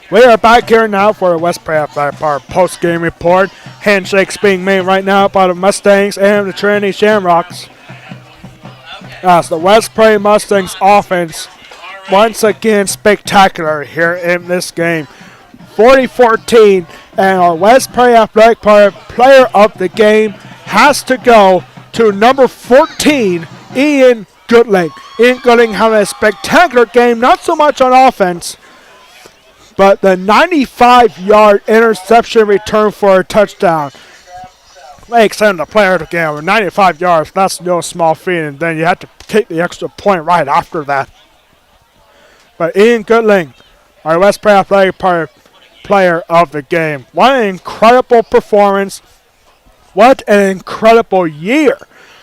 We are back here now for the West Prairie Athletic Park post-game report. Handshakes being made right now by the Mustangs and the Trinity Shamrocks. As the West Prairie Mustangs offense once again spectacular here in this game. 40-14, and our West Prairie Athletic Park player of the game has to go to number 14, Ian Goodling. Ian Goodling having a spectacular game, not so much on offense, but the 95-yard interception return for a touchdown makes him the player of the game. With 95 yards, that's no small feat, and then you have to take the extra point right after that. But Ian Goodling, our West Prairie Athletic player of the game. What an incredible performance. What an incredible year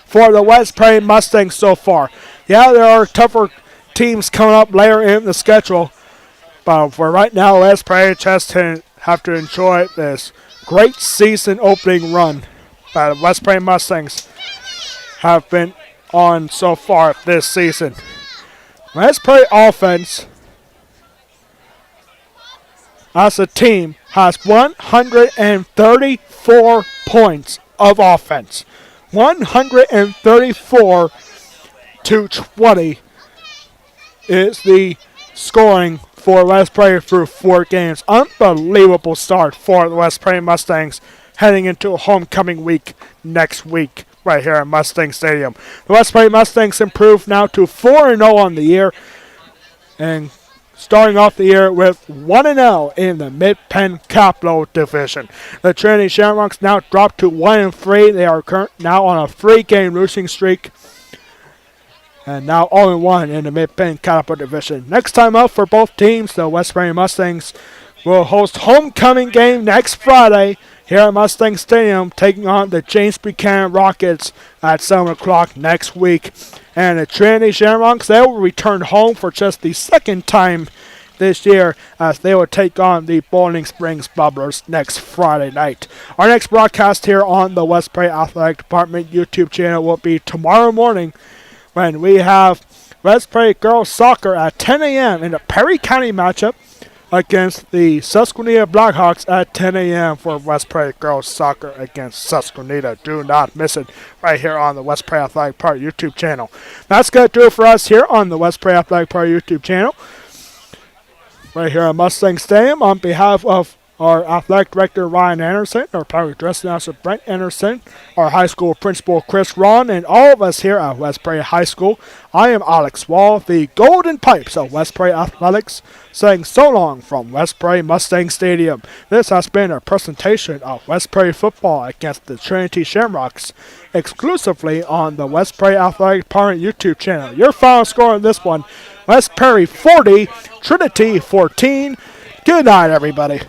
for the West Prairie Mustangs so far. Yeah, there are tougher teams coming up later in the schedule, but for right now, West Prairie just have to enjoy this great season opening run that the West Prairie Mustangs have been on so far this season. West Prairie offense, as a team, has 134 points of offense. 134 to 20 is the scoring for West Prairie through 4 games. Unbelievable start for the West Prairie Mustangs heading into a homecoming week next week right here at Mustang Stadium. The West Prairie Mustangs improved now to 4-0 on the year, and starting off the year with 1-0 in the Mid-Penn Capital Division. The Trinity Shamrocks now dropped to 1-3. They are now on a 3-game losing streak, and now 0-1 in the Mid-Penn Capital Division. Next time up for both teams, the West Prairie Mustangs will host homecoming game next Friday here at Mustang Stadium, taking on the James Buchanan Rockets at 7 o'clock next week. And the Trinity Shamrocks, they will return home for just the second time this year, as they will take on the Bowling Springs Bubblers next Friday night. Our next broadcast here on the West Prairie Athletic Department YouTube channel will be tomorrow morning, when we have West Prairie Girls Soccer at 10 a.m. in the Perry County matchup against the Susquehanna Blackhawks at 10 a.m. for West Prairie Girls Soccer against Susquehanna. Do not miss it right here on the West Prairie Athletic Park YouTube channel. That's going to do it for us here on the West Prairie Athletic Park YouTube channel. Right here at Mustang Stadium, on behalf of our athletic director Ryan Anderson, our public address announcer Brent Anderson, our high school principal Chris Ron, and all of us here at West Prairie High School, I am Alex Wall, the Golden Pipes of West Prairie Athletics, saying so long from West Prairie Mustang Stadium. This has been a presentation of West Prairie football against the Trinity Shamrocks, exclusively on the West Prairie Athletic Department YouTube channel. Your final score on this one, West Prairie 40, Trinity 14. Good night, everybody.